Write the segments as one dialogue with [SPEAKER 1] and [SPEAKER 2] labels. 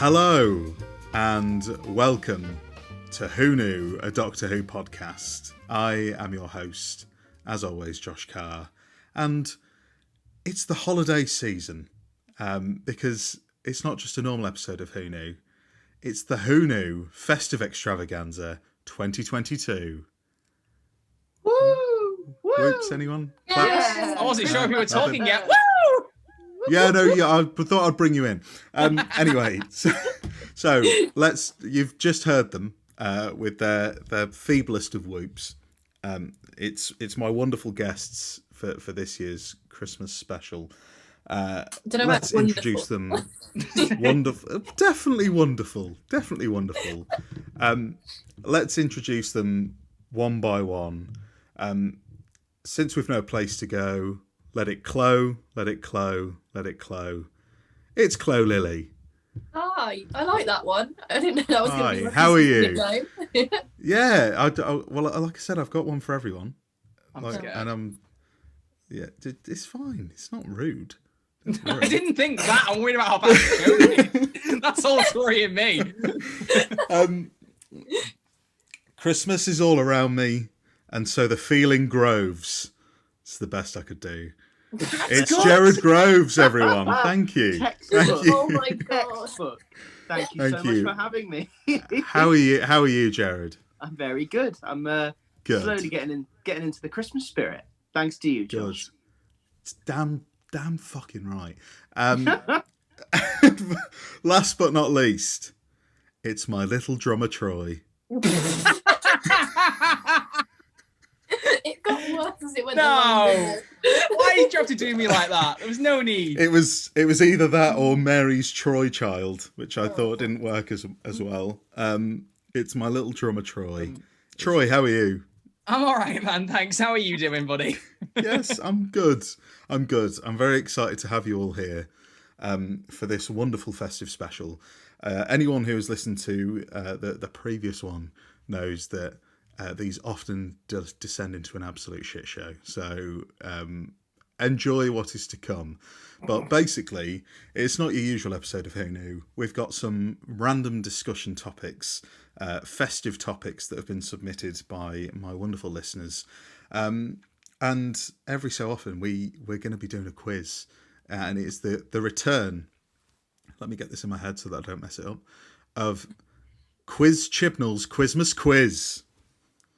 [SPEAKER 1] Hello and welcome to Who Knew, a Doctor Who podcast. I am your host, as always, Josh Carr, and it's the holiday season because it's not just a normal episode of Who Knew, it's the Who Knew Festive Extravaganza 2022.
[SPEAKER 2] Woo! Woo!
[SPEAKER 1] Whoops, anyone?
[SPEAKER 2] Yes.
[SPEAKER 3] I wasn't sure if you were talking yet. Woo!
[SPEAKER 1] Yeah, I thought I'd bring you in. Anyway, so you've just heard them with their feeblest of whoops. It's my wonderful guests for this year's Christmas special. Let's introduce them. Wonderful, definitely wonderful. Let's introduce them one by one. Since we've no place to go, let it Chlo, let it Chlo, let it Chlo. It's Chlo Lilley.
[SPEAKER 2] Hi, I like that one. I didn't know that was going to be.
[SPEAKER 1] How are you? Yeah, well, like I said, I've got one for everyone.
[SPEAKER 3] I'm scared.
[SPEAKER 1] And it's fine. It's not rude.
[SPEAKER 3] I didn't think that. I'm worried about how bad it's going. That's all that's worrying me.
[SPEAKER 1] Christmas is all around me, and so the feeling groves. It's the best I could do. It's good. Gerard Groves, everyone. Thank you.
[SPEAKER 2] Thank you. Oh my god.
[SPEAKER 4] Thank you so much for having me.
[SPEAKER 1] How are you, Gerard?
[SPEAKER 4] I'm very good. I'm
[SPEAKER 1] good.
[SPEAKER 4] Slowly getting into the Christmas spirit. Thanks to you, Josh.
[SPEAKER 1] Good. It's damn fucking right. Last but not least, it's my little drummer Troy.
[SPEAKER 2] It got worse as it went
[SPEAKER 3] along.
[SPEAKER 2] No.
[SPEAKER 3] Why did you have to do me like that? There was no need.
[SPEAKER 1] It was either that or Mary's Troy child, which I thought didn't work as well. It's my little drummer Troy. Troy, how are you?
[SPEAKER 3] I'm all right, man. Thanks. How are you doing, buddy?
[SPEAKER 1] Yes, I'm good. I'm very excited to have you all here for this wonderful festive special. Anyone who has listened to the previous one knows that these often descend into an absolute shit show. So enjoy what is to come. But basically, it's not your usual episode of Who Knew. We've got some random discussion topics, festive topics that have been submitted by my wonderful listeners. And every so often, we're going to be doing a quiz. And it's the return, let me get this in my head so that I don't mess it up, of Chibnall's Quizmas quiz.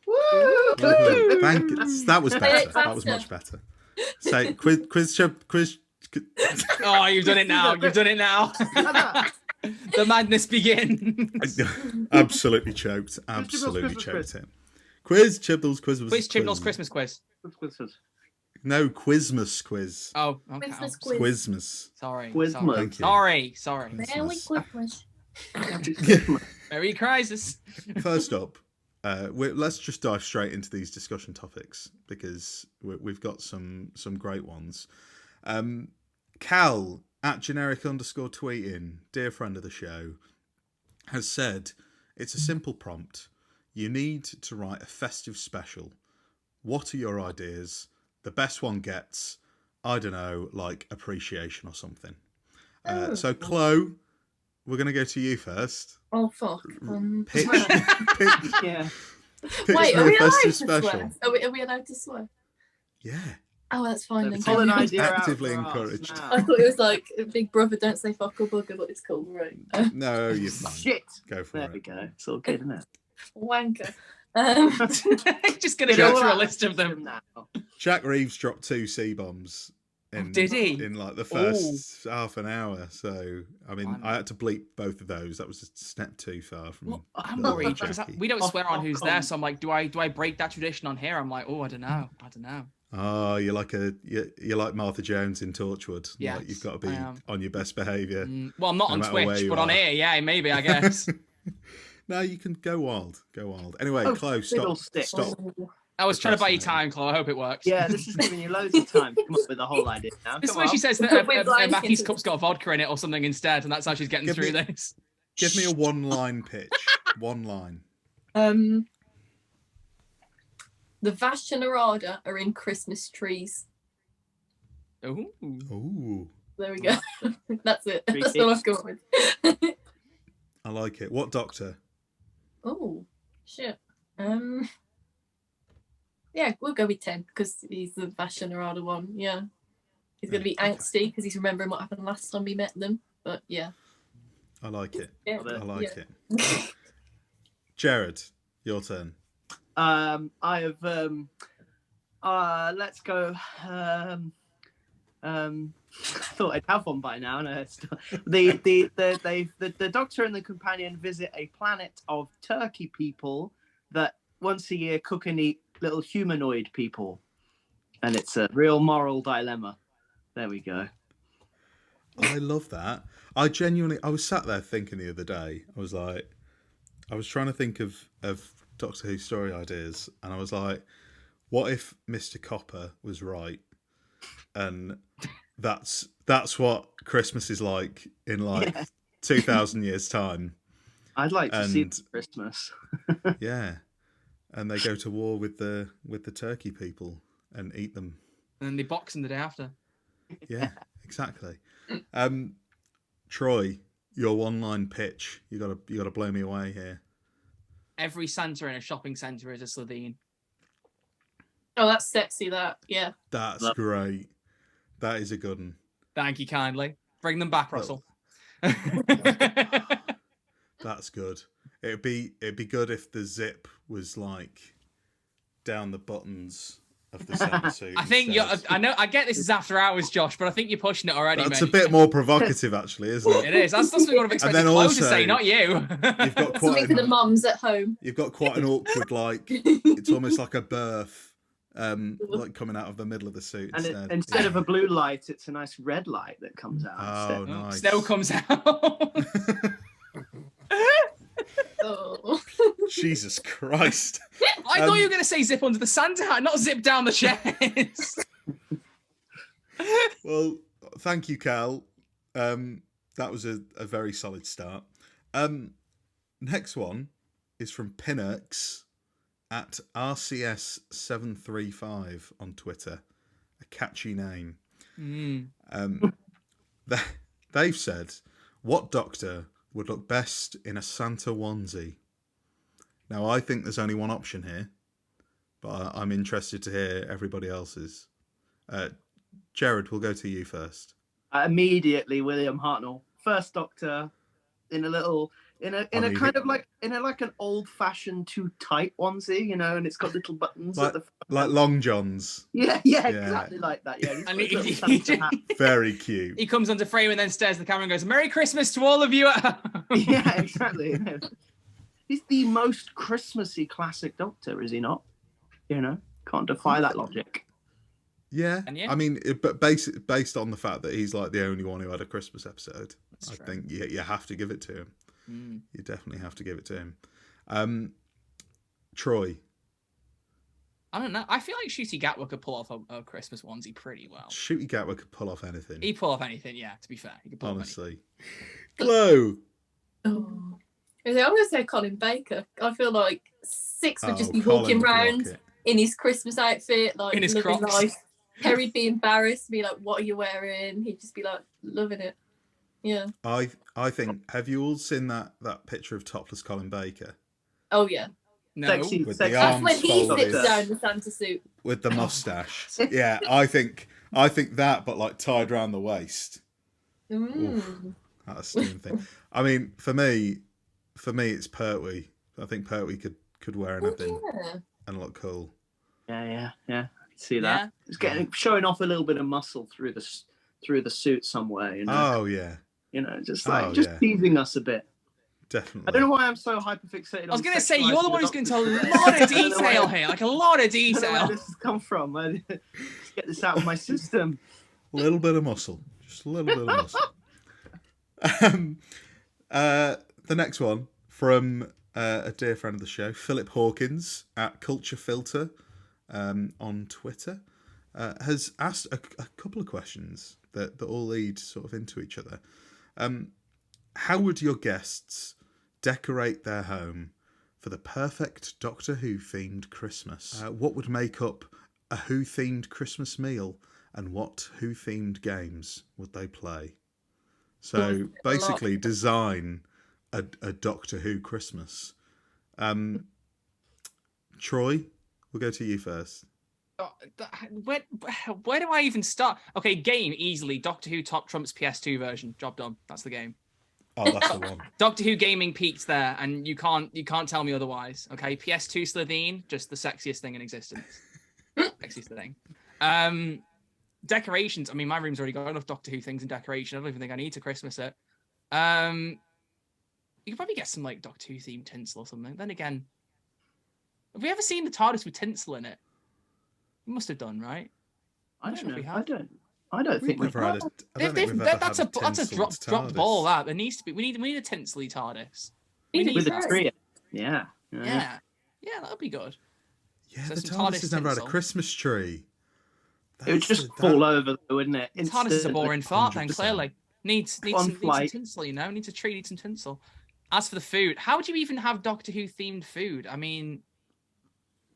[SPEAKER 2] Woo!
[SPEAKER 1] Thank you. That was better. That was much better. Say quiz.
[SPEAKER 3] Oh, you've done it now. The madness begins.
[SPEAKER 1] Absolutely choked. Absolutely choked him. Quiz Chibnall's quiz.
[SPEAKER 3] Quiz Chibnall's Christmas quiz.
[SPEAKER 1] No, Quizmas quiz.
[SPEAKER 3] Oh, okay.
[SPEAKER 2] Quizmas quiz.
[SPEAKER 1] Quizmas.
[SPEAKER 3] Sorry.
[SPEAKER 1] Sorry.
[SPEAKER 2] Merry Christmas.
[SPEAKER 3] Merry crisis.
[SPEAKER 1] First up, let's just dive straight into these discussion topics because we've got some great ones. Cal at generic_tweeting, dear friend of the show, has said it's a simple prompt. You need to write a festive special. What are your ideas? The best one gets, I don't know, like appreciation or something. So Chlo, we're going to go to you first.
[SPEAKER 2] Oh fuck.
[SPEAKER 1] Pitch.
[SPEAKER 4] Yeah.
[SPEAKER 2] Wait, are we allowed to
[SPEAKER 1] special.
[SPEAKER 2] swear? Are we allowed to swear?
[SPEAKER 1] Yeah.
[SPEAKER 2] Oh, that's fine.
[SPEAKER 4] So
[SPEAKER 2] Then.
[SPEAKER 4] pull an idea
[SPEAKER 1] Actively
[SPEAKER 4] out for us
[SPEAKER 1] encouraged.
[SPEAKER 4] now.
[SPEAKER 2] I thought it was like Big Brother, don't say fuck or bugger, but it's called right.
[SPEAKER 1] No, you're fine.
[SPEAKER 4] Shit.
[SPEAKER 1] Go for
[SPEAKER 4] There
[SPEAKER 1] it.
[SPEAKER 4] we go. It's all good, isn't it?
[SPEAKER 2] Wanker.
[SPEAKER 3] Just going to go through a list of them.
[SPEAKER 4] now.
[SPEAKER 1] Jack Reeves dropped 2 C-bombs.
[SPEAKER 3] Did he?
[SPEAKER 1] In like the first half an hour. So, I mean, I had to bleep both of those. That was a step too far from.
[SPEAKER 3] Well, I'm
[SPEAKER 1] the
[SPEAKER 3] worried because
[SPEAKER 1] Jackie.
[SPEAKER 3] we don't swear on who's there. So I'm like, do I break that tradition on here? I'm like, oh, I don't know.
[SPEAKER 1] Oh, you're like Martha Jones in Torchwood.
[SPEAKER 3] Yeah,
[SPEAKER 1] like you've got to be on your best behaviour.
[SPEAKER 3] Well, I'm not
[SPEAKER 1] no
[SPEAKER 3] on
[SPEAKER 1] matter where
[SPEAKER 3] Twitch,
[SPEAKER 1] you
[SPEAKER 3] but on
[SPEAKER 1] are.
[SPEAKER 3] here, yeah, maybe I guess.
[SPEAKER 1] No, you can go wild. Anyway, Chlo, stop.
[SPEAKER 3] I was trying to buy you time, Chlo. I hope it works.
[SPEAKER 4] Yeah, this is giving you loads of time to come up with the whole idea now.
[SPEAKER 3] This is
[SPEAKER 4] Come
[SPEAKER 3] where
[SPEAKER 4] on.
[SPEAKER 3] she says that Mackie's cup's got vodka in it or something instead, and that's how she's getting
[SPEAKER 1] Give
[SPEAKER 3] through
[SPEAKER 1] me-
[SPEAKER 3] this.
[SPEAKER 1] Give me a one-line pitch. One line.
[SPEAKER 2] The Vashta Narada are in Christmas trees.
[SPEAKER 3] Ooh.
[SPEAKER 1] Ooh.
[SPEAKER 2] There we go. That's it.
[SPEAKER 4] Three
[SPEAKER 2] That's all
[SPEAKER 4] ticks.
[SPEAKER 2] I've got with.
[SPEAKER 1] like it. What Doctor?
[SPEAKER 2] Oh, shit. Yeah, we'll go with 10 because he's the Vashonarada one. Yeah. He's going to be angsty because he's remembering what happened last time we met them. But yeah.
[SPEAKER 1] I like it.
[SPEAKER 2] Yeah.
[SPEAKER 1] I like it. Gerard, your turn.
[SPEAKER 4] I have. Let's go. I thought I'd have one by now. No, the Doctor and the companion visit a planet of turkey people that once a year cook and eat little humanoid people, and it's a real moral dilemma. There we go.
[SPEAKER 1] I love that. I was sat there thinking the other day. I was trying to think of Doctor Who story ideas, and I was like, what if Mr. Copper was right, and that's what Christmas is like in 2,000 years time.
[SPEAKER 4] I'd like to see Christmas.
[SPEAKER 1] Yeah, and they go to war with the turkey people and eat them,
[SPEAKER 3] and then they box them the day after.
[SPEAKER 1] Yeah, exactly. Troy, your one-line pitch. You gotta blow me away here.
[SPEAKER 3] Every Santa in a shopping centre is a Slovene.
[SPEAKER 2] Oh, that's sexy. That, yeah.
[SPEAKER 1] That's great. That is a good one.
[SPEAKER 3] Thank you kindly. Bring them back, Russell.
[SPEAKER 1] That's good. It'd be good if the zip was like down the buttons of the Santa suit.
[SPEAKER 3] I think I get this is after hours, Josh, but I think you're pushing it already.
[SPEAKER 1] That's
[SPEAKER 3] mate.
[SPEAKER 1] a bit more provocative, actually, isn't it?
[SPEAKER 3] It is. That's what we would have expected Chlo to say, not you.
[SPEAKER 1] You've got
[SPEAKER 2] something for the mums at home.
[SPEAKER 1] You've got quite an awkward, it's almost like a birth, like coming out of the middle of the suit.
[SPEAKER 4] And instead of a blue light, it's a nice red light that comes out.
[SPEAKER 1] Oh, nice.
[SPEAKER 3] Snow comes out.
[SPEAKER 2] Oh.
[SPEAKER 1] Jesus Christ.
[SPEAKER 3] I thought you were going to say zip under the Santa hat, not zip down the chest.
[SPEAKER 1] Well, thank you, Cal. That was a very solid start. Next one is from Pinnox at RCS735 on Twitter. A catchy name. They've said, what Doctor would look best in a Santa onesie? Now, I think there's only one option here, but I'm interested to hear everybody else's. Gerard, we'll go to you first.
[SPEAKER 4] Immediately, William Hartnell, first Doctor, in a kind of like an old-fashioned too tight onesie, and it's got little buttons at the front.
[SPEAKER 1] Like Long John's.
[SPEAKER 4] Yeah, exactly like that. Yeah,
[SPEAKER 3] And
[SPEAKER 1] very cute.
[SPEAKER 3] He comes onto frame and then stares at the camera and goes, "Merry Christmas to all of you at home."
[SPEAKER 4] Yeah, exactly. He's the most Christmassy classic Doctor, is he not? Can't defy that logic.
[SPEAKER 1] Yeah, I mean, but based on the fact that he's like the only one who had a Christmas episode, I think you have to give it to him. You definitely have to give it to him. Troy.
[SPEAKER 3] I don't know. I feel like Shooty Gatwa could pull off a Christmas onesie pretty well.
[SPEAKER 1] Shooty Gatwa could pull off anything.
[SPEAKER 3] He'd pull off anything, yeah, to be fair. He could pull
[SPEAKER 1] honestly. Chlo.
[SPEAKER 2] Oh. I'm going to say Colin Baker. I feel like Six would just be
[SPEAKER 1] Colin
[SPEAKER 2] walking around in his Christmas outfit, like
[SPEAKER 3] in his
[SPEAKER 2] living
[SPEAKER 3] Crocs.
[SPEAKER 2] life. Harry'd be embarrassed, be like, "What are you wearing?" He'd just be like, loving it. Yeah.
[SPEAKER 1] I think. Have you all seen that picture of topless Colin Baker?
[SPEAKER 2] Oh yeah.
[SPEAKER 3] No.
[SPEAKER 4] Sexy.
[SPEAKER 2] That's when he sits down the Santa suit
[SPEAKER 1] with the mustache. Yeah, I think that, but like tied around the waist. Oof, that's a steam thing. I mean, for me, it's Pertwee. I think Pertwee could wear anything and look cool.
[SPEAKER 4] Yeah. I can see that. It's showing off a little bit of muscle through the suit somewhere.
[SPEAKER 1] Oh yeah.
[SPEAKER 4] Just teasing us a bit.
[SPEAKER 1] Definitely.
[SPEAKER 4] I don't know why I'm so hyperfixated.
[SPEAKER 3] I was going to say, you're the one who's going to tell a lot of detail here, like a lot of detail.
[SPEAKER 4] I don't know where this has come from. I just get this out of my system.
[SPEAKER 1] A little bit of muscle. Just a little bit of muscle. The next one from a dear friend of the show, Philip Hawkins at Culture Filter on Twitter, has asked a couple of questions that all lead sort of into each other. How would your guests decorate their home for the perfect Doctor Who themed Christmas? What would make up a Who themed Christmas meal, and what Who themed games would they play? So basically, design a Doctor Who Christmas. Troy, we'll go to you first.
[SPEAKER 3] Where do I even start? Okay, game easily. Doctor Who Top Trumps PS2 version. Job done. That's the game.
[SPEAKER 1] Oh, that's the one.
[SPEAKER 3] Doctor Who gaming peaked there, and you can't tell me otherwise. Okay, PS2 Slitheen, just the sexiest thing in existence. Sexiest thing. Decorations. I mean, my room's already got enough Doctor Who things in decoration. I don't even think I need to Christmas it. You could probably get some like Doctor Who themed tinsel or something. Then again, have we ever seen the TARDIS with tinsel in it? We must have done, right?
[SPEAKER 4] I don't know.
[SPEAKER 3] We have.
[SPEAKER 4] I don't think we've
[SPEAKER 1] Never had a, I don't think we've ever
[SPEAKER 3] That's
[SPEAKER 1] had
[SPEAKER 3] a dropped
[SPEAKER 1] TARDIS.
[SPEAKER 3] ball. That there needs to be. We need a tinsely TARDIS.
[SPEAKER 4] with a tree. Yeah.
[SPEAKER 3] Yeah, that'd be good.
[SPEAKER 1] Yeah,
[SPEAKER 3] So
[SPEAKER 1] the
[SPEAKER 3] some
[SPEAKER 1] TARDIS
[SPEAKER 3] TARDIS
[SPEAKER 1] has never had a
[SPEAKER 3] tinsel.
[SPEAKER 1] Christmas tree.
[SPEAKER 4] It would just fall over, though, wouldn't it?
[SPEAKER 3] TARDIS is a boring fart, then
[SPEAKER 1] 100%.
[SPEAKER 3] clearly needs some tinsel. You know, needs a tree, needs some tinsel. As for the food, how would you even have Doctor Who themed food? I mean,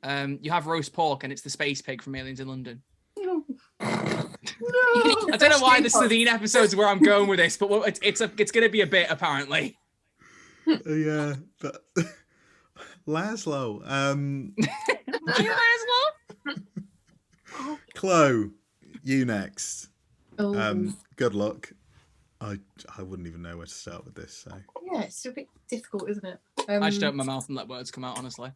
[SPEAKER 3] you have roast pork, and it's the space pig from Aliens in London.
[SPEAKER 4] No.
[SPEAKER 3] I don't know why the Slitheen episode's where I'm going with this, but it's going to be a bit apparently.
[SPEAKER 1] Yeah, but Laszlo. Chlo, you next. Good luck. I wouldn't even know where to start with this. So
[SPEAKER 2] Yeah, it's a bit difficult, isn't it?
[SPEAKER 3] I just open my mouth and let words come out, honestly.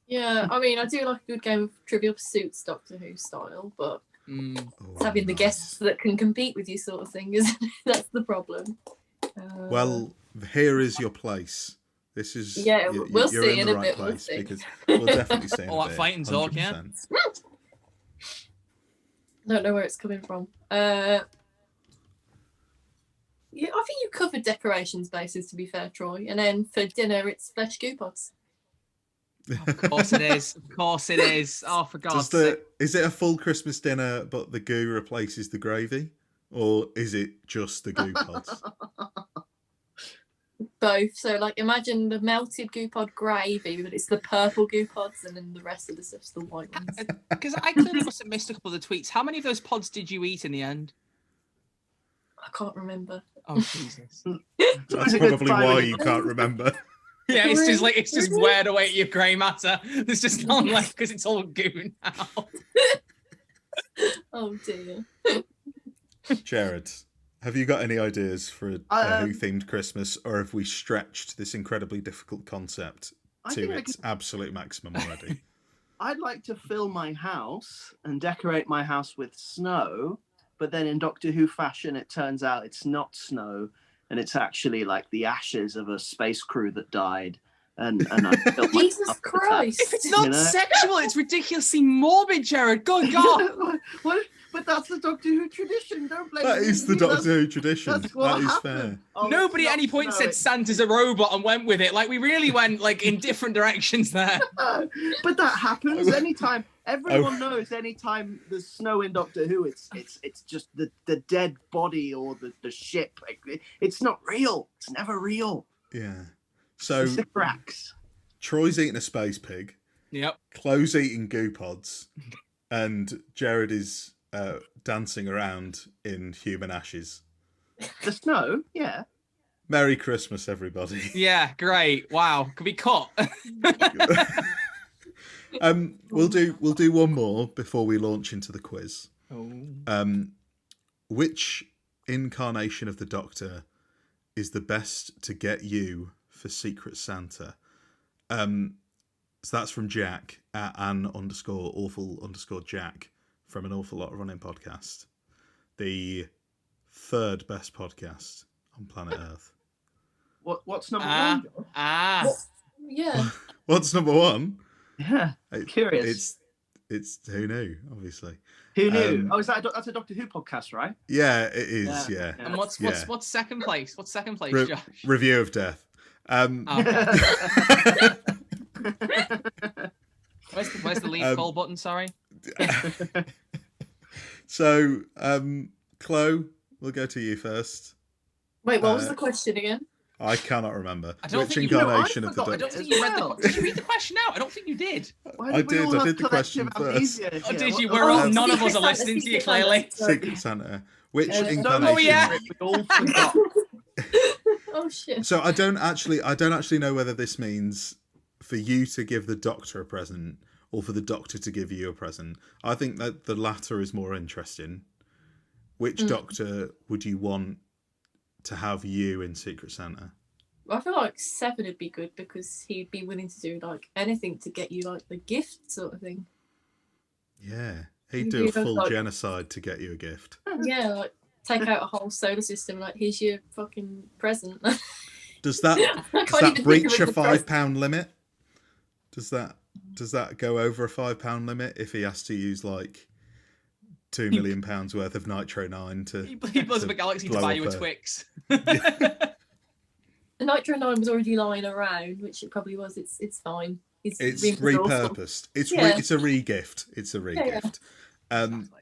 [SPEAKER 2] Yeah, I mean, I do like a good game of Trivial Pursuits, Doctor Who style, but it's having the
[SPEAKER 1] nice.
[SPEAKER 2] guests that can compete with you, sort of thing, isn't it? That's the problem.
[SPEAKER 1] Well, here is your place. This is
[SPEAKER 2] Yeah, we'll
[SPEAKER 1] you're
[SPEAKER 2] see
[SPEAKER 1] in
[SPEAKER 2] in
[SPEAKER 1] the
[SPEAKER 2] a
[SPEAKER 1] right
[SPEAKER 2] bit, we'll
[SPEAKER 1] place
[SPEAKER 2] see.
[SPEAKER 1] because we'll definitely see in
[SPEAKER 3] All
[SPEAKER 1] a
[SPEAKER 3] that
[SPEAKER 1] bit,
[SPEAKER 3] fighting talk, yeah.
[SPEAKER 1] 100%.
[SPEAKER 2] Don't know where it's coming from. Yeah, I think you covered decorations bases, to be fair, Troy. And then for dinner, it's flesh goo pods.
[SPEAKER 3] Of course it is. Of course it is. Oh, for God's sake.
[SPEAKER 1] Is it a full Christmas dinner, but the goo replaces the gravy, or is it just the goo pods?
[SPEAKER 2] Both. So, like, imagine the melted goo pod gravy, but it's the purple goo pods, and then the rest of the stuff's the white ones.
[SPEAKER 3] Because I clearly must have missed a couple of the tweets. How many of those pods did you eat in the end?
[SPEAKER 2] I can't remember.
[SPEAKER 3] Oh, Jesus.
[SPEAKER 1] That's probably why you can't remember.
[SPEAKER 3] Yeah, it's just weared away at your grey matter. There's just none left because it's all goo now.
[SPEAKER 2] Oh, dear.
[SPEAKER 1] Gerard, have you got any ideas for a Who-themed Christmas, or have we stretched this incredibly difficult concept to its absolute maximum already?
[SPEAKER 4] I'd like to fill my house and decorate my house with snow, but then in Doctor Who fashion, it turns out it's not snow, and it's actually like the ashes of a space crew that died. And I filled my
[SPEAKER 2] Jesus
[SPEAKER 4] house with that.
[SPEAKER 2] Christ.
[SPEAKER 3] If it's not sexual, it's ridiculously morbid, Gerard. Good God.
[SPEAKER 4] What? But that's the Doctor Who tradition. Don't blame
[SPEAKER 1] That
[SPEAKER 4] me.
[SPEAKER 1] is the Doctor Who tradition.
[SPEAKER 4] That's what
[SPEAKER 1] That is
[SPEAKER 4] happened.
[SPEAKER 1] fair.
[SPEAKER 4] Oh,
[SPEAKER 3] Nobody
[SPEAKER 4] it's
[SPEAKER 3] at any
[SPEAKER 4] not
[SPEAKER 3] point
[SPEAKER 4] snow,
[SPEAKER 3] said Santa's a robot and went with it. Like, we really went like in different directions there.
[SPEAKER 4] But that happens anytime. Everyone knows anytime there's snow in Doctor Who, it's just the dead body or the ship. It's not real. It's never real.
[SPEAKER 1] Yeah. So
[SPEAKER 4] It's the cracks.
[SPEAKER 1] Troy's eating a space pig.
[SPEAKER 3] Yep.
[SPEAKER 1] Chloe's eating goo pods, and Gerard is dancing around in human ashes.
[SPEAKER 4] The snow, yeah.
[SPEAKER 1] Merry Christmas, everybody.
[SPEAKER 3] Yeah, great. Wow. Could be cut.
[SPEAKER 1] We'll do one more before we launch into the quiz.
[SPEAKER 3] Oh.
[SPEAKER 1] Which incarnation of the Doctor is the best to get you for Secret Santa? So that's from Jack at @an_awful_Jack from An Awful Lot of Running podcast, the third best podcast on planet Earth.
[SPEAKER 4] What's number one, John?
[SPEAKER 2] Yeah.
[SPEAKER 1] What's number one?
[SPEAKER 4] Yeah, curious.
[SPEAKER 1] It's Who Knew, obviously.
[SPEAKER 4] Who knew? That's a Doctor Who podcast, right?
[SPEAKER 1] Yeah, it is. Yeah.
[SPEAKER 3] And what's second place? What's second place, Josh?
[SPEAKER 1] Review of Death.
[SPEAKER 3] Where's the leave call button? Sorry.
[SPEAKER 1] So, Chlo, we'll go to you first.
[SPEAKER 2] Wait, what was the question again?
[SPEAKER 1] I cannot remember.
[SPEAKER 3] I don't
[SPEAKER 1] Which
[SPEAKER 3] think you-
[SPEAKER 1] incarnation of the
[SPEAKER 3] I
[SPEAKER 1] Doctor?
[SPEAKER 3] don't think you read the. Did you read the question out? I don't think you did.
[SPEAKER 1] I did the question first.
[SPEAKER 3] Oh, did you? None of us are listening to you, clearly.
[SPEAKER 1] Secret Santa. Which
[SPEAKER 2] No,
[SPEAKER 1] incarnation?
[SPEAKER 3] Oh, yeah.
[SPEAKER 4] We all forgot.
[SPEAKER 2] Oh shit.
[SPEAKER 1] So I don't actually know whether this means for you to give the Doctor a present or for the Doctor to give you a present. I think that the latter is more interesting. Which Doctor would you want to have you in Secret Santa?
[SPEAKER 2] I feel like Seven would be good because he'd be willing to do like anything to get you like the gift sort of thing.
[SPEAKER 1] Yeah, he'd do a full genocide to get you a gift.
[SPEAKER 2] Yeah, like take out a whole solar system. Like, here's your fucking present.
[SPEAKER 1] Does that breach a £5 limit? Does that go over a £5 limit if he has to use like £2 million worth of Nitro 9 to?
[SPEAKER 3] He blows up a galaxy to buy you a Twix.
[SPEAKER 2] The Nitro 9 was already lying around, which it probably was. It's fine. It's
[SPEAKER 1] repurposed. It's a re-gift. It's a re-gift.
[SPEAKER 3] Exactly.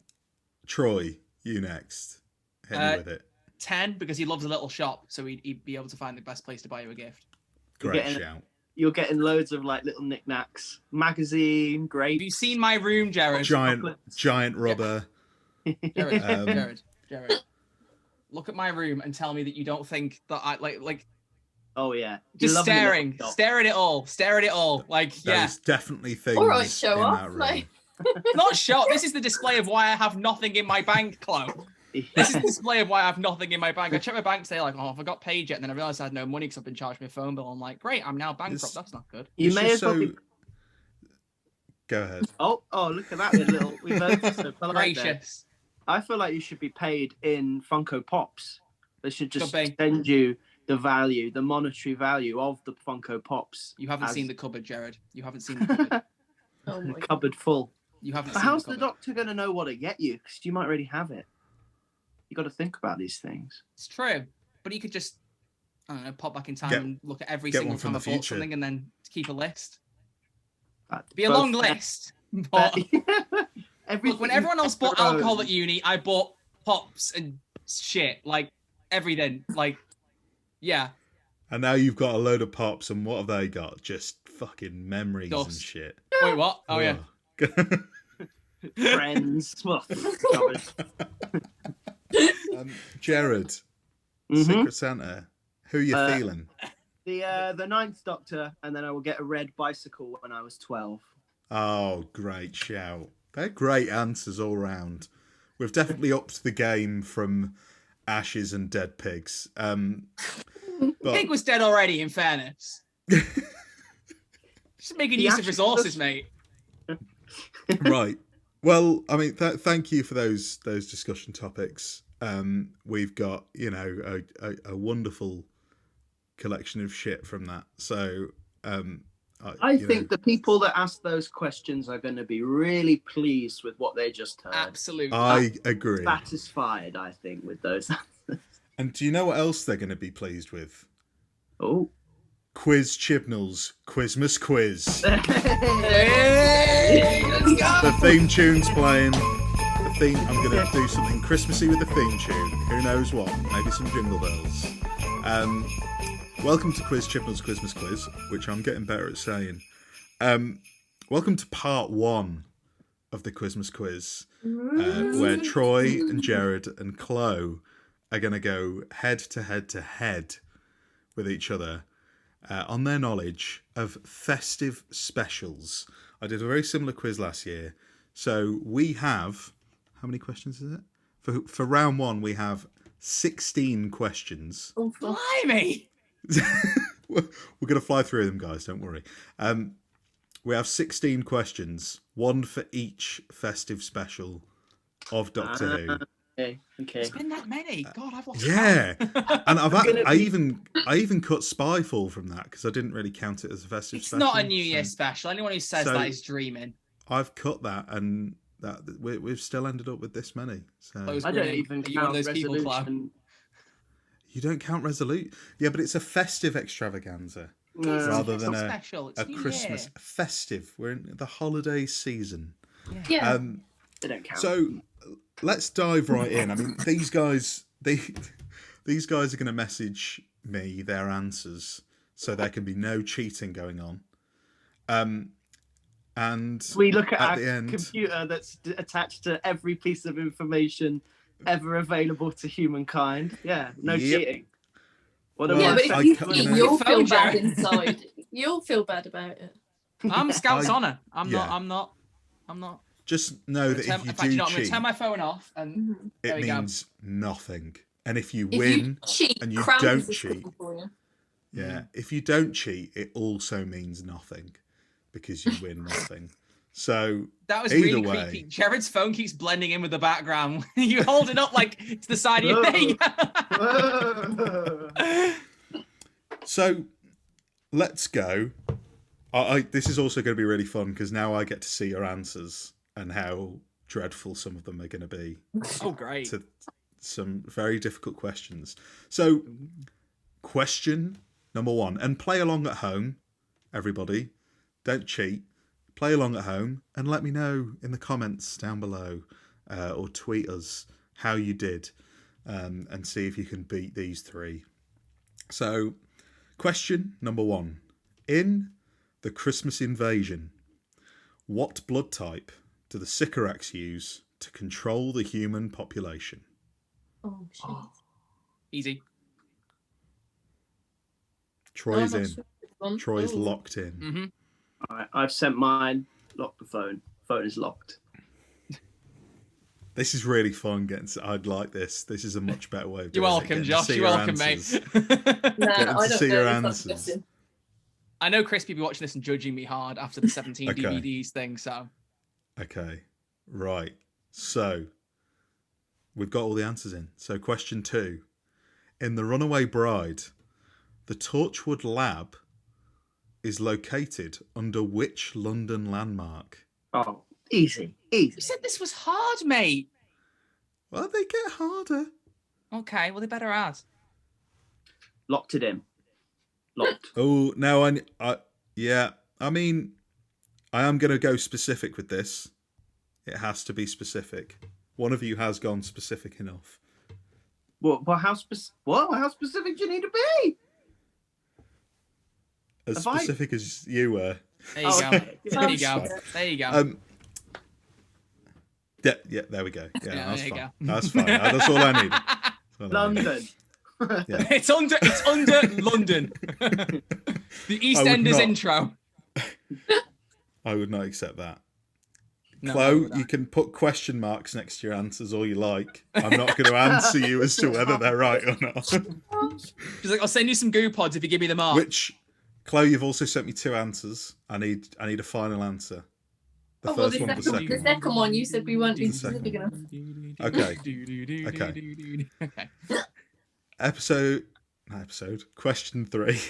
[SPEAKER 1] Troy, you next. Hit me with it.
[SPEAKER 3] 10 because he loves a little shop, so he'd be able to find the best place to buy you a gift.
[SPEAKER 1] Great shout.
[SPEAKER 4] You're getting loads of like little knickknacks, magazine, grapes.
[SPEAKER 3] Have you seen my room, Gerard?
[SPEAKER 1] Giant rubber.
[SPEAKER 3] Gerard. Look at my room and tell me that you don't think that I like.
[SPEAKER 4] Oh yeah,
[SPEAKER 3] just stare at it all. Like,
[SPEAKER 1] There's definitely things.
[SPEAKER 2] All right, show
[SPEAKER 1] in
[SPEAKER 2] off.
[SPEAKER 1] that room.
[SPEAKER 2] Like...
[SPEAKER 3] Not show. This is the display of why I have nothing in my bank, Chlo. This is the display of why I have nothing in my bank. I checked my bank today, like, I got paid yet, and then I realized I had no money because I've been charged my phone bill. I'm like, great, I'm now bankrupt. That's not good.
[SPEAKER 4] You may as well.
[SPEAKER 1] Go ahead.
[SPEAKER 4] Oh, look at that little. We both so
[SPEAKER 3] gracious.
[SPEAKER 4] I feel like you should be paid in Funko Pops. They should just send you the value, the monetary value of the Funko Pops.
[SPEAKER 3] You haven't seen the cupboard, Gerard. You haven't seen the cupboard.
[SPEAKER 4] The cupboard full.
[SPEAKER 3] You haven't.
[SPEAKER 4] But how's the Doctor going to know what to get you? Because you might already have it. You got to think about these things.
[SPEAKER 3] It's true, but you could just, I don't know, pop back in time and look at every single time I bought something, and then keep a list. It'd be a long list. But look, when everyone else bought alcohol at uni, I bought pops and shit, like everything, like, yeah.
[SPEAKER 1] And now you've got a load of pops, and what have they got? Just fucking memories and shit.
[SPEAKER 3] Wait, what? Oh yeah.
[SPEAKER 4] Friends.
[SPEAKER 1] Gerard, Secret Santa, who are you feeling?
[SPEAKER 4] The Ninth Doctor, and then I will get a red bicycle when I was 12.
[SPEAKER 1] Oh, great shout. They're great answers all round. We've definitely upped the game from ashes and dead pigs.
[SPEAKER 3] Pig was dead already, in fairness. Just making use of resources, mate.
[SPEAKER 1] Right. Well, I mean, thank you for those discussion topics. We've got, a wonderful collection of shit from that. So,
[SPEAKER 4] I think the people that ask those questions are going to be really pleased with what they just heard.
[SPEAKER 3] Absolutely.
[SPEAKER 1] I agree.
[SPEAKER 4] Satisfied, I think, with those answers.
[SPEAKER 1] And do you know what else they're going to be pleased with?
[SPEAKER 4] Oh.
[SPEAKER 1] Quiz Chibnall's Quizmas quiz.
[SPEAKER 3] Hey, let's go.
[SPEAKER 1] The theme tune's playing. I'm going to do something Christmassy with the theme tune. Who knows what? Maybe some Jingle Bells. Welcome to Quiz Chibnall's Quizmas quiz, which I'm getting better at saying. Welcome to part 1 of the Quizmas quiz, where Troy and Gerard and Chlo are going to go head to head with each other on their knowledge of festive specials. I did a very similar quiz last year. So we have, how many questions is it? For round 1, we have 16 questions.
[SPEAKER 3] Oh, blimey!
[SPEAKER 1] We're going to fly through them, guys, don't worry. We have 16 questions, one for each festive special of Doctor Who.
[SPEAKER 4] Okay.
[SPEAKER 3] It's been that many. God, I've lost
[SPEAKER 1] count. And I even cut Spyfall from that because I didn't really count it as a festive special.
[SPEAKER 3] It's not a New Year special. Anyone who says that is dreaming.
[SPEAKER 1] I've cut that, and that we've still ended up with this many. So
[SPEAKER 4] I don't even count Resolution.
[SPEAKER 1] You don't count Resolute? Yeah, but it's a festive extravaganza rather than a Christmas festive. We're in the holiday season.
[SPEAKER 2] Yeah.
[SPEAKER 4] They don't count.
[SPEAKER 1] So let's dive right in. I mean, these guys are going to message me their answers, so there can be no cheating going on. And
[SPEAKER 4] we look at our computer that's attached to every piece of information ever available to humankind. Yeah, no cheating. What
[SPEAKER 1] Well,
[SPEAKER 2] Yeah,
[SPEAKER 4] about
[SPEAKER 2] but if
[SPEAKER 1] I
[SPEAKER 2] you
[SPEAKER 1] can't-
[SPEAKER 2] cheat,
[SPEAKER 1] you know-
[SPEAKER 2] you'll feel
[SPEAKER 3] Phone
[SPEAKER 2] bad
[SPEAKER 3] Jared.
[SPEAKER 2] inside. You'll feel bad about it.
[SPEAKER 3] I'm Scout's
[SPEAKER 1] I-
[SPEAKER 3] honor. I'm
[SPEAKER 1] yeah.
[SPEAKER 3] not. I'm not.
[SPEAKER 1] Just know that if you
[SPEAKER 3] In fact,
[SPEAKER 1] do
[SPEAKER 3] you know, I'm going to
[SPEAKER 1] cheat,
[SPEAKER 3] turn my phone off, and
[SPEAKER 2] Mhm.
[SPEAKER 3] there
[SPEAKER 1] it
[SPEAKER 3] we go.
[SPEAKER 1] means nothing. And if you
[SPEAKER 2] If
[SPEAKER 1] win,
[SPEAKER 2] you cheat,
[SPEAKER 1] and you
[SPEAKER 2] Krampus
[SPEAKER 1] don't
[SPEAKER 2] is
[SPEAKER 1] cheat,
[SPEAKER 2] coming for you.
[SPEAKER 1] yeah, if you don't cheat, it also means nothing because you win nothing. So
[SPEAKER 3] That was
[SPEAKER 1] either
[SPEAKER 3] really
[SPEAKER 1] way,
[SPEAKER 3] creepy. Jared's phone keeps blending in with the background. You hold it up like to the side of your thing.
[SPEAKER 1] so let's go. This is also going to be really fun because now I get to see your answers and how dreadful some of them are going to be
[SPEAKER 3] Oh, great.
[SPEAKER 1] to some very difficult questions. So, question number 1, and play along at home, everybody. Don't cheat. Play along at home and let me know in the comments down below or tweet us how you did and see if you can beat these 3. So, question number 1. In the Christmas Invasion, what blood type do the Sycorax use to control the human population?
[SPEAKER 2] Oh shit.
[SPEAKER 3] Easy.
[SPEAKER 1] Troy's
[SPEAKER 2] Oh, I'm
[SPEAKER 1] in.
[SPEAKER 2] not sure which one.
[SPEAKER 1] Troy's
[SPEAKER 2] Oh.
[SPEAKER 1] locked in.
[SPEAKER 3] Mm-hmm.
[SPEAKER 4] All right, I've sent mine. Lock the phone. Phone is locked.
[SPEAKER 1] This is really fun. I'd like this. This is a much better way of doing
[SPEAKER 3] You're
[SPEAKER 1] it.
[SPEAKER 3] welcome,
[SPEAKER 1] Getting to
[SPEAKER 3] Josh.
[SPEAKER 1] see
[SPEAKER 3] You're
[SPEAKER 1] your
[SPEAKER 3] welcome,
[SPEAKER 1] answers.
[SPEAKER 3] mate.
[SPEAKER 2] Nah,
[SPEAKER 1] Getting
[SPEAKER 2] I
[SPEAKER 1] to
[SPEAKER 2] don't
[SPEAKER 1] see
[SPEAKER 2] know.
[SPEAKER 1] your
[SPEAKER 2] That's
[SPEAKER 1] answers.
[SPEAKER 2] disgusting.
[SPEAKER 3] I know Chris will be watching this and judging me hard after the 17
[SPEAKER 1] Okay.
[SPEAKER 3] DVDs thing, so.
[SPEAKER 1] Okay, right. So, we've got all the answers in. So, question 2. In The Runaway Bride, the Torchwood Lab is located under which London landmark?
[SPEAKER 4] Oh, easy.
[SPEAKER 3] You said this was hard, mate.
[SPEAKER 1] Well, they get harder.
[SPEAKER 3] Okay, well, they better ask.
[SPEAKER 4] Locked it in. Locked.
[SPEAKER 1] Oh, now yeah. I mean, I am going to go specific with this. It has to be specific. One of you has gone specific enough.
[SPEAKER 4] What? How specific do you need to be?
[SPEAKER 1] As
[SPEAKER 4] Have I-
[SPEAKER 1] specific as you were.
[SPEAKER 3] There you
[SPEAKER 4] Oh,
[SPEAKER 3] go.
[SPEAKER 4] okay.
[SPEAKER 3] There you
[SPEAKER 1] That's
[SPEAKER 3] go.
[SPEAKER 1] fine.
[SPEAKER 3] There you go.
[SPEAKER 1] Yeah, there we go. Yeah,
[SPEAKER 3] Yeah,
[SPEAKER 1] that's
[SPEAKER 3] there you
[SPEAKER 1] fine.
[SPEAKER 3] go.
[SPEAKER 1] That's fine. That's all I need. That's all I need.
[SPEAKER 4] London.
[SPEAKER 1] Yeah.
[SPEAKER 3] It's under London. The
[SPEAKER 1] I would
[SPEAKER 3] EastEnders
[SPEAKER 1] not.
[SPEAKER 3] intro.
[SPEAKER 1] I would not accept that.
[SPEAKER 3] No,
[SPEAKER 1] Chlo, you can put question marks next to your answers all you like. I'm not going to answer you as to whether they're right or not.
[SPEAKER 3] She's like, I'll send you some goo pods if you give me the mark.
[SPEAKER 1] Which, Chlo, you've also sent me 2 answers. I need a final answer. The
[SPEAKER 2] Oh, well,
[SPEAKER 1] first one or the
[SPEAKER 2] the
[SPEAKER 1] second?
[SPEAKER 2] second one you said we weren't being
[SPEAKER 1] The second
[SPEAKER 2] specific enough.
[SPEAKER 1] Okay. Question 3.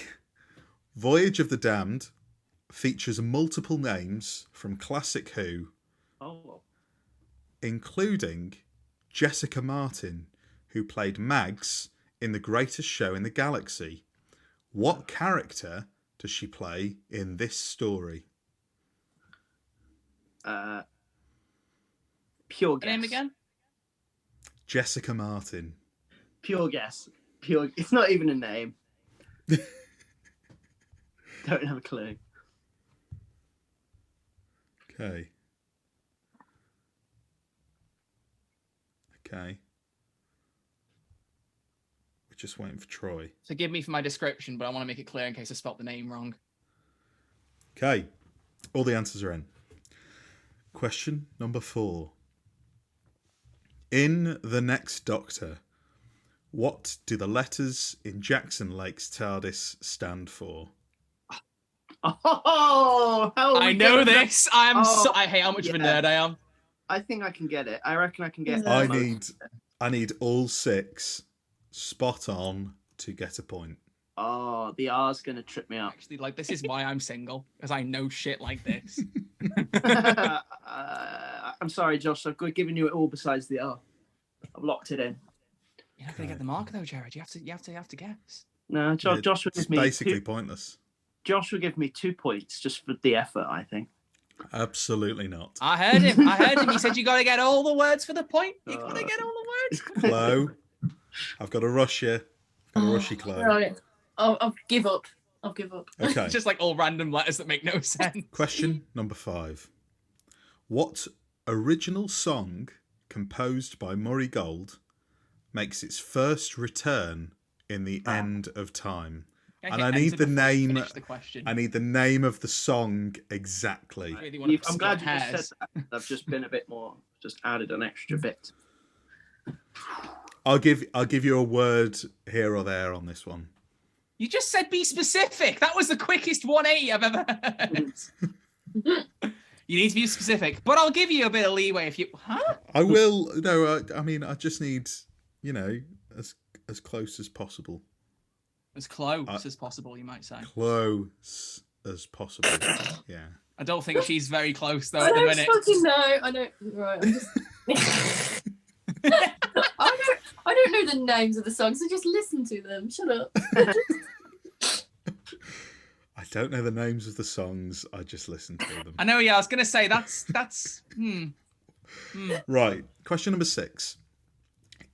[SPEAKER 1] Voyage of the Damned features multiple names from classic Who,
[SPEAKER 4] Oh.
[SPEAKER 1] including Jessica Martin, who played Mags in The Greatest Show in the Galaxy. What character does she play in this story?
[SPEAKER 4] Pure guess.
[SPEAKER 3] Name again?
[SPEAKER 1] Jessica Martin.
[SPEAKER 4] Pure guess. Pure. It's not even a name. Don't have a clue.
[SPEAKER 1] Okay. We're just waiting for Troy.
[SPEAKER 3] Forgive me for my description, but I want to make it clear in case I spelt the name wrong.
[SPEAKER 1] Okay. All the answers are in. Question number 4. In The Next Doctor, what do the letters in Jackson Lake's TARDIS stand for?
[SPEAKER 4] Oh, how are
[SPEAKER 3] I
[SPEAKER 4] we
[SPEAKER 3] know
[SPEAKER 4] gonna-
[SPEAKER 3] this. I am.
[SPEAKER 4] Oh,
[SPEAKER 3] I hate how much of a
[SPEAKER 4] yeah.
[SPEAKER 3] nerd I am.
[SPEAKER 4] I think I can get it. I reckon I can get.
[SPEAKER 1] I
[SPEAKER 4] most.
[SPEAKER 1] need all 6 spot on to get a point.
[SPEAKER 4] Oh, the R's gonna trip me up.
[SPEAKER 3] Actually, like this is why I'm single, because I know shit like this.
[SPEAKER 4] I'm sorry, Josh. I've given you it all besides the R. I've locked it in.
[SPEAKER 3] You're not gonna get the mark though, Jared. You have to guess.
[SPEAKER 4] No, Josh will
[SPEAKER 1] It's
[SPEAKER 4] give me
[SPEAKER 1] basically
[SPEAKER 4] 2,
[SPEAKER 1] pointless.
[SPEAKER 4] Josh will give me 2 points just for the effort. I think.
[SPEAKER 1] Absolutely not.
[SPEAKER 3] I heard him. He said you got to get all the words for the point. You got to get all the words.
[SPEAKER 1] Chlo, I've got to rush you. I've got to rush you, Chlo.
[SPEAKER 2] Right. I'll give up. I'll give up.
[SPEAKER 1] Okay.
[SPEAKER 3] It's just like all random letters that make no sense.
[SPEAKER 1] Question number 5. What original song composed by Murray Gold makes its first return in the end of time.
[SPEAKER 3] Can
[SPEAKER 1] And
[SPEAKER 3] get
[SPEAKER 1] I need
[SPEAKER 3] answered
[SPEAKER 1] the
[SPEAKER 3] before you
[SPEAKER 1] name.
[SPEAKER 3] finish the question.
[SPEAKER 1] I need the name of the song exactly.
[SPEAKER 3] I really want to
[SPEAKER 4] I'm glad
[SPEAKER 3] split
[SPEAKER 4] you just
[SPEAKER 3] hairs.
[SPEAKER 4] said that. I've just been a bit more, just added an extra bit.
[SPEAKER 1] I'll give you a word here or there on this one.
[SPEAKER 3] You just said be specific. That was the quickest 180 I've ever heard. You need to be specific, but I'll give you a bit of leeway if you. Huh?
[SPEAKER 1] I will. No, I mean, I just need, as close as possible.
[SPEAKER 3] As close as possible, you might say.
[SPEAKER 1] Close as possible. Yeah.
[SPEAKER 3] I don't think she's very close though
[SPEAKER 2] I
[SPEAKER 3] at the
[SPEAKER 2] don't
[SPEAKER 3] minute.
[SPEAKER 2] fucking know. I don't. Right. I'm just. I don't know the names of the songs, so just listen to them. Shut up.
[SPEAKER 1] I don't know the names of the songs. I just listen to them.
[SPEAKER 3] I know. Yeah, I was gonna say that's.
[SPEAKER 1] Right. Question number 6.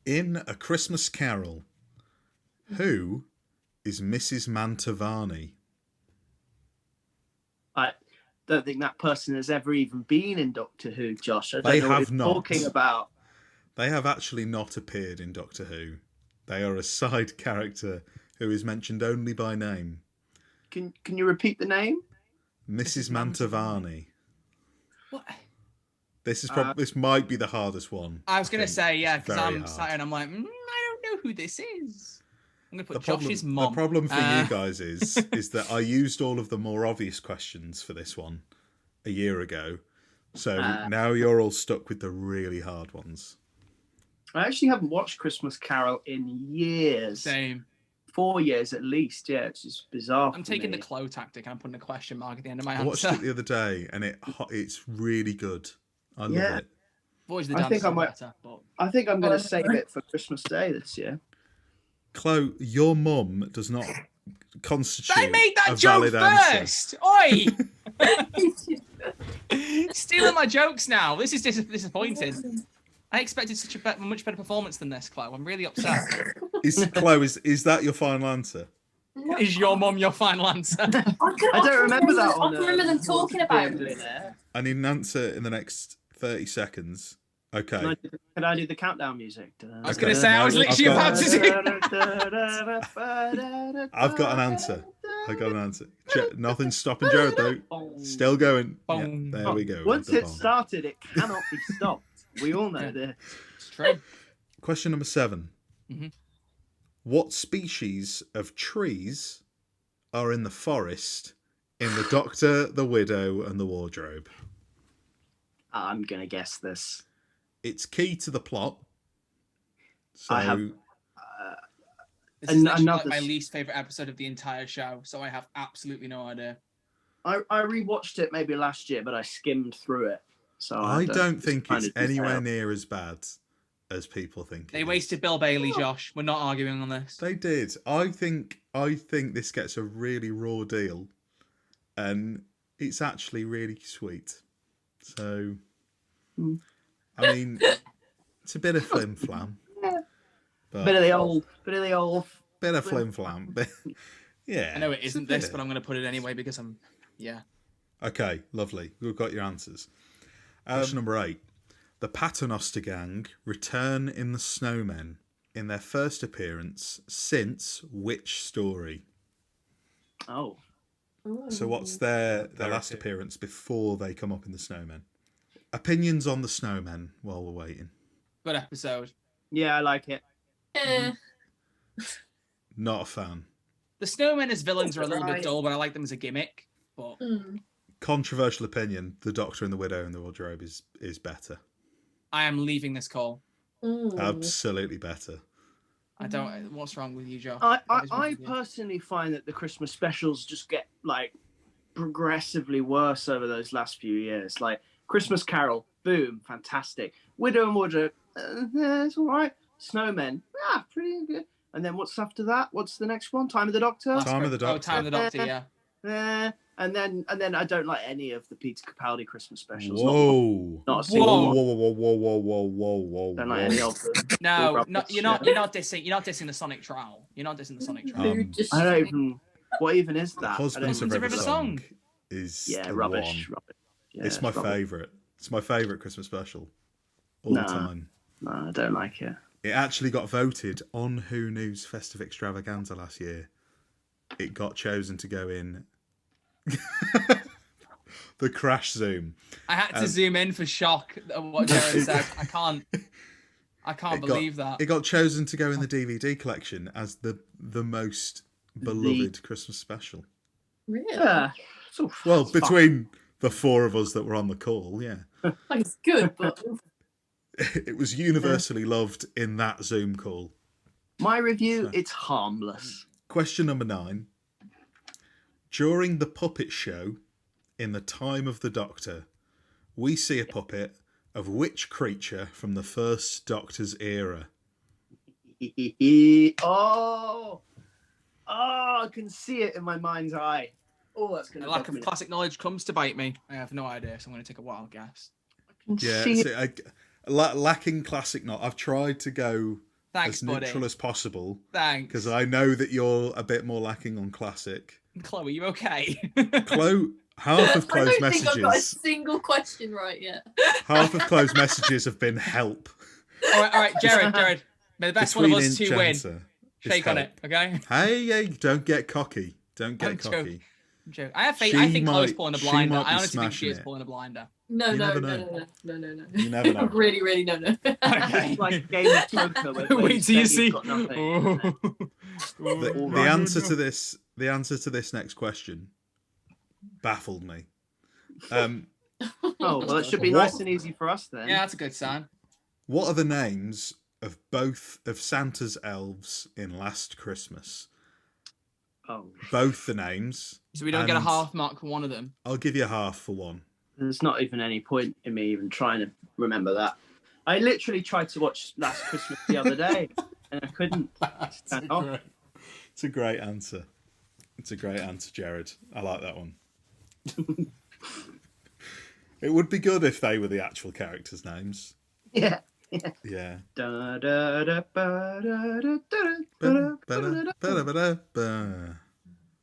[SPEAKER 1] In A Christmas Carol, who is Mrs. Mantovani?
[SPEAKER 4] I don't think that person has ever even been in Doctor Who, Josh. I don't
[SPEAKER 1] They
[SPEAKER 4] know what
[SPEAKER 1] have
[SPEAKER 4] you're
[SPEAKER 1] not.
[SPEAKER 4] talking about.
[SPEAKER 1] They have actually not appeared in Doctor Who. They are a side character who is mentioned only by name.
[SPEAKER 4] Can you repeat the name?
[SPEAKER 1] Mrs. Mantovani.
[SPEAKER 3] What?
[SPEAKER 1] This is this might be the hardest one.
[SPEAKER 3] I was gonna
[SPEAKER 1] think.
[SPEAKER 3] say yeah,
[SPEAKER 1] It's
[SPEAKER 3] because
[SPEAKER 1] very
[SPEAKER 3] I'm
[SPEAKER 1] hard.
[SPEAKER 3] sat and I'm like, I don't know who this is. I'm gonna put
[SPEAKER 1] The problem,
[SPEAKER 3] Josh's mum.
[SPEAKER 1] the problem for you guys is that I used all of the more obvious questions for this one a year ago. So now you're all stuck with the really hard ones.
[SPEAKER 4] I actually haven't watched Christmas Carol in years.
[SPEAKER 3] Same.
[SPEAKER 4] 4 years at least. Yeah, it's just bizarre.
[SPEAKER 3] I'm
[SPEAKER 4] for
[SPEAKER 3] taking
[SPEAKER 4] me.
[SPEAKER 3] the Chlo tactic and I'm putting a question mark at the end of my
[SPEAKER 1] I watched
[SPEAKER 3] answer.
[SPEAKER 1] it the other day and it's really good. I love
[SPEAKER 4] Yeah.
[SPEAKER 1] it.
[SPEAKER 3] Voice the
[SPEAKER 4] I
[SPEAKER 3] dance
[SPEAKER 4] think I might-
[SPEAKER 3] better, but
[SPEAKER 4] I think I'm going to save it for Christmas Day this year.
[SPEAKER 1] Chloe, your mum does not constitute
[SPEAKER 3] I made
[SPEAKER 1] a
[SPEAKER 3] that joke
[SPEAKER 1] valid answer.
[SPEAKER 3] first. Oi! Stealing my jokes now. This is disappointing. I expected such a much better performance than this, Chloe. I'm really upset.
[SPEAKER 1] Chloe, is that your final answer?
[SPEAKER 3] Is your mum your final answer?
[SPEAKER 4] I don't remember that
[SPEAKER 2] I
[SPEAKER 4] one.
[SPEAKER 2] can remember them talking about it.
[SPEAKER 1] I need an answer in the next 30 seconds. Okay.
[SPEAKER 4] Can I do the countdown music?
[SPEAKER 3] I was going to say, I was literally about to do.
[SPEAKER 1] I've got an answer. Nothing's stopping Jared though. Still going. Yeah, there we go.
[SPEAKER 4] Once
[SPEAKER 1] The
[SPEAKER 4] it's
[SPEAKER 1] bomb.
[SPEAKER 4] started, it cannot be stopped. We all know this.
[SPEAKER 3] It's true.
[SPEAKER 1] Question number 7.
[SPEAKER 3] Mhm.
[SPEAKER 1] What species of trees are in the forest in The Doctor, the Widow, and the Wardrobe?
[SPEAKER 4] I'm going to guess this.
[SPEAKER 1] It's key to the plot. So
[SPEAKER 4] I have-
[SPEAKER 3] This is literally
[SPEAKER 4] another-
[SPEAKER 3] like my least favorite episode of the entire show, so I have absolutely no idea.
[SPEAKER 4] I rewatched it maybe last year, but I skimmed through it. So
[SPEAKER 1] I don't think
[SPEAKER 4] kind
[SPEAKER 1] it's
[SPEAKER 4] of
[SPEAKER 1] anywhere
[SPEAKER 4] detail.
[SPEAKER 1] near as bad as people think.
[SPEAKER 3] They
[SPEAKER 1] it is.
[SPEAKER 3] wasted Bill Bailey, Josh. We're not arguing on this.
[SPEAKER 1] They did. I think this gets a really raw deal, and it's actually really sweet. So, I mean, it's a bit of flim flam.
[SPEAKER 4] Bit of the old.
[SPEAKER 1] Bit of flim flam. Yeah.
[SPEAKER 3] I know it
[SPEAKER 1] it's a
[SPEAKER 3] isn't this,
[SPEAKER 1] bit.
[SPEAKER 3] but I'm going to put it anyway because yeah.
[SPEAKER 1] Okay, lovely. We've got your answers. Question number 8. The Paternoster Gang return in The Snowmen in their first appearance since which story?
[SPEAKER 4] Oh.
[SPEAKER 1] So what's their last appearance before they come up in The Snowmen? Opinions on The Snowmen while we're waiting.
[SPEAKER 3] Good episode.
[SPEAKER 4] Yeah, I like it.
[SPEAKER 1] Not a fan.
[SPEAKER 3] The snowmen as villains are a little bit
[SPEAKER 4] Right.
[SPEAKER 3] dull, but I like them as a gimmick. But
[SPEAKER 1] Controversial opinion, The Doctor and the Widow and the Wardrobe is better.
[SPEAKER 3] I am leaving this call.
[SPEAKER 1] Absolutely better.
[SPEAKER 3] I don't. What's wrong with you, Josh?
[SPEAKER 4] I
[SPEAKER 3] What is wrong
[SPEAKER 4] I
[SPEAKER 3] with you?
[SPEAKER 4] personally find that the Christmas specials just get like progressively worse over those last few years. Like Christmas Carol, boom, fantastic. Widow and Wardrobe, it's all right. Snowmen, pretty good. And then what's after that? What's the next one? Time of the Doctor.
[SPEAKER 1] Time of the Doctor.
[SPEAKER 3] Oh, Time of the Doctor. Yeah.
[SPEAKER 4] And then I don't like any of the Peter Capaldi Christmas specials.
[SPEAKER 1] Whoa.
[SPEAKER 4] Not a
[SPEAKER 1] Whoa,
[SPEAKER 4] single
[SPEAKER 1] whoa,
[SPEAKER 4] one.
[SPEAKER 1] whoa.
[SPEAKER 4] Don't like any of them.
[SPEAKER 3] No,
[SPEAKER 4] All
[SPEAKER 3] no,
[SPEAKER 4] rubbish,
[SPEAKER 3] you're not.
[SPEAKER 4] yeah.
[SPEAKER 3] You're not dissing. You're not dissing the Sonic Trowel. You're not dissing the Sonic Trowel.
[SPEAKER 4] I don't even. What even is that? I don't
[SPEAKER 1] Husbands
[SPEAKER 3] Husbands
[SPEAKER 1] of
[SPEAKER 3] of
[SPEAKER 1] River
[SPEAKER 3] River
[SPEAKER 1] Song
[SPEAKER 3] Song.
[SPEAKER 1] is
[SPEAKER 4] Yeah,
[SPEAKER 1] the
[SPEAKER 4] rubbish.
[SPEAKER 1] one.
[SPEAKER 4] Rubbish. Yeah,
[SPEAKER 1] It's my
[SPEAKER 4] rubbish.
[SPEAKER 1] favourite. It's my favourite Christmas special all the
[SPEAKER 4] Nah.
[SPEAKER 1] time.
[SPEAKER 4] No, I don't like it.
[SPEAKER 1] It actually got voted on Who Knew's Festive Extravaganza last year. It got chosen to go in the Crash Zoom.
[SPEAKER 3] I had to zoom in for shock at what Gerard said. I can't believe that.
[SPEAKER 1] It got chosen to go in the DVD collection as the most beloved Christmas special.
[SPEAKER 2] Really?
[SPEAKER 4] Yeah.
[SPEAKER 1] Well, between the four of us that were on the call, yeah.
[SPEAKER 2] Like, it's good, but
[SPEAKER 1] It was universally loved in that Zoom call.
[SPEAKER 4] My review, it's harmless.
[SPEAKER 1] Question number 9. During the puppet show, in the Time of the Doctor, we see a puppet of which creature from the first Doctor's era?
[SPEAKER 4] Oh, I can see it in my mind's eye. Oh, that's going
[SPEAKER 3] A
[SPEAKER 4] to
[SPEAKER 3] lack of classic knowledge comes to bite me. I have no idea, so I'm going to take a wild guess.
[SPEAKER 1] Yeah,
[SPEAKER 4] see
[SPEAKER 1] see, lacking classic knowledge. I've tried to go
[SPEAKER 3] Thanks,
[SPEAKER 1] as
[SPEAKER 3] buddy.
[SPEAKER 1] neutral as possible
[SPEAKER 3] Thanks.
[SPEAKER 1] because I know that you're a bit more lacking on classic.
[SPEAKER 3] Chloe, you okay?
[SPEAKER 1] Chloe, half of
[SPEAKER 2] I
[SPEAKER 1] Chloe's
[SPEAKER 2] don't think I've got a
[SPEAKER 1] messages,
[SPEAKER 2] single question right yet.
[SPEAKER 1] half of Chloe's messages have been help.
[SPEAKER 3] all right, Gerard. May the best one of us two win. Shake on it, okay?
[SPEAKER 1] Hey, don't get cocky. Don't get
[SPEAKER 3] I'm
[SPEAKER 1] cocky.
[SPEAKER 3] Joke. I have faith.
[SPEAKER 1] She
[SPEAKER 3] I think Chloe's
[SPEAKER 1] might-
[SPEAKER 3] pulling a
[SPEAKER 1] she
[SPEAKER 3] blinder.
[SPEAKER 1] might be
[SPEAKER 3] I honestly think she
[SPEAKER 1] smashing
[SPEAKER 3] is
[SPEAKER 1] it.
[SPEAKER 3] pulling a blinder.
[SPEAKER 2] No,
[SPEAKER 1] You
[SPEAKER 2] no,
[SPEAKER 1] never
[SPEAKER 2] no,
[SPEAKER 1] know.
[SPEAKER 2] no.
[SPEAKER 1] You never know.
[SPEAKER 2] Really, really, no.
[SPEAKER 3] Okay.
[SPEAKER 4] It's like Game of Poker. Where
[SPEAKER 3] Wait till you see.
[SPEAKER 4] you've got nothing.
[SPEAKER 1] The answer to this next question baffled me.
[SPEAKER 4] Oh, well, it should be
[SPEAKER 1] What?
[SPEAKER 4] nice and easy for us then.
[SPEAKER 3] Yeah, that's a good sign.
[SPEAKER 1] What are the names of both of Santa's elves in Last Christmas?
[SPEAKER 4] Oh,
[SPEAKER 1] Both the names.
[SPEAKER 3] So we don't get a
[SPEAKER 1] and
[SPEAKER 3] half mark for one of them.
[SPEAKER 1] I'll give you a half for one.
[SPEAKER 4] there's not even any point in me even trying to remember that. I literally tried to watch Last Christmas the other day, and I couldn't. stand off.
[SPEAKER 1] It's a great answer. It's a great answer, Gerard. I like that one. It would be good if they were the actual characters' names.
[SPEAKER 4] Yeah.
[SPEAKER 1] Yeah.
[SPEAKER 4] Da, da, da, ba, da, da, da, da, da, da, da.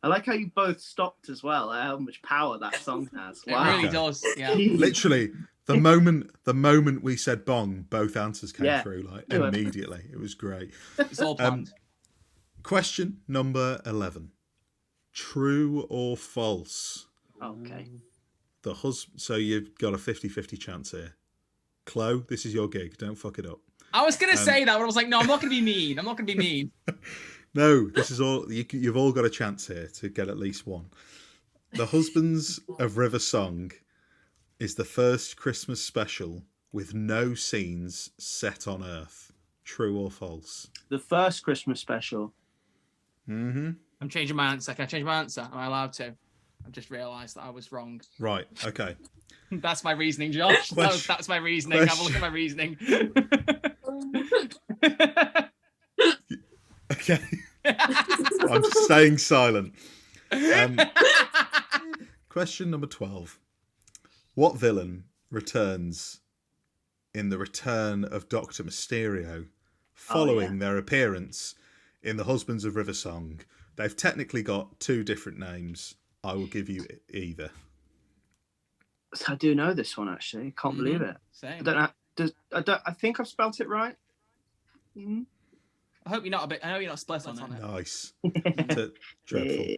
[SPEAKER 4] I like how you both stopped as well. How much power that song has.
[SPEAKER 3] It
[SPEAKER 4] Wow.
[SPEAKER 3] really does. Yeah.
[SPEAKER 1] Literally, the moment we said bong, both answers came
[SPEAKER 4] Yeah.
[SPEAKER 1] through like
[SPEAKER 4] Yeah.
[SPEAKER 1] immediately. It was great.
[SPEAKER 3] It's all planned.
[SPEAKER 1] Question number 11. True or false?
[SPEAKER 4] Okay.
[SPEAKER 1] So you've got a 50-50 chance here. Chlo, this is your gig. Don't fuck it up.
[SPEAKER 3] I was going to say that, but I was like, no, I'm not going to be mean. I'm not going to be mean.
[SPEAKER 1] No, this is all. You've all got a chance here to get at least one. The Husbands of River Song is the first Christmas special with no scenes set on Earth. True or false?
[SPEAKER 4] The first Christmas special.
[SPEAKER 1] Mm-hmm.
[SPEAKER 3] I'm changing my answer. Can I change my answer? Am I allowed to? I've just realised that I was wrong.
[SPEAKER 1] Right. Okay.
[SPEAKER 3] That's my reasoning, Josh. That's my reasoning. Have a look at my reasoning.
[SPEAKER 1] Okay. I'm staying silent. Question number 12. What villain returns in the Return of Dr. Mysterio following their appearance in The Husbands of River Song? They've technically got two different names. I will give you either.
[SPEAKER 4] I do know this one actually. Can't believe it.
[SPEAKER 3] Same.
[SPEAKER 4] I think I've spelt it right. Mm.
[SPEAKER 3] I hope you're not split on it.
[SPEAKER 1] Nice. Dreadful.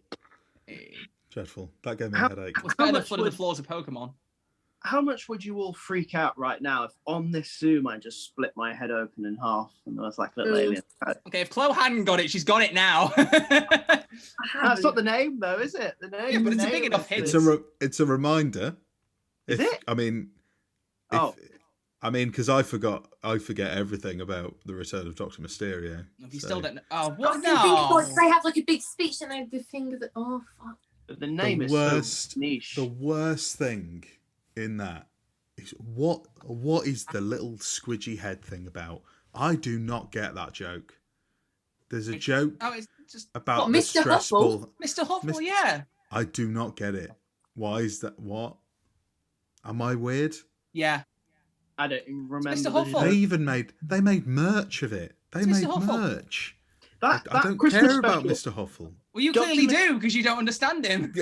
[SPEAKER 1] Dreadful. That gave me a headache.
[SPEAKER 3] It's better than flooding the floors of Pokemon.
[SPEAKER 4] How much would you all freak out right now if on this Zoom I just split my head open in half and there was like a little alien?
[SPEAKER 3] Okay, if Chlo hadn't got it, she's got it now.
[SPEAKER 4] That's not the name though, is it? The name.
[SPEAKER 3] Yeah, but it's a
[SPEAKER 4] the
[SPEAKER 3] big
[SPEAKER 4] name
[SPEAKER 3] enough
[SPEAKER 4] is-
[SPEAKER 3] hint.
[SPEAKER 1] It's a reminder.
[SPEAKER 4] Is it?
[SPEAKER 1] I mean, because I forget everything about the Return of Dr. Mysterio.
[SPEAKER 3] If you
[SPEAKER 1] so-
[SPEAKER 3] still don't know. Oh, what?
[SPEAKER 2] They have like a big speech and they have the finger that. Oh fuck.
[SPEAKER 4] But the name is
[SPEAKER 1] worst-
[SPEAKER 4] so niche.
[SPEAKER 1] The worst thing in that is what is the little squidgy head thing about? I do not get that joke. There's a joke
[SPEAKER 3] Oh, it's just
[SPEAKER 1] about
[SPEAKER 2] What,
[SPEAKER 1] the
[SPEAKER 2] Mr.
[SPEAKER 1] stressful.
[SPEAKER 3] Mr. Huffle,
[SPEAKER 1] Mr.
[SPEAKER 3] yeah.
[SPEAKER 1] I do not get it. Why is that? What? Am I weird?
[SPEAKER 3] Yeah.
[SPEAKER 4] I don't even remember.
[SPEAKER 3] Mr.
[SPEAKER 4] the
[SPEAKER 3] Huffle.
[SPEAKER 1] They made merch of it. They
[SPEAKER 3] It's Mr.
[SPEAKER 1] made
[SPEAKER 3] Huffle.
[SPEAKER 1] merch.
[SPEAKER 4] That
[SPEAKER 1] I don't
[SPEAKER 4] Christmas
[SPEAKER 1] care about
[SPEAKER 4] special.
[SPEAKER 1] Mr. Huffle.
[SPEAKER 3] Well, you clearly do because you don't understand him.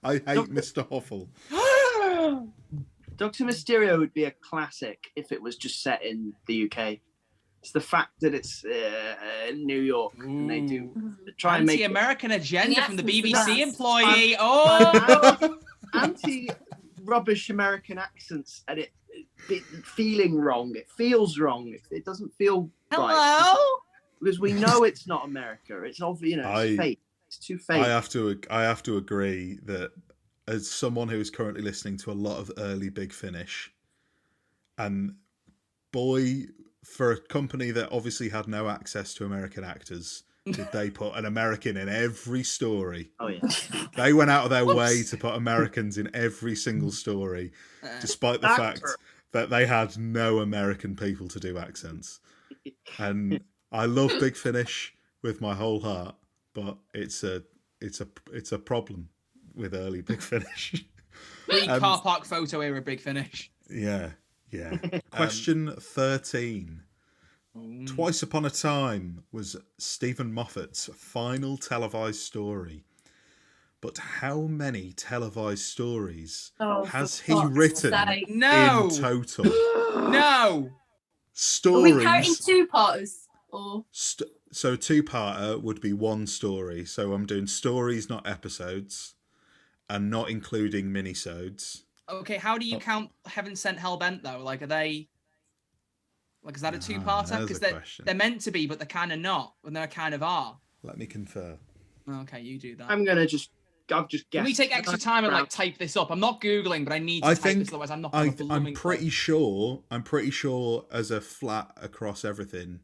[SPEAKER 1] I hate Mr. Huffle.
[SPEAKER 4] Dr. Mysterio would be a classic if it was just set in the UK. It's the fact that it's New York and they do try and make
[SPEAKER 3] anti-American agenda from the
[SPEAKER 2] Yes,
[SPEAKER 3] BBC
[SPEAKER 2] yes.
[SPEAKER 3] employee. Oh,
[SPEAKER 4] anti-rubbish American accents, and it feeling wrong. It feels wrong. It doesn't feel right.
[SPEAKER 3] hello.
[SPEAKER 4] Because we know it's not America. It's obvious. It's fake. It's too fake.
[SPEAKER 1] I have to agree that as someone who is currently listening to a lot of early Big Finish, and boy, for a company that obviously had no access to American actors, did they put an American in every story?
[SPEAKER 4] Oh yeah.
[SPEAKER 1] They went out of their way to put Americans in every single story, despite the fact that they had no American people to do accents. And I love Big Finish with my whole heart, but it's a problem with early Big Finish.
[SPEAKER 3] Car park photo era Big Finish.
[SPEAKER 1] Yeah. Question 13. Twice Upon a Time was Stephen Moffat's final televised story. But how many televised stories has he written in total?
[SPEAKER 3] No.
[SPEAKER 1] Stories.
[SPEAKER 2] Are we counting two-parters? Or...
[SPEAKER 1] So a two-parter would be one story. So I'm doing stories, not episodes, and not including minisodes.
[SPEAKER 3] Okay, how do you count Heaven Sent Hell Bent though? Like, are they? Like, is that a two-parter? Because they're meant to be, but they're kind of not, and they kind of are.
[SPEAKER 1] Let me confirm.
[SPEAKER 3] Okay, you do that.
[SPEAKER 4] I've just guessed.
[SPEAKER 3] Can we take extra time and like type this up? I'm not googling, but I need to type this, otherwise I'm not. I'm
[SPEAKER 1] pretty sure as a flat across everything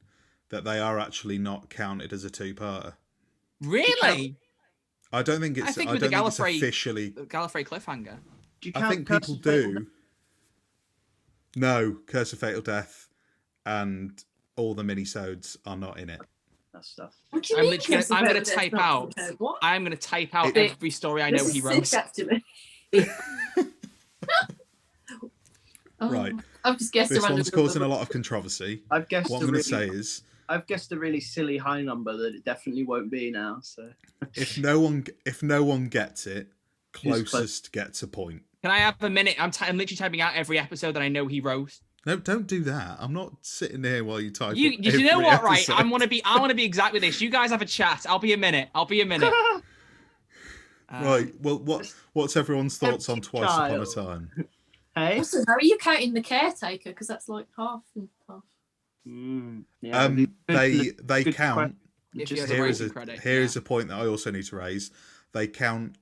[SPEAKER 1] that they are actually not counted as a two-parter.
[SPEAKER 3] Really?
[SPEAKER 1] I don't think it's. I don't think it's officially
[SPEAKER 3] the Gallifrey cliffhanger.
[SPEAKER 1] I think people do. No, Curse of Fatal Death and all the minisodes are not in it.
[SPEAKER 4] That stuff.
[SPEAKER 2] What do you mean?
[SPEAKER 3] I'm going to type out. I'm going to type out every story I know he wrote.
[SPEAKER 1] Right.
[SPEAKER 2] I've just guessed.
[SPEAKER 1] This one's causing a lot of controversy.
[SPEAKER 4] I've guessed.
[SPEAKER 1] What I'm going to say is,
[SPEAKER 4] I've guessed a really silly high number that it definitely won't be now. So
[SPEAKER 1] if no one gets it, closest gets a point.
[SPEAKER 3] Can I have a minute? I'm literally typing out every episode that I know he wrote.
[SPEAKER 1] No, don't do that. I'm not sitting there while you type.
[SPEAKER 3] You know what? Right, I want to be exact with this. You guys have a chat. I'll be a minute.
[SPEAKER 1] Right. Well, what's everyone's thoughts on Twice Upon a Time?
[SPEAKER 4] Hey.
[SPEAKER 2] Also, how are you counting the caretaker? Because that's like half and half.
[SPEAKER 1] Yeah, they count. Here is a point that I also need to raise. They count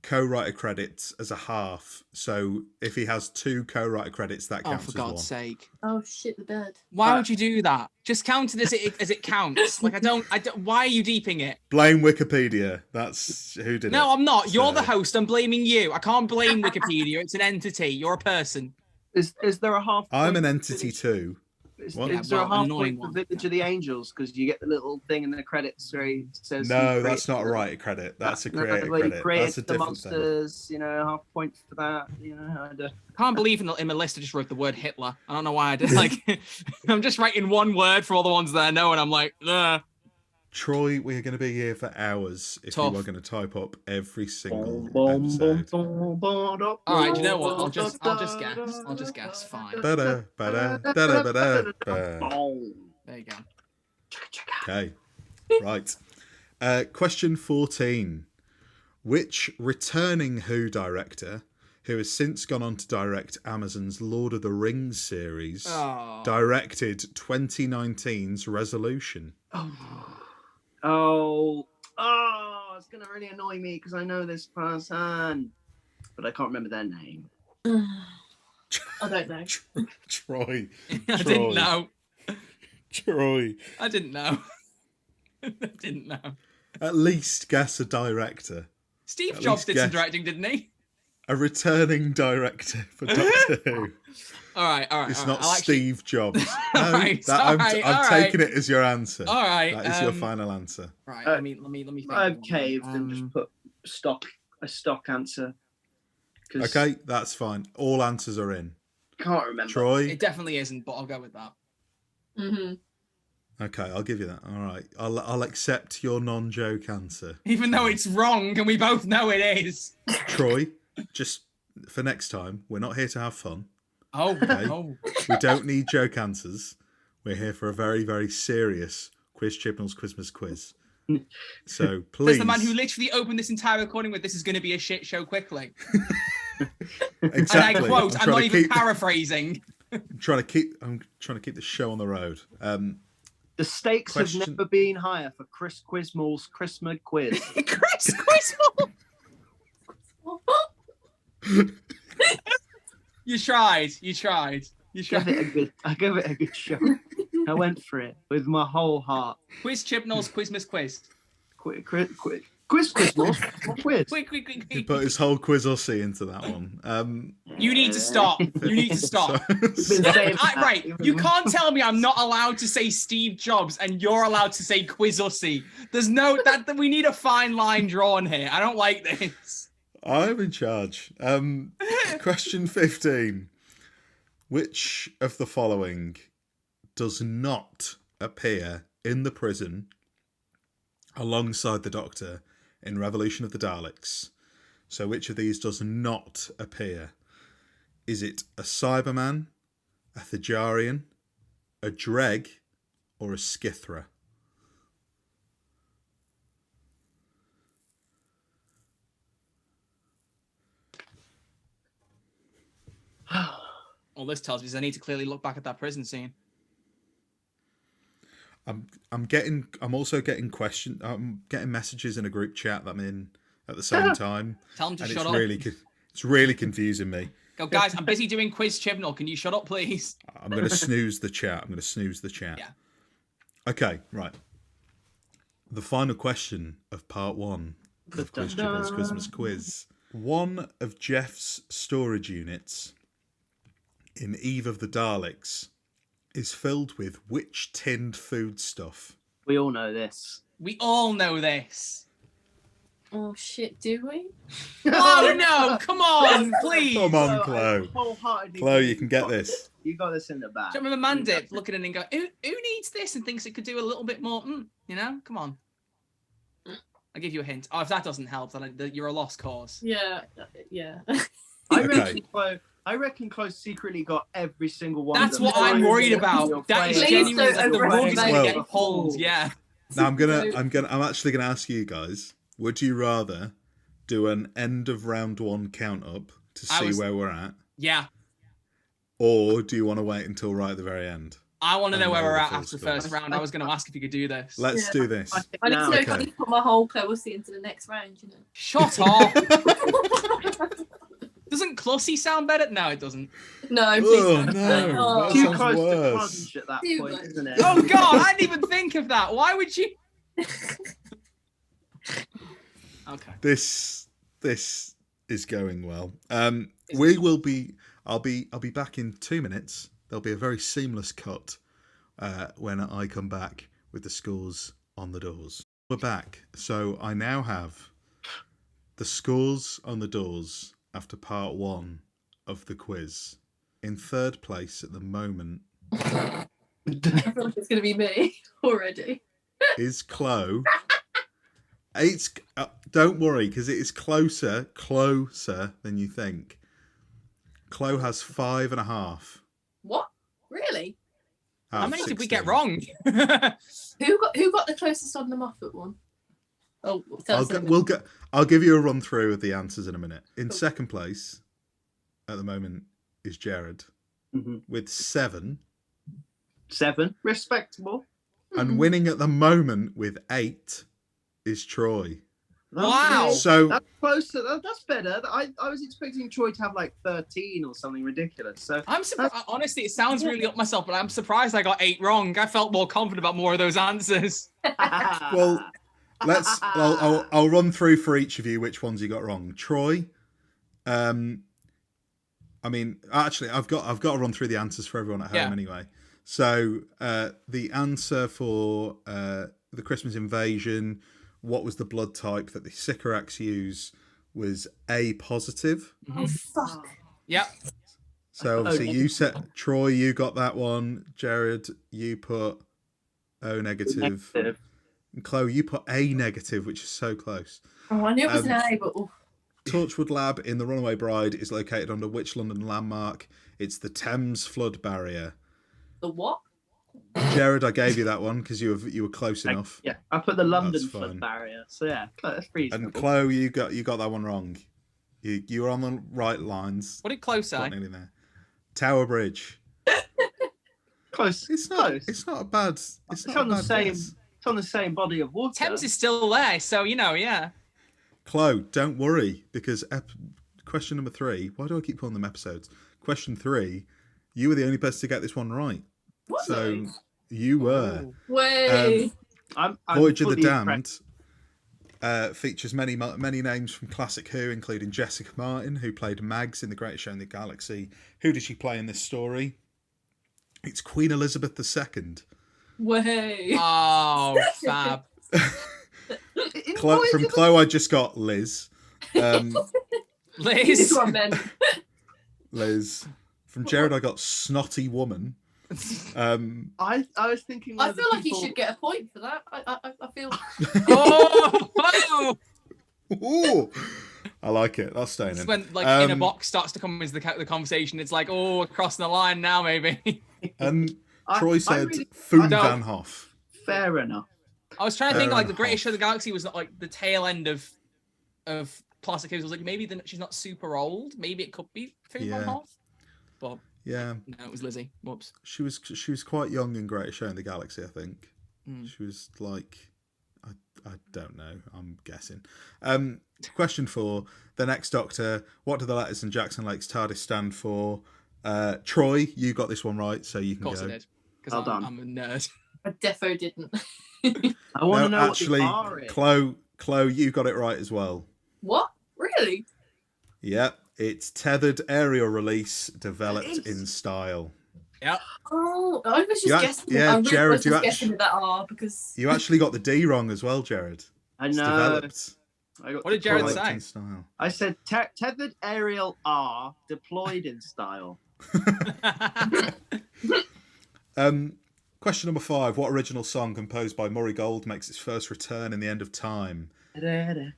[SPEAKER 1] co-writer credits as a half. So if he has 2 co-writer credits, that counts as one.
[SPEAKER 3] Oh, for God's sake!
[SPEAKER 2] Oh shit, the bed.
[SPEAKER 3] Why would you do that? Just count it as it counts. Like I don't. Why are you deeping it?
[SPEAKER 1] Blame Wikipedia. That's who did it.
[SPEAKER 3] No, I'm not. You're the host. I'm blaming you. I can't blame Wikipedia. It's an entity. You're a person.
[SPEAKER 4] Is there a half?
[SPEAKER 1] I'm an entity too.
[SPEAKER 4] Is there a half point for Village of the Angels? Because you get the little thing in the credits where he says.
[SPEAKER 1] No, that's not a writer credit. That's a creator credit. That's a different
[SPEAKER 4] monsters, thing. Half point for that.
[SPEAKER 3] I can't believe in the list I just wrote the word Hitler. I don't know why I did. I'm just writing one word for all the ones that I know, and I'm like, ugh.
[SPEAKER 1] Troy, we're going to be here for hours if you are going to type up every single episode.
[SPEAKER 3] All right, you know what? I'll just guess. Fine.
[SPEAKER 1] There
[SPEAKER 3] you go.
[SPEAKER 1] Okay. Right. Question 14. Which returning Who director, who has since gone on to direct Amazon's Lord of the Rings series, directed 2019's Resolution?
[SPEAKER 4] It's going to really annoy me because I know this person, but I can't remember their name.
[SPEAKER 2] I don't know.
[SPEAKER 1] Troy.
[SPEAKER 3] I didn't know.
[SPEAKER 1] Troy.
[SPEAKER 3] I didn't know.
[SPEAKER 1] At least guess a director.
[SPEAKER 3] Steve Jobs did some directing, didn't he?
[SPEAKER 1] A returning director for Doctor Who.
[SPEAKER 3] All right.
[SPEAKER 1] It's not Steve Jobs. No,
[SPEAKER 3] I'm
[SPEAKER 1] taking it as your answer.
[SPEAKER 3] All right.
[SPEAKER 1] That is your final answer.
[SPEAKER 3] Right. Let me think.
[SPEAKER 4] I've caved and just put a stock answer.
[SPEAKER 1] Okay, that's fine. All answers are in.
[SPEAKER 4] Can't remember.
[SPEAKER 1] Troy?
[SPEAKER 3] It definitely isn't, but I'll go with that.
[SPEAKER 2] Mm-hmm.
[SPEAKER 1] Okay, I'll give you that. All right. I'll accept your non-joke answer.
[SPEAKER 3] Even though it's wrong and we both know it is.
[SPEAKER 1] Troy, just for next time, we're not here to have fun.
[SPEAKER 3] Oh,
[SPEAKER 1] okay?
[SPEAKER 3] no.
[SPEAKER 1] We don't need joke answers. We're here for a very, very serious Chibnall's Quizmas quiz. So please.
[SPEAKER 3] There's the man who literally opened this entire recording with, "This is going to be a shit show quickly."
[SPEAKER 1] Exactly.
[SPEAKER 3] And I quote, I'm not even paraphrasing.
[SPEAKER 1] I'm trying to keep the show on the road.
[SPEAKER 4] The stakes have never been higher for Chris Quizmall's Christmas quiz.
[SPEAKER 3] Chris Quizmall! You tried.
[SPEAKER 4] I gave it a good shot. I went for it with my whole heart.
[SPEAKER 3] Quiz Chibnall's Quizmas quiz.
[SPEAKER 4] Quiz Quizmall's quiz.
[SPEAKER 3] Quick.
[SPEAKER 1] He put his whole Quizossie into that one.
[SPEAKER 3] You need to stop. Right, you can't tell me I'm not allowed to say Steve Jobs and you're allowed to say Quizossie. There's no that we need a fine line drawn here. I don't like this.
[SPEAKER 1] I'm in charge. Question 15. Which of the following does not appear in the prison alongside the Doctor in Revolution of the Daleks? So which of these does not appear? Is it a Cyberman, a Thajarian, a Dreg, or a Skithra?
[SPEAKER 3] All this tells me is I need to clearly look back at that prison scene.
[SPEAKER 1] I'm also getting messages in a group chat that I'm in at the same time.
[SPEAKER 3] Tell them to
[SPEAKER 1] and
[SPEAKER 3] shut up.
[SPEAKER 1] It's really confusing me.
[SPEAKER 3] Go, guys, I'm busy doing Quiz Chibnall. Can you shut up, please?
[SPEAKER 1] I'm going to snooze the chat.
[SPEAKER 3] Yeah.
[SPEAKER 1] Okay, right. The final question of part 1 of Quiz Chibnall's Christmas quiz. One of Jeff's storage units in Eve of the Daleks is filled with which tinned foodstuff?
[SPEAKER 4] We all know this.
[SPEAKER 3] We all know this.
[SPEAKER 2] Oh shit, do we?
[SPEAKER 3] Oh no, come on, please.
[SPEAKER 1] Come on, Chlo. Chlo, you can get this.
[SPEAKER 4] You got this in the bag.
[SPEAKER 3] Do you remember Mandip looking at it and going, who needs this and thinks it could do a little bit more, you know? Come on. I'll give you a hint. Oh, if that doesn't help, then you're a lost cause.
[SPEAKER 2] Yeah.
[SPEAKER 4] I reckon Chlo secretly got every single one.
[SPEAKER 3] That's what I'm worried about. That is genuinely like the rug is going to get pulled. Yeah.
[SPEAKER 1] Now I'm actually gonna ask you guys. Would you rather do an end of round 1 count up to see where we're at?
[SPEAKER 3] Yeah.
[SPEAKER 1] Or do you want to wait until right at the very end?
[SPEAKER 3] I want to know where we're at after the first round. I was going to ask if you could do this.
[SPEAKER 1] Let's do this.
[SPEAKER 2] I need to know if I need to put my whole Closie into the next round, you know.
[SPEAKER 3] Shut up. Doesn't Closie sound better? No, it doesn't.
[SPEAKER 2] No, please
[SPEAKER 1] Oh,
[SPEAKER 2] don't.
[SPEAKER 1] no.
[SPEAKER 2] Oh.
[SPEAKER 1] That
[SPEAKER 4] Too
[SPEAKER 1] sounds
[SPEAKER 4] close
[SPEAKER 1] worse.
[SPEAKER 4] to plunge at that
[SPEAKER 2] Too
[SPEAKER 4] point,
[SPEAKER 2] much.
[SPEAKER 4] isn't it?
[SPEAKER 3] Oh, God, I didn't even think of that. Why would you? Okay.
[SPEAKER 1] This is going well. I'll be back in 2 minutes. There'll be a very seamless cut when I come back with the scores on the doors. We're back. So I now have the scores on the doors after part 1 of the quiz. In third place at the moment
[SPEAKER 2] I feel like it's going to be me already.
[SPEAKER 1] is Chlo. It's don't worry, because it is closer than you think. Chlo has 5.5.
[SPEAKER 2] What? Really?
[SPEAKER 3] How many did we
[SPEAKER 1] 16.
[SPEAKER 3] get wrong?
[SPEAKER 2] Who got the closest on the Moffat one? Oh,
[SPEAKER 1] I'll give you a run through of the answers in a minute. In second place at the moment is Gerard with 7.
[SPEAKER 4] 7, respectable.
[SPEAKER 1] And winning at the moment with 8 is Troy.
[SPEAKER 3] Wow.
[SPEAKER 1] So
[SPEAKER 4] that's closer. That's better. I was expecting Troy to have like 13 or something ridiculous. So
[SPEAKER 3] I'm surprised. Honestly, it sounds really up myself, but I'm surprised I got 8 wrong. I felt more confident about more of those answers.
[SPEAKER 1] well, I'll run through for each of you which ones you got wrong. Troy. I mean, actually, I've got to run through the answers for everyone at home anyway. So the answer for the Christmas invasion, what was the blood type that the Sycorax use, was A positive.
[SPEAKER 2] Oh, fuck.
[SPEAKER 3] Yep.
[SPEAKER 1] So obviously you said, Troy, you got that one. Gerard, you put O negative. And Chlo, you put A negative, which is so close.
[SPEAKER 2] Oh, I knew it was an A, but...
[SPEAKER 1] Torchwood Lab in The Runaway Bride is located under which London landmark? It's the Thames Flood Barrier.
[SPEAKER 2] The what?
[SPEAKER 1] Gerard, I gave you that one because you were close enough.
[SPEAKER 4] Yeah, I put the London
[SPEAKER 1] That's
[SPEAKER 4] flood
[SPEAKER 1] fine.
[SPEAKER 4] barrier. So yeah, that's reasonable.
[SPEAKER 1] And Chlo, you got that one wrong. You were on the right lines.
[SPEAKER 3] What did Chlo say?
[SPEAKER 1] Got nearly there. Tower Bridge.
[SPEAKER 4] Close.
[SPEAKER 1] It's not.
[SPEAKER 4] Close.
[SPEAKER 1] It's not a bad. It's not
[SPEAKER 4] on
[SPEAKER 1] a
[SPEAKER 4] the
[SPEAKER 1] bad
[SPEAKER 4] same.
[SPEAKER 1] guess.
[SPEAKER 4] It's on the same body of water.
[SPEAKER 3] Thames is still there, so yeah.
[SPEAKER 1] Chlo, don't worry because question number 3. Why do I keep calling them episodes? Question 3. You were the only person to get this one right.
[SPEAKER 2] What?
[SPEAKER 1] So you were.
[SPEAKER 2] Way.
[SPEAKER 4] I'm
[SPEAKER 1] Voyage of the
[SPEAKER 4] fully
[SPEAKER 1] Damned features many names from classic Who, including Jessica Martin, who played Mags in The Greatest Show in the Galaxy. Who did she play in this story? It's Queen Elizabeth II.
[SPEAKER 2] Way.
[SPEAKER 3] Oh, fab.
[SPEAKER 1] From Chlo, I just got Liz.
[SPEAKER 2] This
[SPEAKER 3] Liz.
[SPEAKER 2] is what I meant.
[SPEAKER 1] Liz. From Gerard, I got Snotty Woman.
[SPEAKER 4] I was thinking.
[SPEAKER 2] I feel like he should get a point for that. I feel.
[SPEAKER 3] Oh!
[SPEAKER 1] Ooh, I like it. That's staying
[SPEAKER 3] It's
[SPEAKER 1] in.
[SPEAKER 3] when in a box starts to come into the conversation. It's like, oh, we're crossing the line now, maybe.
[SPEAKER 1] And Troy said
[SPEAKER 4] really-
[SPEAKER 1] Foon
[SPEAKER 4] I don't-
[SPEAKER 1] Van Hoff.
[SPEAKER 4] Fair enough.
[SPEAKER 3] I was trying to think
[SPEAKER 1] Fair
[SPEAKER 3] like the
[SPEAKER 1] enough.
[SPEAKER 3] Greatest Show of the Galaxy was like the tail end of classic Who. I was like, maybe she's not super old. Maybe it could be Food
[SPEAKER 1] Yeah.
[SPEAKER 3] Van Hoff. But
[SPEAKER 1] Yeah,
[SPEAKER 3] no, it was Lizzie. Whoops.
[SPEAKER 1] she was quite young in Greatest Show in the Galaxy, I think.
[SPEAKER 3] Mm.
[SPEAKER 1] She was like, I don't know. I'm guessing. Question 4: The Next Doctor. What do the letters in Jackson Lake's TARDIS stand for? Troy, you got this one right, so you
[SPEAKER 3] Of
[SPEAKER 1] can
[SPEAKER 3] course
[SPEAKER 1] go.
[SPEAKER 3] I did. Because
[SPEAKER 4] Well done.
[SPEAKER 3] I'm a nerd.
[SPEAKER 2] I defo didn't.
[SPEAKER 4] I want to know
[SPEAKER 1] actually,
[SPEAKER 4] what the R is.
[SPEAKER 1] Chlo, you got it right as well.
[SPEAKER 2] What? Really?
[SPEAKER 1] Yep, it's tethered aerial release developed
[SPEAKER 4] It is.
[SPEAKER 1] in style.
[SPEAKER 3] Yep.
[SPEAKER 2] Oh, I was just
[SPEAKER 1] You
[SPEAKER 2] guessing.
[SPEAKER 1] yeah,
[SPEAKER 2] I really
[SPEAKER 1] Gerard,
[SPEAKER 2] was
[SPEAKER 1] you
[SPEAKER 2] just
[SPEAKER 1] act-
[SPEAKER 2] guessing with that R because.
[SPEAKER 1] You actually got the D wrong as well, Gerard.
[SPEAKER 4] I
[SPEAKER 1] It's
[SPEAKER 4] know.
[SPEAKER 1] developed.
[SPEAKER 4] I got
[SPEAKER 3] What did Gerard
[SPEAKER 4] deployed.
[SPEAKER 3] say?
[SPEAKER 1] Developed in style.
[SPEAKER 4] I said tethered aerial R deployed in style.
[SPEAKER 1] Question number 5. What original song composed by Murray Gold makes its first return in The End of Time? There.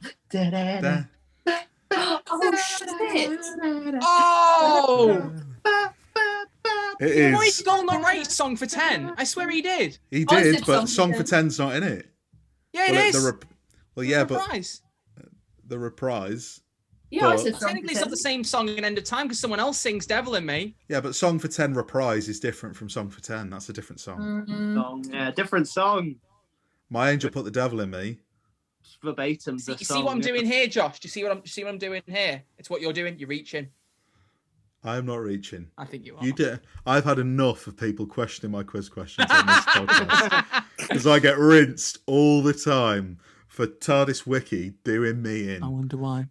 [SPEAKER 2] Oh shit!
[SPEAKER 3] Oh!
[SPEAKER 1] It
[SPEAKER 3] Murray
[SPEAKER 1] is.
[SPEAKER 3] Gold not write Song for 10. I swear he did.
[SPEAKER 1] He
[SPEAKER 2] I
[SPEAKER 1] did,
[SPEAKER 2] said
[SPEAKER 1] but
[SPEAKER 2] Song
[SPEAKER 1] Song
[SPEAKER 2] for
[SPEAKER 1] for 10's not in it.
[SPEAKER 3] Yeah, it
[SPEAKER 1] Well,
[SPEAKER 3] is.
[SPEAKER 1] well, yeah, but
[SPEAKER 3] Surprise.
[SPEAKER 1] the reprise.
[SPEAKER 2] Yeah, I
[SPEAKER 1] But-
[SPEAKER 2] said
[SPEAKER 3] Technically, it's not the same song in End of Time because someone else sings Devil in Me.
[SPEAKER 1] Yeah, but Song for 10 reprise is different from Song for 10. That's a different song.
[SPEAKER 4] Song, yeah, different song.
[SPEAKER 1] My Angel Put the Devil in Me.
[SPEAKER 4] Just verbatim.
[SPEAKER 3] See,
[SPEAKER 4] the
[SPEAKER 3] you
[SPEAKER 4] song,
[SPEAKER 3] see what I'm
[SPEAKER 4] yeah.
[SPEAKER 3] doing here, Josh? Do you see what I'm doing here? It's what you're doing. You're reaching.
[SPEAKER 1] I am not reaching.
[SPEAKER 3] I think you are.
[SPEAKER 1] You did. I've had enough of people questioning my quiz questions on this podcast because I get rinsed all the time for TARDIS Wiki doing me in.
[SPEAKER 3] wonder why.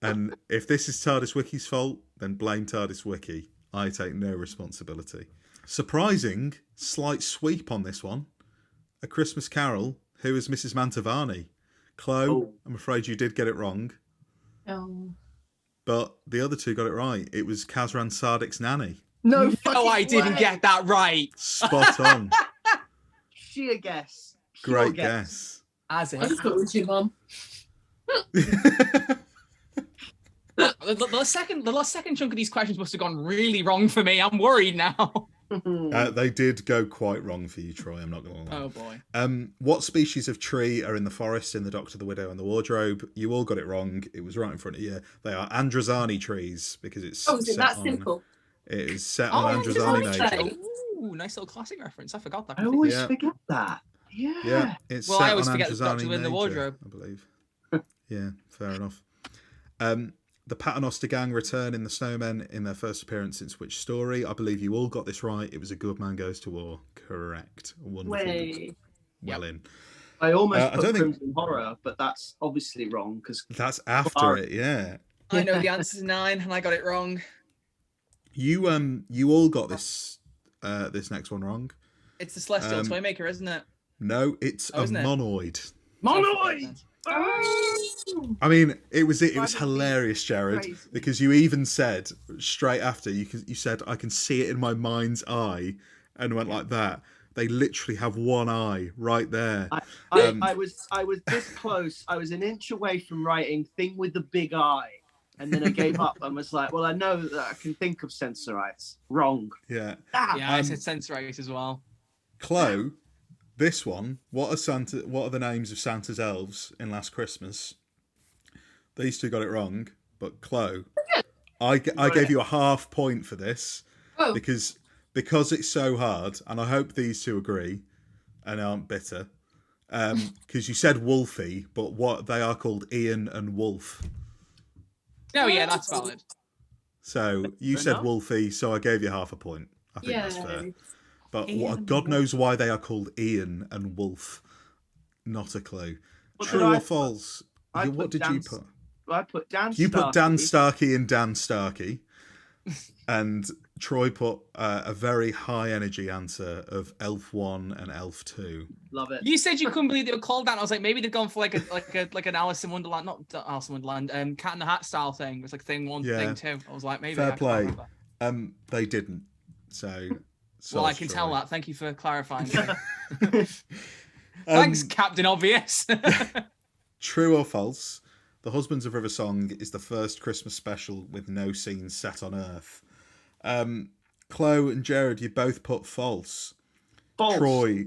[SPEAKER 1] And if this is TARDIS Wiki's fault, then blame TARDIS Wiki. I take no responsibility. Surprising, slight sweep on this one. A Christmas Carol. Who is Mrs. Mantovani? Chlo,
[SPEAKER 4] Oh.
[SPEAKER 1] I'm afraid you did get it wrong,
[SPEAKER 2] Oh.
[SPEAKER 1] but the other two got it right. It was Kazran Sardik's nanny.
[SPEAKER 4] No,
[SPEAKER 3] No, I
[SPEAKER 4] fucking
[SPEAKER 3] didn't
[SPEAKER 4] way.
[SPEAKER 3] get that right.
[SPEAKER 1] Spot on.
[SPEAKER 4] Sheer guess. Pure
[SPEAKER 1] Great guess.
[SPEAKER 3] As
[SPEAKER 2] I just thought it was your mum.
[SPEAKER 3] The last second chunk of these questions must have gone really wrong for me. I'm worried now.
[SPEAKER 1] They did go quite wrong for you, Troy. I'm not going to lie.
[SPEAKER 3] Oh boy.
[SPEAKER 1] What species of tree are in the forest in The Doctor, the Widow, and the Wardrobe? You all got it wrong. It was right in front of you. They are Androzani trees because it's
[SPEAKER 2] Oh, is it
[SPEAKER 1] set
[SPEAKER 2] that
[SPEAKER 1] on,
[SPEAKER 2] simple?
[SPEAKER 1] It is set
[SPEAKER 2] Oh,
[SPEAKER 1] on Androzani
[SPEAKER 2] Androzani
[SPEAKER 1] nature.
[SPEAKER 2] tree.
[SPEAKER 3] Ooh, nice little classic reference. I forgot that.
[SPEAKER 4] I always
[SPEAKER 1] Yeah.
[SPEAKER 4] forget that. Yeah.
[SPEAKER 1] Yeah, it's
[SPEAKER 3] Well,
[SPEAKER 1] set
[SPEAKER 3] I always
[SPEAKER 1] on
[SPEAKER 3] forget the Doctor
[SPEAKER 1] Androzani
[SPEAKER 3] in the
[SPEAKER 1] nature,
[SPEAKER 3] Wardrobe.
[SPEAKER 1] I believe. Yeah, fair enough. The Paternoster gang return in The Snowmen in their first appearance since which story? I believe you all got this right. It was A Good Man Goes to War. Correct. Wonderful.
[SPEAKER 2] Way.
[SPEAKER 1] Well in.
[SPEAKER 4] I almost
[SPEAKER 1] I
[SPEAKER 4] put
[SPEAKER 1] don't think-
[SPEAKER 4] Crimson Horror, but that's obviously wrong because
[SPEAKER 1] That's after it, yeah.
[SPEAKER 3] I know the answer's 9 and I got it wrong.
[SPEAKER 1] You all got this this next one wrong.
[SPEAKER 3] It's the Celestial
[SPEAKER 1] Um,
[SPEAKER 3] Toymaker, isn't it?
[SPEAKER 1] No, it's
[SPEAKER 3] Oh,
[SPEAKER 1] a
[SPEAKER 3] isn't it?
[SPEAKER 1] monoid.
[SPEAKER 4] Monoid.
[SPEAKER 1] I mean, it was hilarious, Gerard,
[SPEAKER 4] Crazy.
[SPEAKER 1] because you even said straight after you said I can see it in my mind's eye, and went like that. They literally have one eye right there.
[SPEAKER 4] I was this close. I was an inch away from writing "thing with the big eye," and then I gave up and was like, "Well, I know that I can think of sensorites." Wrong.
[SPEAKER 1] Yeah.
[SPEAKER 4] Ah,
[SPEAKER 3] Yeah, I said Sensorite as well.
[SPEAKER 1] Chlo, this one. What are the names of Santa's elves in Last Christmas? These two got it wrong, but Chlo, I gave you a half point for this
[SPEAKER 2] Oh,
[SPEAKER 1] because it's so hard, and I hope these two agree and aren't bitter. Because you said Wolfie, but what they are called Ian and Wolf.
[SPEAKER 3] No, yeah, that's valid.
[SPEAKER 1] So you
[SPEAKER 4] Fair
[SPEAKER 1] said
[SPEAKER 4] enough.
[SPEAKER 1] Wolfie, so I gave you half a point. I think that's fair.
[SPEAKER 2] yeah.
[SPEAKER 1] But
[SPEAKER 3] Ian
[SPEAKER 1] God
[SPEAKER 3] and
[SPEAKER 1] knows why they are called Ian and Wolf. Not a clue.
[SPEAKER 4] What
[SPEAKER 1] True
[SPEAKER 4] did
[SPEAKER 1] or
[SPEAKER 4] I
[SPEAKER 1] false?
[SPEAKER 4] I
[SPEAKER 1] What
[SPEAKER 4] put
[SPEAKER 1] did
[SPEAKER 4] Dan
[SPEAKER 1] you put?
[SPEAKER 4] I put Dan.
[SPEAKER 1] You put Dan
[SPEAKER 4] Starkey.
[SPEAKER 1] Starkey and Dan Starkey. And Troy put a very high energy answer of Elf 1 and Elf 2.
[SPEAKER 4] Love it.
[SPEAKER 3] You said you couldn't believe they were called that. I was like, maybe they've gone for like an Alice in Wonderland, not Alice in Wonderland, Cat in the Hat style thing. It's like thing 1,
[SPEAKER 1] Yeah.
[SPEAKER 3] thing 2. I was like, maybe.
[SPEAKER 1] Fair
[SPEAKER 3] I can't
[SPEAKER 1] play.
[SPEAKER 3] remember.
[SPEAKER 1] They didn't. So
[SPEAKER 3] Well, I can
[SPEAKER 1] Troy.
[SPEAKER 3] tell that. Thank you for clarifying.
[SPEAKER 1] Um,
[SPEAKER 3] Thanks, Captain Obvious.
[SPEAKER 1] True or false? The Husbands of River Song is the first Christmas special with no scenes set on Earth. Chlo and Gerard, you both put false.
[SPEAKER 4] False.
[SPEAKER 1] Troy,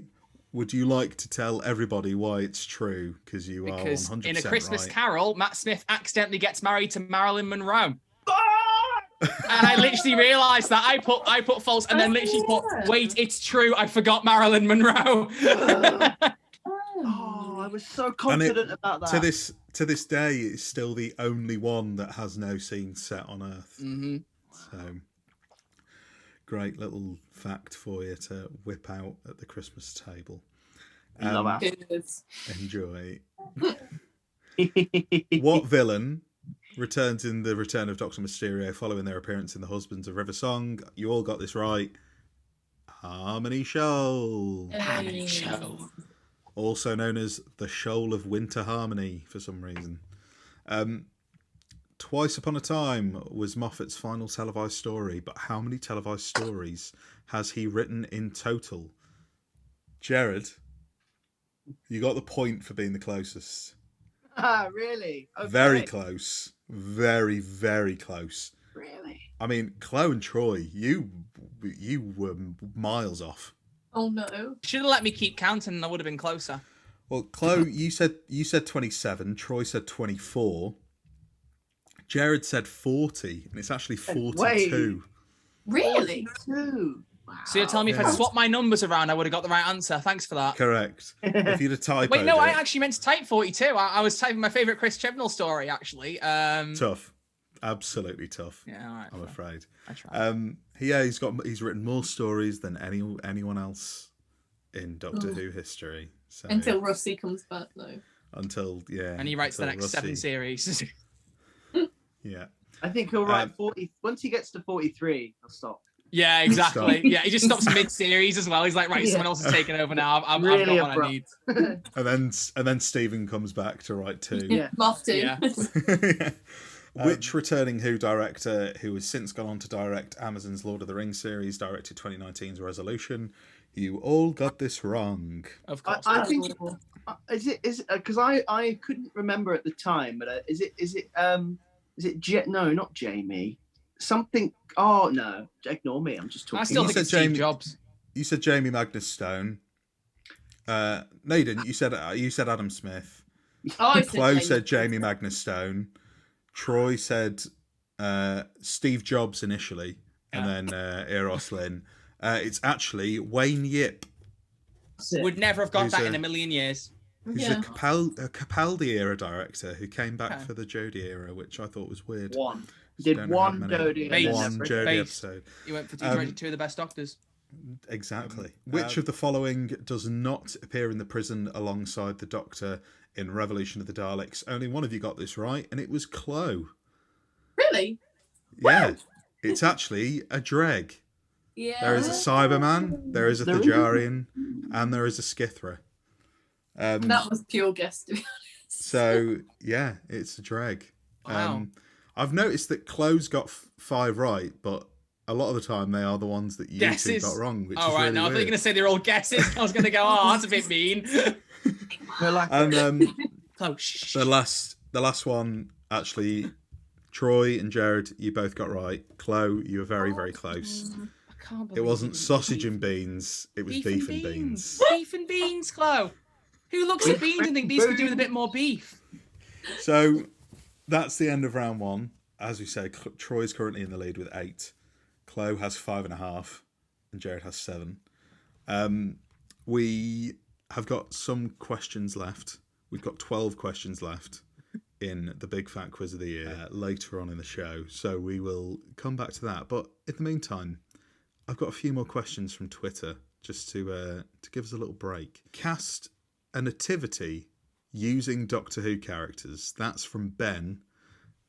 [SPEAKER 1] would you like to tell everybody why it's true? Because you are
[SPEAKER 3] Because
[SPEAKER 1] 100%
[SPEAKER 3] in A Christmas
[SPEAKER 1] right.
[SPEAKER 3] Carol, Matt Smith accidentally gets married to Marilyn Monroe.
[SPEAKER 4] Ah!
[SPEAKER 3] And I literally realised that I put false and then literally put, wait, it's true, I forgot Marilyn Monroe.
[SPEAKER 4] Oh, I was so confident about that.
[SPEAKER 1] To this day, it's still the only one that has no scenes set on Earth.
[SPEAKER 3] Mm-hmm.
[SPEAKER 1] So, great little fact for you to whip out at the Christmas table.
[SPEAKER 4] Love that.
[SPEAKER 2] Good.
[SPEAKER 1] Enjoy. What villain returns in The Return of Dr. Mysterio following their appearance in The Husbands of River Song? You all got this right. Harmony Shoal.
[SPEAKER 3] Harmony Shoal.
[SPEAKER 1] Also known as the Shoal of Winter Harmony for some reason. Twice Upon a Time was Moffat's final televised story, but how many televised stories has he written in total? Gerard, you got the point for being the closest.
[SPEAKER 4] Really? Okay.
[SPEAKER 1] Very close. Very, very close.
[SPEAKER 4] Really?
[SPEAKER 1] I mean, Chlo and Troy, you were miles off.
[SPEAKER 2] Oh no.
[SPEAKER 3] Should have let me keep counting and I would have been closer.
[SPEAKER 1] Well, Chlo, you said 27. Troy said 24. Gerard said 40, and it's actually 42.
[SPEAKER 2] Really?
[SPEAKER 4] Two. Wow.
[SPEAKER 3] So you're telling me if
[SPEAKER 1] Yeah.
[SPEAKER 3] I'd swapped my numbers around, I would have got the right answer. Thanks for that.
[SPEAKER 1] Correct. If you'd have typoed
[SPEAKER 3] Wait, no, I
[SPEAKER 1] it,
[SPEAKER 3] actually meant to type 42. I was typing my favourite Chris Chibnall story, actually.
[SPEAKER 1] tough. Absolutely tough.
[SPEAKER 3] Yeah, all right.
[SPEAKER 1] I'm afraid.
[SPEAKER 3] I tried.
[SPEAKER 1] He's written more stories than anyone else in Doctor Who history. So,
[SPEAKER 2] Until Rusty comes back, though.
[SPEAKER 3] And he writes the
[SPEAKER 1] until
[SPEAKER 3] next 7
[SPEAKER 1] Rusty-
[SPEAKER 3] series.
[SPEAKER 1] Yeah.
[SPEAKER 4] I think he'll write 40. Once he gets to 43, he'll stop.
[SPEAKER 3] Yeah, exactly.
[SPEAKER 1] Stop.
[SPEAKER 3] Yeah, he just stops mid-series as well. He's like, right,
[SPEAKER 4] Yeah.
[SPEAKER 3] someone else is taking over now. I've
[SPEAKER 4] Really
[SPEAKER 3] got what I need.
[SPEAKER 1] And then Stephen comes back to write 2.
[SPEAKER 4] Yeah.
[SPEAKER 2] Moth too.
[SPEAKER 3] Yeah.
[SPEAKER 1] Which returning Who director, who has since gone on to direct Amazon's Lord of the Rings series, directed 2019's Resolution? You all got this wrong.
[SPEAKER 3] Of course.
[SPEAKER 4] I think is it because I couldn't remember at the time, but is it no, not Jamie, something. Oh no, ignore me. I'm just talking.
[SPEAKER 3] I still
[SPEAKER 1] You
[SPEAKER 3] think
[SPEAKER 1] said
[SPEAKER 3] it's Steve
[SPEAKER 1] Jamie-
[SPEAKER 3] Jobs.
[SPEAKER 1] You said Jamie Magnus Stone. No, you didn't. You said Adam Smith.
[SPEAKER 2] Oh, I
[SPEAKER 1] Chlo said Jamie Magnus Stone. Troy said Steve Jobs initially, and then Eros Lynn. It's actually Wayne Yip,
[SPEAKER 3] Would never have got
[SPEAKER 1] Who's
[SPEAKER 3] that
[SPEAKER 1] a-
[SPEAKER 3] in a million years.
[SPEAKER 1] who's
[SPEAKER 2] Yeah.
[SPEAKER 1] a Capaldi era director who came back
[SPEAKER 3] Okay.
[SPEAKER 1] for the Jodie era, which I thought was weird.
[SPEAKER 4] One
[SPEAKER 1] Just
[SPEAKER 4] did
[SPEAKER 1] don't know
[SPEAKER 4] one
[SPEAKER 1] how many-
[SPEAKER 4] Dodie and then
[SPEAKER 3] One
[SPEAKER 4] never
[SPEAKER 1] Jodie
[SPEAKER 4] again.
[SPEAKER 3] Based.
[SPEAKER 1] episode.
[SPEAKER 3] He went for
[SPEAKER 1] Um,
[SPEAKER 3] 2 of the best Doctors.
[SPEAKER 1] Exactly. Which of the following does not appear in the prison alongside the Doctor in Revolution of the Daleks? Only one of you got this right, and it was Chlo.
[SPEAKER 2] Really?
[SPEAKER 1] Yeah, it's actually a Dreg.
[SPEAKER 2] Yeah.
[SPEAKER 1] There is a Cyberman, there is a Thajarian, and there is a Skithra.
[SPEAKER 2] That was pure guess, to be honest.
[SPEAKER 1] So, yeah, it's a Dreg.
[SPEAKER 3] Wow.
[SPEAKER 1] I've noticed that Chlo's got 5 right, but a lot of the time they are the ones that you two
[SPEAKER 3] Guesses.
[SPEAKER 1] got wrong, which
[SPEAKER 3] Oh,
[SPEAKER 1] is
[SPEAKER 3] right.
[SPEAKER 1] really
[SPEAKER 3] Now I thought you were
[SPEAKER 1] weird.
[SPEAKER 3] going to say they're all guesses. I was going to go, oh, that's a bit mean.
[SPEAKER 4] We're like,
[SPEAKER 1] And
[SPEAKER 3] Oh, shh.
[SPEAKER 1] the last one, actually, Troy and Gerard, you both got right. Chlo, you were very, very close.
[SPEAKER 3] can't
[SPEAKER 1] It
[SPEAKER 3] believe
[SPEAKER 1] wasn't
[SPEAKER 3] you-
[SPEAKER 1] sausage and beans. It was beef and beans.
[SPEAKER 3] Beef and beans, Chlo. Who looks at beans and think these could do with a bit more beef?
[SPEAKER 1] So that's the end of round one. As we say, Troy's currently in the lead with 8. Chlo has 5.5, and Gerard has 7. We have got some questions left. We've got 12 questions left in the Big Fat Quiz of the Year later on in the show. So we will come back to that. But in the meantime, I've got a few more questions from Twitter just to give us a little break. Cast a nativity using Doctor Who characters. That's from Ben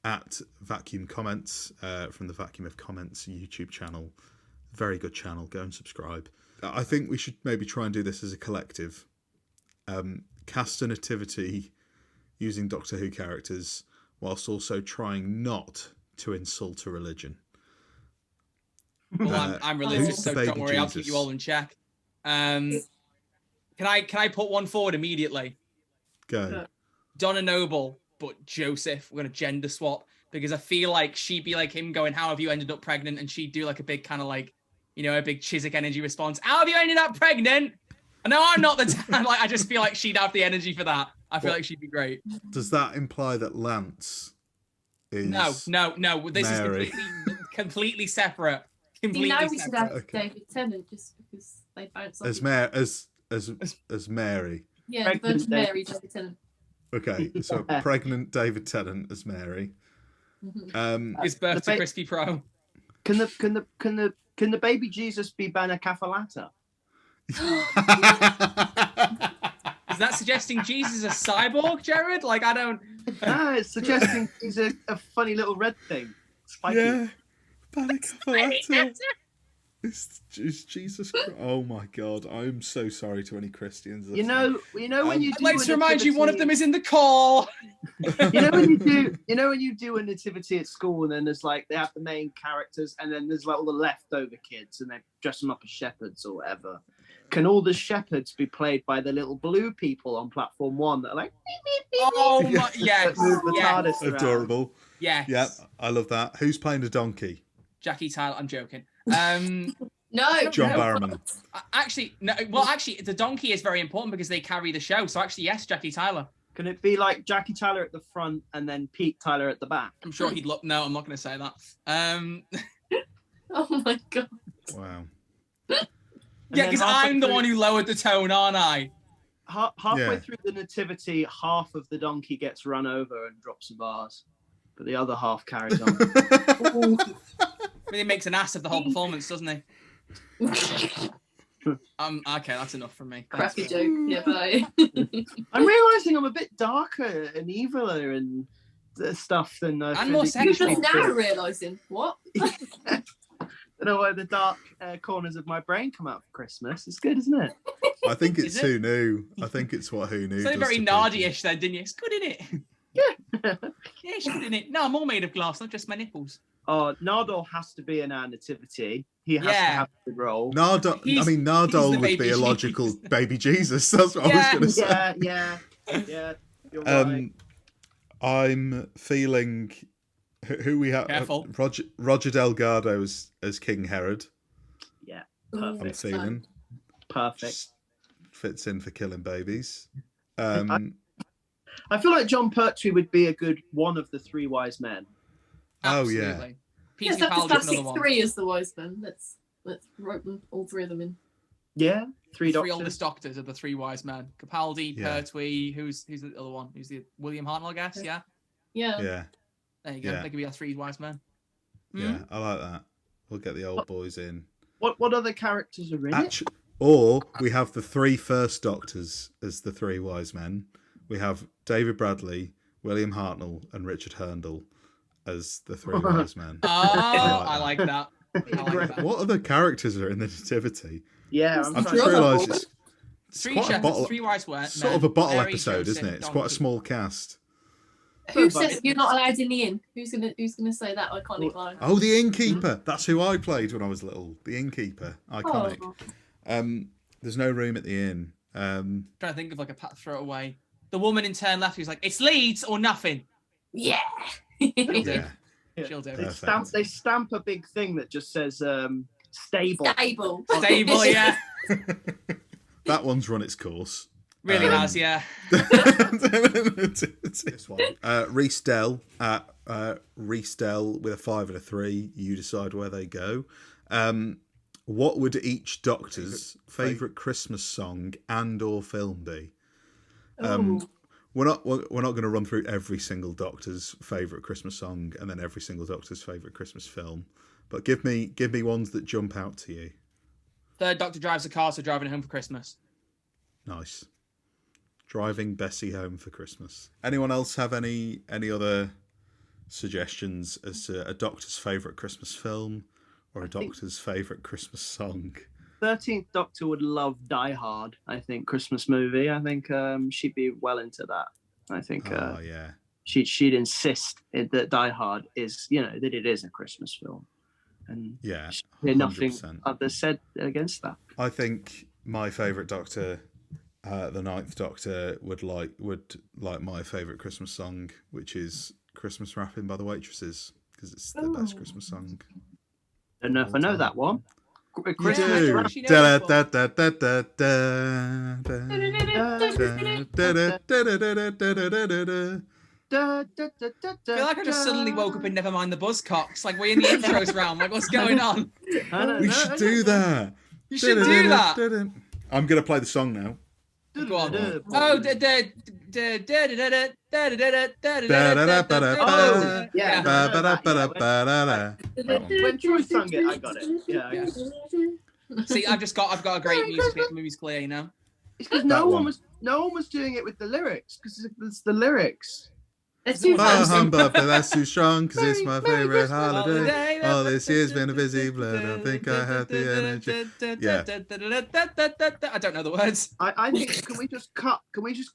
[SPEAKER 1] at Vacuum Comments, from the Vacuum of Comments YouTube channel. Very good channel. Go and subscribe. I think we should maybe try and do this as a collective. Cast a nativity using Doctor Who characters whilst also trying not to insult a religion.
[SPEAKER 3] Well, I'm religious, so don't worry, I'll keep you all in check. Can I put one forward immediately?
[SPEAKER 1] Go.
[SPEAKER 3] Donna Noble, but Joseph. We're gonna gender swap because I feel like she'd be like him, going, "How have you ended up pregnant?" And she'd do like a big kind of like, you know, a big Chiswick energy response. "How have you ended up pregnant?" No, I'm not the time. Like, I just feel like she'd have the energy for that. I feel like she'd be great.
[SPEAKER 1] Does that imply that Lance is
[SPEAKER 3] No. This
[SPEAKER 1] Mary?
[SPEAKER 3] is completely separate. Completely
[SPEAKER 2] You know we should have
[SPEAKER 1] Okay.
[SPEAKER 2] David Tennant just because they bounce off.
[SPEAKER 1] as Mary?
[SPEAKER 2] Yeah,
[SPEAKER 4] Pregnant
[SPEAKER 2] Virgin
[SPEAKER 4] David.
[SPEAKER 2] Mary, David Tennant.
[SPEAKER 1] Okay, so pregnant David Tennant as Mary.
[SPEAKER 3] His birth
[SPEAKER 4] The
[SPEAKER 3] to Crispy Pro.
[SPEAKER 4] Can the baby Jesus be Bana Cafalata?
[SPEAKER 3] Is that suggesting Jesus is a cyborg, Gerard? Like, I don't.
[SPEAKER 4] Ah, it's suggesting he's a funny little red thing. Spiky.
[SPEAKER 1] Yeah, Panicapalata. It's Jesus Christ. Oh my God, I'm so sorry to any Christians.
[SPEAKER 4] You know when you do.
[SPEAKER 3] I'd like
[SPEAKER 4] a
[SPEAKER 3] to remind you, one of
[SPEAKER 4] nativity-
[SPEAKER 3] them is in the call.
[SPEAKER 4] You know when you do a nativity at school, and then there's like they have the main characters, and then there's like all the leftover kids, and they dress them up as shepherds or whatever. Can all the shepherds be played by the little blue people on platform 1 that are like?
[SPEAKER 3] Oh my, yes,
[SPEAKER 4] that move the
[SPEAKER 3] yes,
[SPEAKER 4] TARDIS around?
[SPEAKER 1] Adorable.
[SPEAKER 3] yes.
[SPEAKER 1] Yeah, I love that. Who's playing the donkey?
[SPEAKER 3] Jackie Tyler. I'm joking.
[SPEAKER 2] No,
[SPEAKER 1] John
[SPEAKER 2] no.
[SPEAKER 1] Barrowman.
[SPEAKER 3] Actually, no. Well, actually, the donkey is very important because they carry the show. So actually, yes, Jackie Tyler.
[SPEAKER 4] Can it be like Jackie Tyler at the front and then Pete Tyler at the back?
[SPEAKER 3] I'm sure he'd look. No, I'm not going to say that.
[SPEAKER 2] Oh my God.
[SPEAKER 1] Wow.
[SPEAKER 4] And
[SPEAKER 3] Yeah,
[SPEAKER 4] then
[SPEAKER 3] because
[SPEAKER 4] halfway
[SPEAKER 3] I'm the
[SPEAKER 4] through-
[SPEAKER 3] one who lowered the tone, aren't I?
[SPEAKER 4] Halfway
[SPEAKER 1] Yeah.
[SPEAKER 4] through the nativity, half of the donkey gets run over and drops a vase, but the other half carries on.
[SPEAKER 3] I mean, he makes an ass of the whole performance, doesn't he? Okay, that's enough from me. Thanks,
[SPEAKER 2] Crappy
[SPEAKER 3] Phil.
[SPEAKER 2] joke. Yeah, bye.
[SPEAKER 4] I'm realizing I'm a bit darker and eviler and stuff than
[SPEAKER 3] And more
[SPEAKER 2] You're
[SPEAKER 3] sexual.
[SPEAKER 2] just now realising what?
[SPEAKER 4] I don't know why the dark corners of my brain come out for Christmas. It's good, isn't it?
[SPEAKER 1] I think it's
[SPEAKER 3] Is it?
[SPEAKER 1] Who Knew. I think it's what Who Knew.
[SPEAKER 3] So
[SPEAKER 1] does
[SPEAKER 3] very
[SPEAKER 1] to people.
[SPEAKER 3] Nardy-ish then, didn't you? It's good, isn't it?
[SPEAKER 4] Yeah.
[SPEAKER 3] Yeah, it's good, isn't it? No, I'm all made of glass, not just my nipples.
[SPEAKER 4] Oh, Nardole has to be in our nativity. He has to
[SPEAKER 3] Yeah.
[SPEAKER 4] have the role.
[SPEAKER 1] Nardole. I
[SPEAKER 3] He's-
[SPEAKER 1] mean,
[SPEAKER 3] he's the
[SPEAKER 1] Nardole would
[SPEAKER 3] baby
[SPEAKER 1] be a
[SPEAKER 3] Jesus.
[SPEAKER 1] logical baby Jesus. That's what I
[SPEAKER 3] Yeah.
[SPEAKER 1] was going to say.
[SPEAKER 4] Yeah. You're right.
[SPEAKER 1] I'm feeling who we have.
[SPEAKER 3] Careful.
[SPEAKER 1] Roger Delgado as King Herod.
[SPEAKER 4] Yeah.
[SPEAKER 1] I'm
[SPEAKER 4] Perfect.
[SPEAKER 1] feeling
[SPEAKER 4] Perfect.
[SPEAKER 1] fits in for killing babies.
[SPEAKER 4] I feel like John Pertwee would be a good one of the 3 wise men.
[SPEAKER 1] Oh, yeah.
[SPEAKER 3] Absolutely. Peter
[SPEAKER 2] Yes, that's
[SPEAKER 3] Capaldi's
[SPEAKER 2] classic
[SPEAKER 3] another one.
[SPEAKER 2] 3 as the wise men. Let's rope them, all 3 of them in.
[SPEAKER 4] Yeah. 3
[SPEAKER 3] Three
[SPEAKER 4] doctors.
[SPEAKER 3] oldest doctors are the 3 wise men. Capaldi,
[SPEAKER 1] Yeah.
[SPEAKER 3] Pertwee, who's the other one? Who's the William Hartnell, I guess? Yeah.
[SPEAKER 2] Yeah.
[SPEAKER 1] Yeah,
[SPEAKER 3] There you go.
[SPEAKER 1] Yeah.
[SPEAKER 3] They could be our 3 wise men.
[SPEAKER 1] yeah, I like that. We'll get the old boys in.
[SPEAKER 4] What other characters are in it?
[SPEAKER 1] Actually, or we have the 3 first doctors as the 3 wise men. We have David Bradley, William Hartnell, and Richard Herndl as the 3 wise men.
[SPEAKER 3] Oh, I like that. I like that.
[SPEAKER 1] What other characters are in the nativity?
[SPEAKER 4] Yeah,
[SPEAKER 2] I've
[SPEAKER 4] I'm
[SPEAKER 1] I've
[SPEAKER 4] trying
[SPEAKER 1] just
[SPEAKER 4] to-
[SPEAKER 1] realised it's
[SPEAKER 3] 3
[SPEAKER 1] quite a
[SPEAKER 3] shepherds,
[SPEAKER 1] bottle,
[SPEAKER 3] 3 wise men.
[SPEAKER 1] sort of a bottle
[SPEAKER 3] Mary,
[SPEAKER 1] episode,
[SPEAKER 3] Joseph,
[SPEAKER 1] isn't it? It's quite a
[SPEAKER 3] donkey.
[SPEAKER 1] small cast.
[SPEAKER 2] Who
[SPEAKER 4] But
[SPEAKER 2] says you're not allowed in the inn? Who's gonna say that iconic line?
[SPEAKER 1] Oh, the innkeeper. That's who I played when I was little. The innkeeper. Iconic.
[SPEAKER 2] Oh.
[SPEAKER 1] There's no room at the inn.
[SPEAKER 3] Trying to think of like a pat throw away. The woman in turn left who's like, it's Leeds or nothing.
[SPEAKER 2] Yeah.
[SPEAKER 1] Yeah.
[SPEAKER 3] She'll do.
[SPEAKER 4] They
[SPEAKER 1] Perfect.
[SPEAKER 4] stamp a big thing that just says Stable.
[SPEAKER 3] Stable, yeah.
[SPEAKER 1] That one's run its course.
[SPEAKER 3] Really has, yeah.
[SPEAKER 1] This one. Reese Dell at Reese Dell with a 5 and a 3. You decide where they go. What would each Doctor's favourite Christmas song and or film be? We're not going to run through every single Doctor's favourite Christmas song and then every single Doctor's favourite Christmas film, but give me ones that jump out to you.
[SPEAKER 3] Third Doctor drives a car, so driving home for Christmas.
[SPEAKER 1] Nice. Driving Bessie home for Christmas. Anyone else have any other suggestions as to a Doctor's favourite Christmas film or a Doctor's favourite Christmas song?
[SPEAKER 4] 13th Doctor would love Die Hard, I think, Christmas movie. I think she'd be well into that. I think
[SPEAKER 1] yeah.
[SPEAKER 4] She'd insist that Die Hard is, that it is a Christmas film. And
[SPEAKER 1] yeah,
[SPEAKER 4] nothing others said against that.
[SPEAKER 1] I think my favourite Doctor, the 9th Doctor, would like my favourite Christmas song, which is Christmas Wrapping by the Waitresses, because it's the best Christmas song.
[SPEAKER 4] I don't know if I know that one.
[SPEAKER 1] You do.
[SPEAKER 3] I feel like I just suddenly woke up in Nevermind the Buzzcocks. Like, we're in the intros round. Like, what's going on?
[SPEAKER 1] We should do that.
[SPEAKER 3] You should do that.
[SPEAKER 1] I'm going to play the song now.
[SPEAKER 3] Go on. Oh,
[SPEAKER 4] When Troy sung it, I got it. Yeah.
[SPEAKER 3] See, I've got a great musical ear, you know.
[SPEAKER 4] It's because no one was doing it with the lyrics, because it's the lyrics.
[SPEAKER 2] That's too
[SPEAKER 1] but that's too strong because it's my favorite holiday. All this year's been a busy blood. I don't think I have the energy. Yeah.
[SPEAKER 3] I don't know the words.
[SPEAKER 4] I think can we just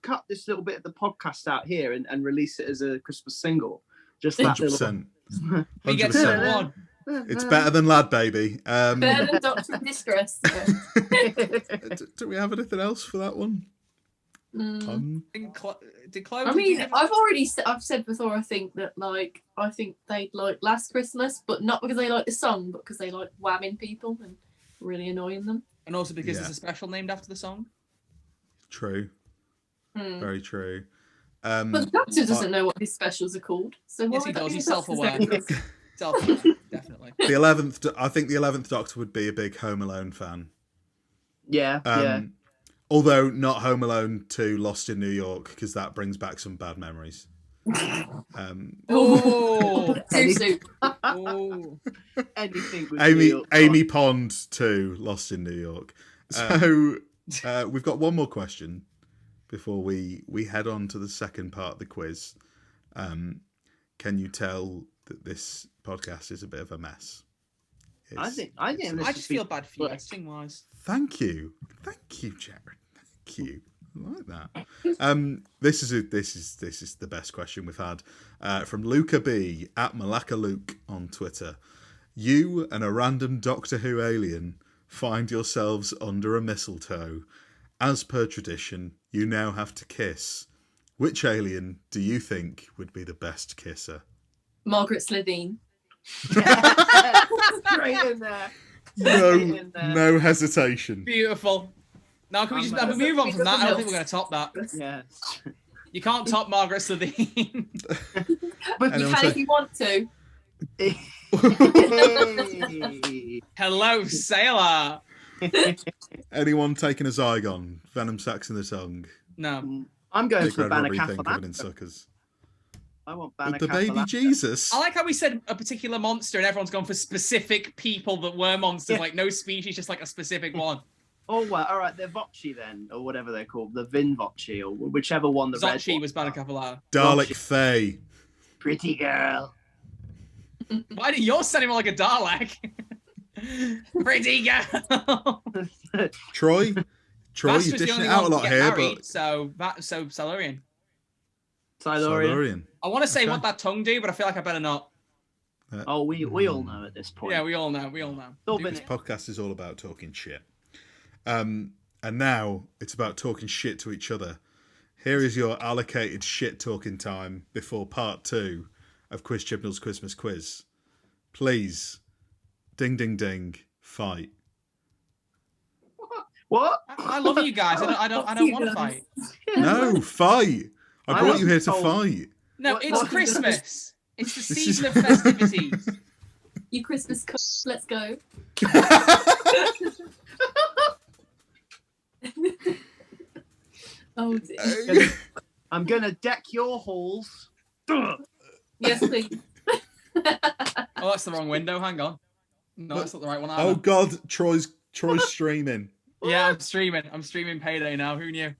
[SPEAKER 4] cut this little bit of the podcast out here and release it as a Christmas single? Just that
[SPEAKER 1] 100%.
[SPEAKER 3] We get someone.
[SPEAKER 1] It's better than Lad Baby.
[SPEAKER 2] Better than Doctor in Distress.
[SPEAKER 1] Do we have anything else for that one?
[SPEAKER 3] Did Chloe?
[SPEAKER 2] I mean, I've said before. I think they'd like Last Christmas, but not because they like the song, but because they like whamming people and really annoying them.
[SPEAKER 3] And also because there's a special named after the song.
[SPEAKER 1] True. Very true.
[SPEAKER 2] But the Doctor doesn't know what his specials are called. So
[SPEAKER 3] yes, he does. He's self-aware. Definitely.
[SPEAKER 1] The 11th. I think the 11th Doctor would be a big Home Alone fan.
[SPEAKER 4] Yeah.
[SPEAKER 1] Although not Home Alone 2 Lost in New York, because that brings back some bad memories.
[SPEAKER 2] Too soon.
[SPEAKER 4] Anything with
[SPEAKER 1] Amy Pond 2 Lost in New York. So we've got one more question before we head on to the second part of the quiz. Can you tell that this podcast is a bit of a mess?
[SPEAKER 4] I
[SPEAKER 3] just feel bad for you, acting-wise.
[SPEAKER 1] Thank you, Jared. Thank you. I like that. This is the best question we've had from Luca B at Malaka Luke on Twitter. You and a random Doctor Who alien find yourselves under a mistletoe. As per tradition, you now have to kiss. Which alien do you think would be the best kisser?
[SPEAKER 2] Margaret Slitheen.
[SPEAKER 4] Straight in there.
[SPEAKER 1] No hesitation.
[SPEAKER 3] Beautiful. Now can we just move on from that? I don't think we're going to top that.
[SPEAKER 4] Yeah.
[SPEAKER 3] You can't top Margaret Slitheen.
[SPEAKER 2] But you can if you want to.
[SPEAKER 3] Hello, sailor.
[SPEAKER 1] Anyone taking a Zygon? Venom sacs in the tongue.
[SPEAKER 3] No.
[SPEAKER 4] I'm going for
[SPEAKER 1] Banner
[SPEAKER 4] Banner
[SPEAKER 1] covered in suckers.
[SPEAKER 4] I want Banner
[SPEAKER 1] The baby Jesus.
[SPEAKER 3] I like how we said a particular monster and everyone's gone for specific people that were monsters, like no species, just like a specific one.
[SPEAKER 4] Oh, well, all right, they're Voci then, or whatever they're called, the Vin Voci, or whichever one the red
[SPEAKER 3] Zochi
[SPEAKER 4] one.
[SPEAKER 3] was Banner Capillata.
[SPEAKER 1] Dalek Faye.
[SPEAKER 4] Pretty girl.
[SPEAKER 3] Why do yours sound more like a Dalek? Pretty girl.
[SPEAKER 1] Troy, you're dishing it out a lot here,
[SPEAKER 3] married,
[SPEAKER 1] but
[SPEAKER 3] so Silurian.
[SPEAKER 4] Silurian.
[SPEAKER 3] I want to say what that tongue do, but I feel like I better not.
[SPEAKER 4] Oh, we all know at this point.
[SPEAKER 3] Yeah, we all know.
[SPEAKER 1] This podcast is all about talking shit. And now it's about talking shit to each other. Here is your allocated shit talking time before part 2 of Quiz Chibnall's Quizmas quiz. Please, ding ding ding, fight.
[SPEAKER 4] What?
[SPEAKER 3] I love you guys. I don't want to fight.
[SPEAKER 1] No, fight. I brought you here to fight.
[SPEAKER 3] No,
[SPEAKER 4] What-
[SPEAKER 3] it's
[SPEAKER 4] what-
[SPEAKER 3] Christmas. It's the
[SPEAKER 1] This
[SPEAKER 3] season
[SPEAKER 1] is-
[SPEAKER 3] of festivities.
[SPEAKER 2] You Christmas let's go. Oh dear.
[SPEAKER 4] I'm gonna deck your halls.
[SPEAKER 2] Yes, please.
[SPEAKER 3] Oh, that's the wrong window. Hang on. No, that's not the right one.
[SPEAKER 1] Oh
[SPEAKER 3] Either.
[SPEAKER 1] God, Troy's streaming.
[SPEAKER 3] Yeah, I'm streaming. I'm streaming Payday now. Who knew?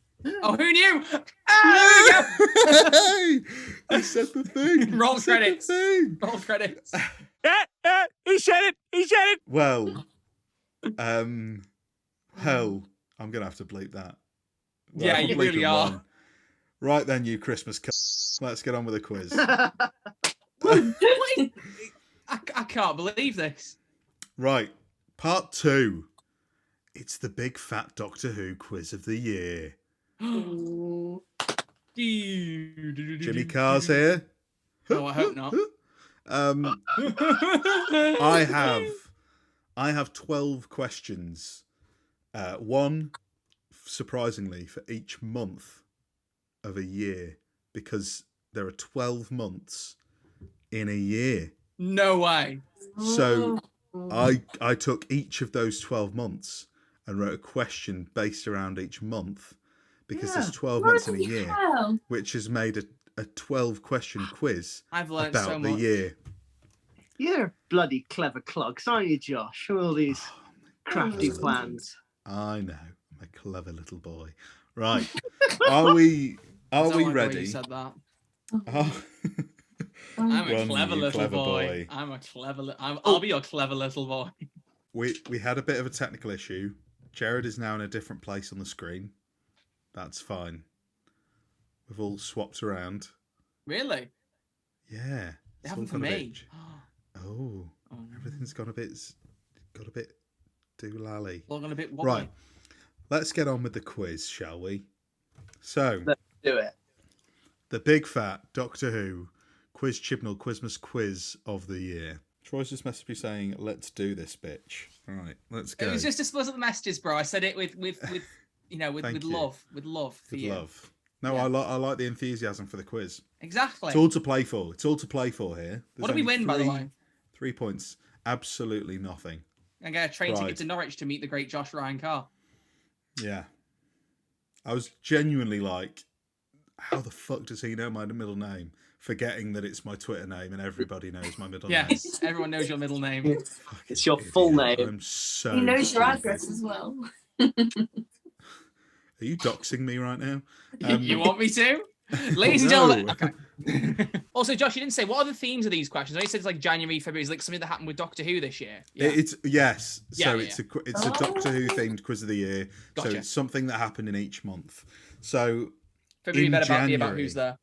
[SPEAKER 3] Oh, who knew? Ah, there we
[SPEAKER 1] He said the thing.
[SPEAKER 3] Roll
[SPEAKER 1] He said the
[SPEAKER 3] credits.
[SPEAKER 1] thing.
[SPEAKER 3] go. Roll credits.
[SPEAKER 5] He said it. He said it.
[SPEAKER 1] Well, hell, I'm gonna have to bleep that. Well,
[SPEAKER 3] Yeah,
[SPEAKER 1] I'm
[SPEAKER 3] you
[SPEAKER 1] bleeping
[SPEAKER 3] really are.
[SPEAKER 1] one. Right then, you Christmas. Let's get on with the quiz.
[SPEAKER 3] I can't believe this.
[SPEAKER 1] Right, part 2. It's the big fat Doctor Who quiz of the year.
[SPEAKER 2] Ooh.
[SPEAKER 3] Jimmy
[SPEAKER 1] Jimmy Carr's here.
[SPEAKER 3] Oh, I hope not.
[SPEAKER 1] I have 12 questions. One, surprisingly, for each month of a year, because there are 12 months in a year.
[SPEAKER 3] No way.
[SPEAKER 1] So I took each of those 12 months and wrote a question based around each month, because there's 12 months in a year,
[SPEAKER 2] Hell.
[SPEAKER 1] which has made a 12 question quiz
[SPEAKER 3] I've learned
[SPEAKER 1] about
[SPEAKER 3] so
[SPEAKER 1] the
[SPEAKER 3] much.
[SPEAKER 1] year.
[SPEAKER 4] You're bloody clever clogs, aren't you, Josh? All these crafty plans.
[SPEAKER 1] I know, I'm a clever little boy. Right, are we
[SPEAKER 3] I don't like the way
[SPEAKER 1] ready?
[SPEAKER 3] You said that.
[SPEAKER 1] Oh.
[SPEAKER 3] I'm a
[SPEAKER 1] Run,
[SPEAKER 3] clever
[SPEAKER 1] you
[SPEAKER 3] little
[SPEAKER 1] clever
[SPEAKER 3] boy.
[SPEAKER 1] boy.
[SPEAKER 3] I'm a clever. I'll be your clever little boy.
[SPEAKER 1] We had a bit of a technical issue. Gerard is now in a different place on the screen. That's fine. We've all swapped around.
[SPEAKER 3] Really?
[SPEAKER 1] Yeah.
[SPEAKER 3] It
[SPEAKER 1] it's
[SPEAKER 3] happened
[SPEAKER 1] all
[SPEAKER 3] for
[SPEAKER 1] gone a
[SPEAKER 3] me.
[SPEAKER 1] bit- Oh, everything's got a bit doolally.
[SPEAKER 3] All gone a bit wobbly.
[SPEAKER 1] Right. Let's get on with the quiz, shall we? So,
[SPEAKER 4] Let's do it.
[SPEAKER 1] the big fat Doctor Who Quiz Chibnall Quizmas quiz of the year. Troy's just messaged me saying, "Let's do this, bitch." All right, let's go.
[SPEAKER 3] It was just a split of the messages, bro. I said it with
[SPEAKER 1] Thank you.
[SPEAKER 3] love for
[SPEAKER 1] With
[SPEAKER 3] you.
[SPEAKER 1] love. No,
[SPEAKER 3] Yeah.
[SPEAKER 1] I like the enthusiasm for the quiz.
[SPEAKER 3] Exactly.
[SPEAKER 1] It's all to play for. It's all to play for here.
[SPEAKER 3] What do we
[SPEAKER 1] only
[SPEAKER 3] win, by the way?
[SPEAKER 1] 3 points. Absolutely nothing.
[SPEAKER 3] I get a train
[SPEAKER 1] Right.
[SPEAKER 3] ticket to Norwich to meet the great Josh Ryan Carr.
[SPEAKER 1] Yeah. I was genuinely like, how the fuck does he know my middle name? Forgetting that it's my Twitter name and everybody knows my middle name.
[SPEAKER 3] Yes, everyone knows your middle name.
[SPEAKER 1] Fucking
[SPEAKER 4] It's your full
[SPEAKER 1] idiot.
[SPEAKER 4] name.
[SPEAKER 1] I'm so
[SPEAKER 2] He knows your
[SPEAKER 1] stupid.
[SPEAKER 2] address as well.
[SPEAKER 1] Are you doxing me right now?
[SPEAKER 3] You want me to? Ladies and
[SPEAKER 1] No.
[SPEAKER 3] gentlemen. Okay. Also, Josh, you didn't say what are the themes of these questions. I know you said it's like January, February. Is like something that happened with Doctor Who this year. Yeah.
[SPEAKER 1] It's yes.
[SPEAKER 3] Yeah,
[SPEAKER 1] So
[SPEAKER 3] yeah,
[SPEAKER 1] it's a Doctor Who themed quiz of the year. So
[SPEAKER 3] Gotcha.
[SPEAKER 1] it's something that happened in each month. So
[SPEAKER 3] February
[SPEAKER 1] in
[SPEAKER 3] better about be about
[SPEAKER 1] January-
[SPEAKER 3] who's there.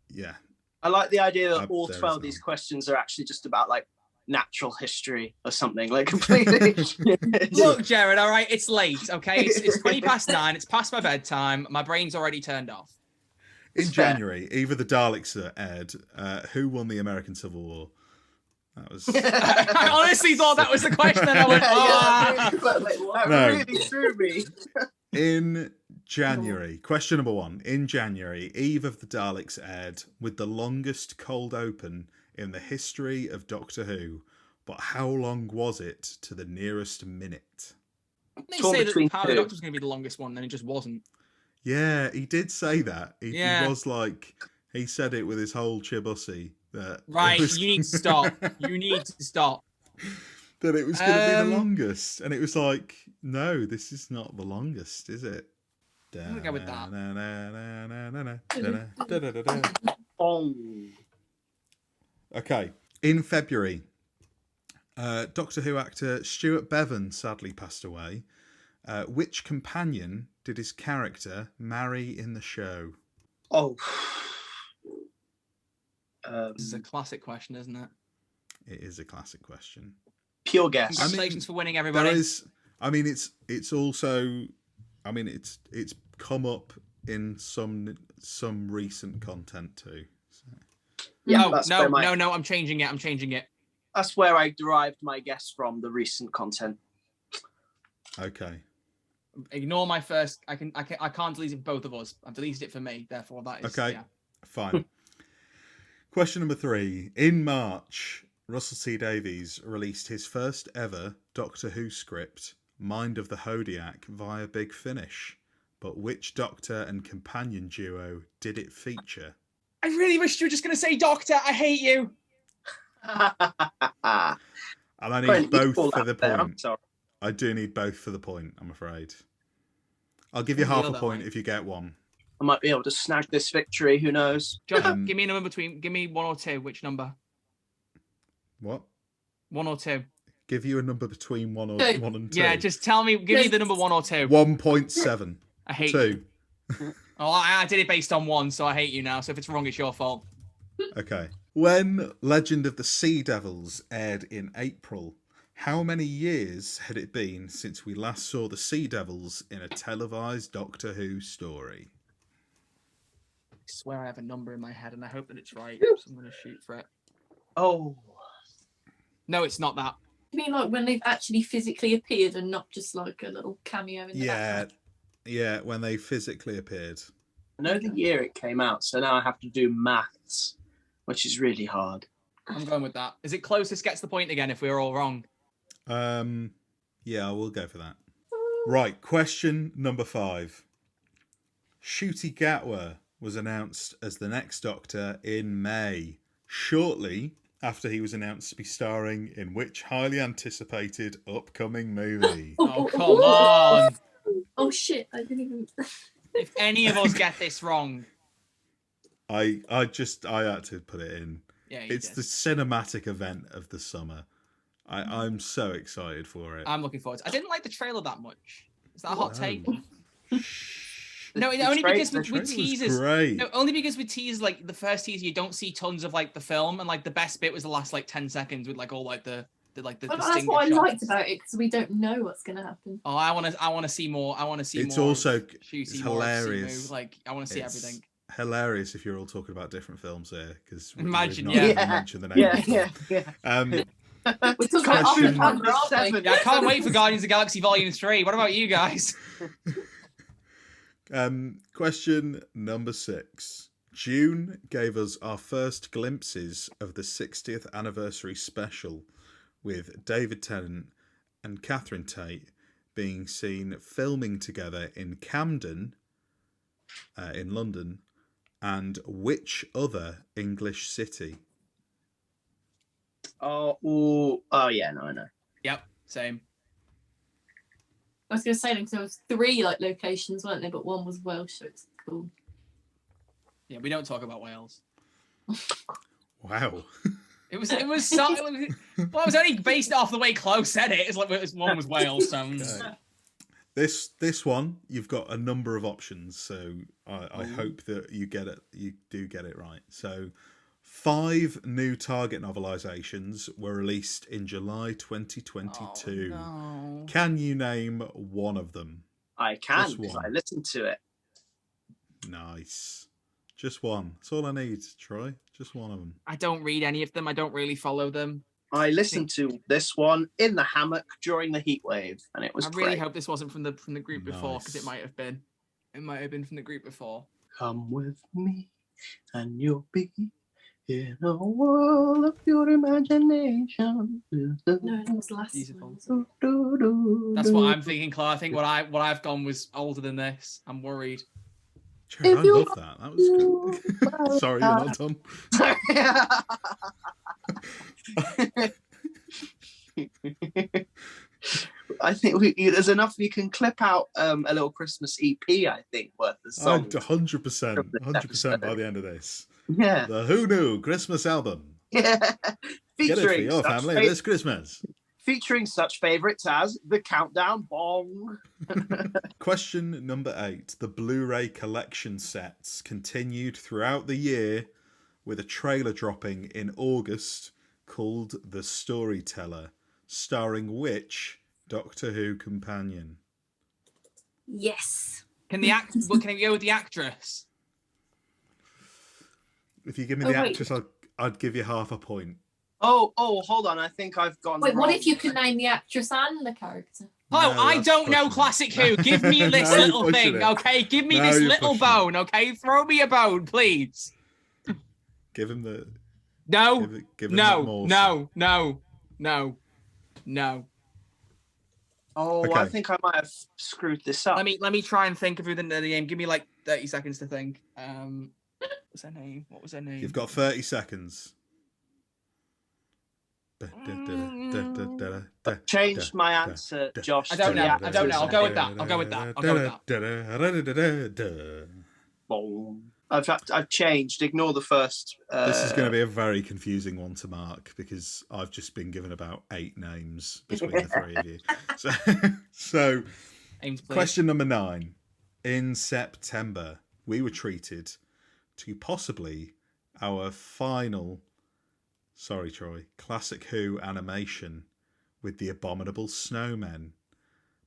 [SPEAKER 1] yeah.
[SPEAKER 4] I like the idea that all
[SPEAKER 1] There
[SPEAKER 4] 12
[SPEAKER 1] is
[SPEAKER 4] of these
[SPEAKER 1] none.
[SPEAKER 4] questions are actually just about like natural history or something, like completely.
[SPEAKER 3] Look, Jared, all right, it's late, okay? It's 20 past 9. It's past my bedtime. My brain's already turned off.
[SPEAKER 1] In
[SPEAKER 4] It's fair.
[SPEAKER 1] January, either the Daleks are aired. Who won the American Civil War? That was
[SPEAKER 3] I honestly thought that was the question, and I went,
[SPEAKER 4] Yeah,
[SPEAKER 3] oh.
[SPEAKER 4] that
[SPEAKER 1] No.
[SPEAKER 4] really threw me.
[SPEAKER 1] in January. Question number 1. In January, Eve of the Daleks aired with the longest cold open in the history of Doctor Who. But how long was it to the nearest minute?
[SPEAKER 3] They
[SPEAKER 4] Torn
[SPEAKER 3] say that the
[SPEAKER 4] between
[SPEAKER 3] Power of the
[SPEAKER 4] two.
[SPEAKER 3] Doctor was going to be the longest one, then it just wasn't.
[SPEAKER 1] Yeah, he did say that. He
[SPEAKER 3] Yeah.
[SPEAKER 1] was like, he said it with his whole chibussy. That it
[SPEAKER 3] Right,
[SPEAKER 1] was-
[SPEAKER 3] you need to stop. You need to stop.
[SPEAKER 1] that it was going to be the
[SPEAKER 3] Um,
[SPEAKER 1] longest. And it was like, no, this is not the longest, is it?
[SPEAKER 3] I'm gonna go with that.
[SPEAKER 1] that.
[SPEAKER 4] Oh.
[SPEAKER 1] Okay. In February, Doctor Who actor Stuart Bevan sadly passed away. Which companion did his character marry in the show?
[SPEAKER 4] Oh.
[SPEAKER 3] This is a classic question, isn't it?
[SPEAKER 1] It is a classic question.
[SPEAKER 4] Pure guess.
[SPEAKER 3] Congratulations for winning,
[SPEAKER 1] There
[SPEAKER 3] everybody.
[SPEAKER 1] is, I mean, it's also, I mean, it's come up in some recent content too. So.
[SPEAKER 4] Yeah,
[SPEAKER 3] Oh,
[SPEAKER 4] that's
[SPEAKER 3] no,
[SPEAKER 4] where
[SPEAKER 3] no, I'm changing it. I'm changing it.
[SPEAKER 4] That's where I derived my guess from, the recent content.
[SPEAKER 1] Okay.
[SPEAKER 3] Ignore my first. I can't delete it for both of us. I've deleted it for me. Therefore, that is
[SPEAKER 1] Okay.
[SPEAKER 3] Yeah.
[SPEAKER 1] Fine. Question number 3. In March, Russell T Davies released his first ever Doctor Who script, Mind of the Hodiak, via Big Finish. But which Doctor and companion duo did it feature?
[SPEAKER 3] I really wish you were just going to say Doctor. I hate you.
[SPEAKER 1] And I need both for the
[SPEAKER 4] I'm
[SPEAKER 1] point.
[SPEAKER 4] sorry.
[SPEAKER 1] I do need both for the point, I'm afraid. I'll give you half a point if you get one.
[SPEAKER 4] I might be able to snag this victory. Who knows?
[SPEAKER 3] John, give me a number give me 1 or 2. Which number?
[SPEAKER 1] What?
[SPEAKER 3] 1 or 2.
[SPEAKER 1] Give you a number between 1 and 2.
[SPEAKER 3] Yeah, just tell me. Give me the number 1 or 2.
[SPEAKER 1] 1.7.
[SPEAKER 3] I hate
[SPEAKER 1] 2.
[SPEAKER 3] You. Oh, I did it based on 1, so I hate you now. So if it's wrong, it's your fault.
[SPEAKER 1] Okay. When Legend of the Sea Devils aired in April, how many years had it been since we last saw the Sea Devils in a televised Doctor Who story?
[SPEAKER 3] I swear I have a number in my head, and I hope that it's right. So I'm going to shoot for it.
[SPEAKER 4] Oh.
[SPEAKER 3] No, it's not that.
[SPEAKER 2] You mean like when they've actually physically appeared and not just like a little cameo in the background?
[SPEAKER 1] Yeah, when they physically appeared.
[SPEAKER 4] I know the year it came out, so now I have to do maths, which is really hard.
[SPEAKER 3] I'm going with that. Is it closest gets the point again if we're all wrong?
[SPEAKER 1] Yeah, I will go for that. Right, question number 5. Ncuti Gatwa was announced as the next Doctor in May, shortly after he was announced to be starring in which highly anticipated upcoming movie?
[SPEAKER 3] Oh, come on.
[SPEAKER 2] Oh shit, I didn't even...
[SPEAKER 3] If any of us get this wrong...
[SPEAKER 1] I had to put it in.
[SPEAKER 3] Yeah,
[SPEAKER 1] it's the cinematic event of the summer. I'm so excited for it.
[SPEAKER 3] I'm looking forward to it. I didn't like the trailer that much. Is that a hot take? No, only because with teasers.
[SPEAKER 1] Great.
[SPEAKER 3] No, only because with teasers, like the first teaser, you don't see tons of like the film, and like the best bit was the last like 10 seconds with like all like the
[SPEAKER 2] that's what I liked about it, because we don't know what's gonna happen.
[SPEAKER 3] Oh, I want to see more. I want to see
[SPEAKER 1] it's
[SPEAKER 3] more.
[SPEAKER 1] Also
[SPEAKER 3] it's
[SPEAKER 1] hilarious.
[SPEAKER 3] Like I want to see everything.
[SPEAKER 1] Hilarious if you're all talking about different films here, because
[SPEAKER 3] imagine,
[SPEAKER 1] we've not even mentioned the name.
[SPEAKER 2] Yeah. We're talking about
[SPEAKER 4] 7.
[SPEAKER 3] Yeah, I can't wait for Guardians of the Galaxy Volume 3. What about you guys?
[SPEAKER 1] Question number 6. June gave us our first glimpses of the 60th anniversary special, with David Tennant and Catherine Tate being seen filming together in Camden, in London, and which other English city?
[SPEAKER 4] Oh yeah, no, I know.
[SPEAKER 3] Yep, same.
[SPEAKER 2] I was going to say, because there was 3 like locations, weren't there? But one was Welsh, so it's cool.
[SPEAKER 3] Yeah, we don't talk about Wales.
[SPEAKER 1] Wow.
[SPEAKER 3] It was so. Well, it was only based off the way Chlo said it. It's like one was Wales. So.
[SPEAKER 1] Okay. This one, you've got a number of options, so I hope that you get it. You do get it right. So, 5 new Target novelizations were released in July 2022.
[SPEAKER 3] Oh, no.
[SPEAKER 1] Can you name one of them?
[SPEAKER 4] I can, because I listened to it.
[SPEAKER 1] Nice. Just one. That's all I need, Troy. Just one of them.
[SPEAKER 3] I don't read any of them. I don't really follow them.
[SPEAKER 4] I listened to this one in the hammock during the heat wave, and it was
[SPEAKER 3] I really
[SPEAKER 4] great.
[SPEAKER 3] hope this wasn't from the group before, because it might have been. It might have been from the group before.
[SPEAKER 4] Come with me, and you'll be in a world of pure imagination.
[SPEAKER 2] No, that was last
[SPEAKER 3] Beautiful.
[SPEAKER 2] one.
[SPEAKER 3] That's what I'm thinking, Chlo. I think what I've gone was older than this. I'm worried.
[SPEAKER 1] Jared, I love that. That was good. Sorry, you're not done.
[SPEAKER 4] I think there's enough. You can clip out a little Christmas EP. I think worth the song.
[SPEAKER 1] 100% by the end of this.
[SPEAKER 4] Yeah.
[SPEAKER 1] The Who Knew Christmas album.
[SPEAKER 4] Yeah.
[SPEAKER 1] Get it for
[SPEAKER 4] Featuring
[SPEAKER 1] your
[SPEAKER 4] such
[SPEAKER 1] family this Christmas.
[SPEAKER 4] featuring such favourites as the Countdown Bong.
[SPEAKER 1] Question number 8. The Blu-ray collection sets continued throughout the year, with a trailer dropping in August called The Storyteller, starring which Doctor Who companion?
[SPEAKER 2] Yes.
[SPEAKER 3] Can I go with the actress?
[SPEAKER 1] If you give me the actress, I'd give you half a point.
[SPEAKER 4] Oh, hold on. I think I've gone
[SPEAKER 2] Wait,
[SPEAKER 4] wrong.
[SPEAKER 2] what if you can name the actress and the character?
[SPEAKER 3] Oh,
[SPEAKER 1] No,
[SPEAKER 3] I
[SPEAKER 1] that's
[SPEAKER 3] don't know
[SPEAKER 1] pushing it.
[SPEAKER 3] Classic Who. Give me this
[SPEAKER 1] No, you're
[SPEAKER 3] little
[SPEAKER 1] pushing
[SPEAKER 3] thing,
[SPEAKER 1] it.
[SPEAKER 3] okay? Give me
[SPEAKER 1] No,
[SPEAKER 3] this
[SPEAKER 1] you're
[SPEAKER 3] little
[SPEAKER 1] pushing it.
[SPEAKER 3] bone, okay? Throw me a bone, please.
[SPEAKER 1] Give him the.
[SPEAKER 3] No,
[SPEAKER 1] Give him
[SPEAKER 3] no,
[SPEAKER 1] that morsel.
[SPEAKER 3] no.
[SPEAKER 4] Oh,
[SPEAKER 1] Okay.
[SPEAKER 4] I think I might have screwed this up.
[SPEAKER 3] Let me try and think of who the name. Give me like 30 seconds to think. What's her name? What was her name?
[SPEAKER 1] You've got 30 seconds.
[SPEAKER 4] I've changed my answer, Josh.
[SPEAKER 3] I don't know.
[SPEAKER 4] Yeah,
[SPEAKER 3] I don't know. I'll go with that.
[SPEAKER 4] Boom. I've changed. Ignore the first.
[SPEAKER 1] This is going to be a very confusing one to mark because I've just been given about 8 names between the three of you. So
[SPEAKER 3] Ames, please.
[SPEAKER 1] question number 9. In September, we were treated to possibly our final, sorry Troy, Classic Who animation with the Abominable Snowmen.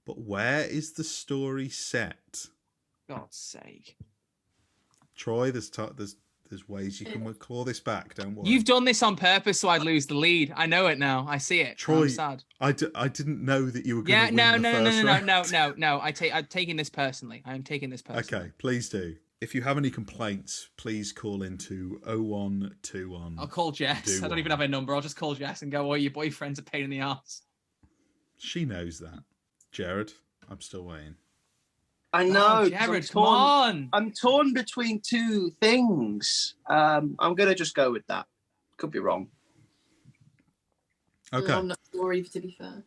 [SPEAKER 1] But where is the story set?
[SPEAKER 3] God's sake.
[SPEAKER 1] Troy, there's ways you can claw this back. Don't worry.
[SPEAKER 3] You've done this on purpose so I'd lose the lead. I know it now. I see it.
[SPEAKER 1] Troy,
[SPEAKER 3] I'm sad.
[SPEAKER 1] I didn't know that you were going
[SPEAKER 3] Yeah,
[SPEAKER 1] to win the first round.
[SPEAKER 3] no. I'm taking this personally. I'm taking this personally.
[SPEAKER 1] Okay, please do. If you have any complaints, please call into 0121.
[SPEAKER 3] I'll call Jess. I don't even have a number. I'll just call Jess and go, oh, your boyfriend's a pain in the ass.
[SPEAKER 1] She knows that. Jared, I'm still waiting.
[SPEAKER 4] I know.
[SPEAKER 3] Oh, Jared, come on.
[SPEAKER 4] I'm torn between two things. I'm going to just go with that. Could be wrong.
[SPEAKER 1] Okay.
[SPEAKER 2] I'm not sure either, to be fair.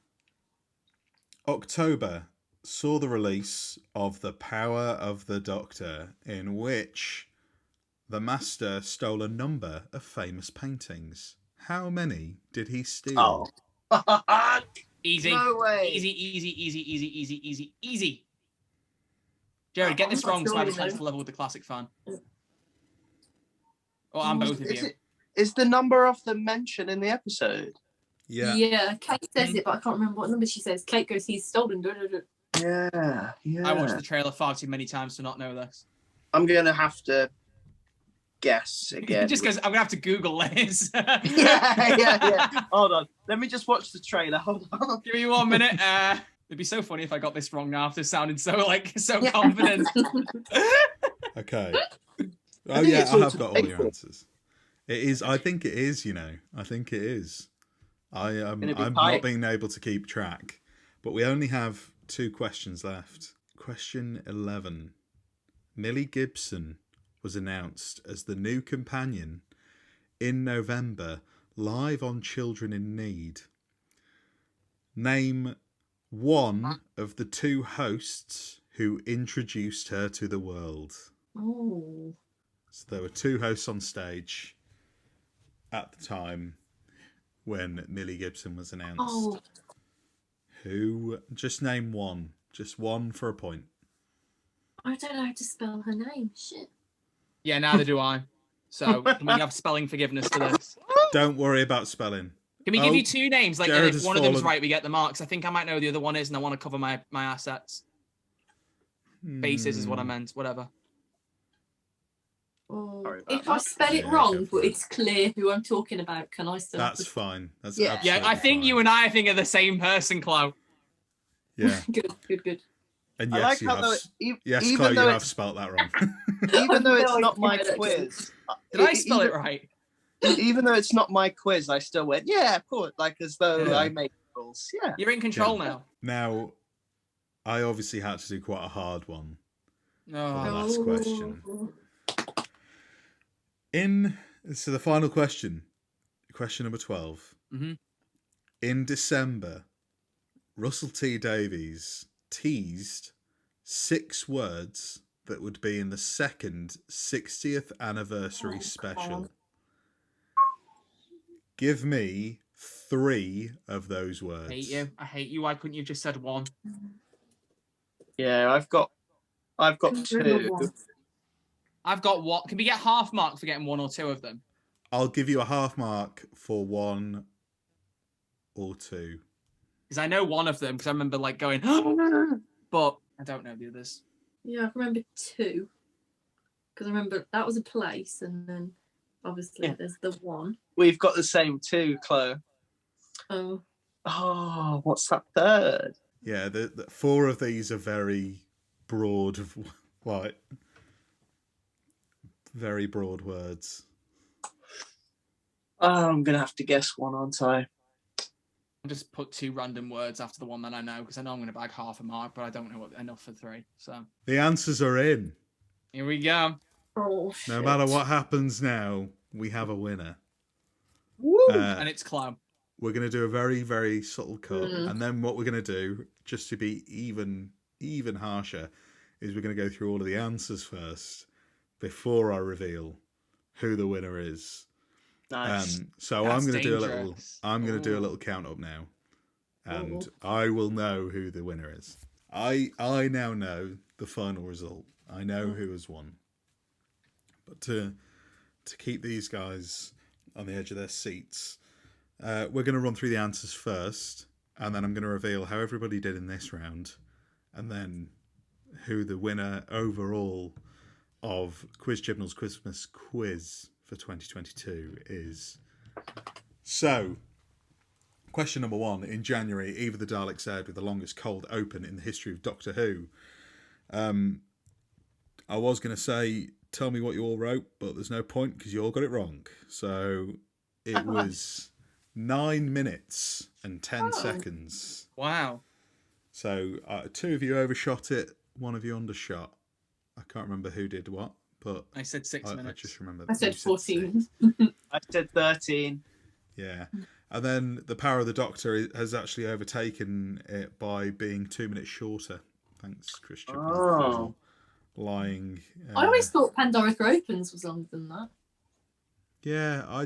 [SPEAKER 1] October saw the release of The Power of the Doctor, in which the Master stole a number of famous paintings. How many did he steal?
[SPEAKER 4] Oh.
[SPEAKER 3] Easy.
[SPEAKER 4] No way.
[SPEAKER 3] Easy. Jared, get this
[SPEAKER 2] I'm not
[SPEAKER 3] wrong so I have a
[SPEAKER 2] sure,
[SPEAKER 3] chance to level with the classic fan. Oh, I'm both of you.
[SPEAKER 4] Is the number of them mentioned in the episode?
[SPEAKER 1] Yeah.
[SPEAKER 2] Kate says it, but I can't remember what number she says. Kate goes, he's stolen.
[SPEAKER 4] Yeah.
[SPEAKER 3] I watched the trailer far too many times to not know this.
[SPEAKER 4] I'm going to have to guess again.
[SPEAKER 3] Just because I'm going to have to Google this.
[SPEAKER 4] yeah. Hold on. Let me just watch the trailer. Hold on.
[SPEAKER 3] Give me 1 minute. It'd be so funny if I got this wrong now after sounding so confident.
[SPEAKER 1] Okay. Oh
[SPEAKER 4] think
[SPEAKER 1] yeah,
[SPEAKER 4] it's
[SPEAKER 1] I have
[SPEAKER 4] all
[SPEAKER 1] got all
[SPEAKER 4] to
[SPEAKER 1] your
[SPEAKER 4] pay for.
[SPEAKER 1] answers. It is. I think it is. I think it is. I'm
[SPEAKER 4] Gonna be
[SPEAKER 1] not
[SPEAKER 4] tight.
[SPEAKER 1] being able to keep track, but we only have 2 questions left. Question 11. Millie Gibson was announced as the new companion in November, live on Children in Need. Name one of the 2 hosts who introduced her to the world.
[SPEAKER 2] Oh.
[SPEAKER 1] So there were 2 hosts on stage at the time when Millie Gibson was announced.
[SPEAKER 2] Oh.
[SPEAKER 1] Who? Just name one. Just one for a point.
[SPEAKER 2] I don't know how to spell her name. Shit.
[SPEAKER 3] Yeah, neither do I. So can we have spelling forgiveness to this?
[SPEAKER 1] Don't worry about spelling.
[SPEAKER 3] Can we give you 2 names? Like,
[SPEAKER 1] Jared
[SPEAKER 3] if
[SPEAKER 1] has
[SPEAKER 3] one of them's
[SPEAKER 1] fallen.
[SPEAKER 3] right, we get the marks. I think I might know the other one is, and I want to cover my assets. Bases is what I meant. Whatever.
[SPEAKER 2] Oh.
[SPEAKER 4] Sorry about
[SPEAKER 2] If I
[SPEAKER 4] that.
[SPEAKER 2] spell it
[SPEAKER 1] Yeah,
[SPEAKER 2] wrong,
[SPEAKER 1] go for
[SPEAKER 2] but
[SPEAKER 1] it.
[SPEAKER 2] it's clear who I'm talking about, can I still?
[SPEAKER 1] That's fine. That's
[SPEAKER 2] Yeah.
[SPEAKER 1] absolutely
[SPEAKER 3] Yeah, I think
[SPEAKER 1] fine.
[SPEAKER 3] you and I are the same person, Chlo.
[SPEAKER 1] Yeah,
[SPEAKER 2] Good.
[SPEAKER 1] and
[SPEAKER 4] I
[SPEAKER 1] yes,
[SPEAKER 4] like
[SPEAKER 1] you
[SPEAKER 4] how
[SPEAKER 1] have.
[SPEAKER 4] though,
[SPEAKER 1] Yes,
[SPEAKER 4] even
[SPEAKER 1] Chloe, you
[SPEAKER 4] though
[SPEAKER 1] have
[SPEAKER 4] it's
[SPEAKER 1] spelt that wrong.
[SPEAKER 4] even though it's
[SPEAKER 2] No
[SPEAKER 4] not my
[SPEAKER 2] idea,
[SPEAKER 4] quiz.
[SPEAKER 3] Did I spell it right?
[SPEAKER 4] Even though it's not my quiz, I still went, yeah, of course, like as though
[SPEAKER 1] Yeah.
[SPEAKER 4] I make rules. Yeah.
[SPEAKER 3] You're in control now.
[SPEAKER 1] Now, I obviously had to do quite a hard one.
[SPEAKER 3] No.
[SPEAKER 1] Last question.
[SPEAKER 2] Oh.
[SPEAKER 1] So the final question number 12.
[SPEAKER 3] Mhm.
[SPEAKER 1] In December, Russell T Davies teased 6 words that would be in the second 60th anniversary
[SPEAKER 2] Oh,
[SPEAKER 1] special.
[SPEAKER 2] God.
[SPEAKER 1] Give me 3 of those words.
[SPEAKER 3] I hate you. Why couldn't you have just said 1?
[SPEAKER 4] Yeah, I've got 2.
[SPEAKER 3] I've got what? Can we get half mark for getting 1 or 2 of them?
[SPEAKER 1] I'll give you a half mark for 1 or 2.
[SPEAKER 3] Because I know 1 of them. Because I remember going, but I don't know the others.
[SPEAKER 2] Yeah, I remember 2. Because I remember that was a place, and then obviously there's the 1.
[SPEAKER 4] We've got the same 2, Chloe.
[SPEAKER 2] Oh.
[SPEAKER 4] Oh, what's that third?
[SPEAKER 1] Yeah, the 4 of these are very broad, like very broad words.
[SPEAKER 4] I'm gonna have to guess one, aren't I?
[SPEAKER 3] I'll just put 2 random words after the one that I know, because I know I'm going to bag half a mark, but I don't know enough for 3. So
[SPEAKER 1] The answers are in.
[SPEAKER 3] here we go.
[SPEAKER 2] Oh, shit.
[SPEAKER 1] No matter what happens now, we have a winner.
[SPEAKER 4] Woo!
[SPEAKER 3] And it's Chlo.
[SPEAKER 1] We're going to do a very, very subtle cut. And then what we're going to do, just to be even harsher, is we're going to go through all of the answers first before I reveal who the winner is.
[SPEAKER 4] Nice.
[SPEAKER 1] So
[SPEAKER 3] That's
[SPEAKER 1] I'm going to
[SPEAKER 3] dangerous.
[SPEAKER 1] do a little count up now, and I will know who the winner is. I now know the final result. I know who has won. But to keep these guys on the edge of their seats, we're going to run through the answers first, and then I'm going to reveal how everybody did in this round, and then who the winner overall of Chibnall's Christmas quiz for 2022 is. So, question number 1. In January, Eve of the Daleks aired with the longest cold open in the history of Doctor Who. I was going to say, tell me what you all wrote, but there's no point because you all got it wrong. So, it was 9 minutes and 10 seconds.
[SPEAKER 3] Wow.
[SPEAKER 1] So, 2 of you overshot it, 1 of you undershot. I can't remember who did what, but
[SPEAKER 3] I said 6 minutes.
[SPEAKER 1] I just remember.
[SPEAKER 2] I said
[SPEAKER 1] you
[SPEAKER 2] 14.
[SPEAKER 1] 6.
[SPEAKER 4] I said 13.
[SPEAKER 1] Yeah. And then the Power of the Doctor has actually overtaken it by being 2 minutes shorter. Thanks, Christian.
[SPEAKER 4] Oh.
[SPEAKER 1] Lying.
[SPEAKER 2] I always thought Pandora's Opens was longer than that.
[SPEAKER 1] Yeah,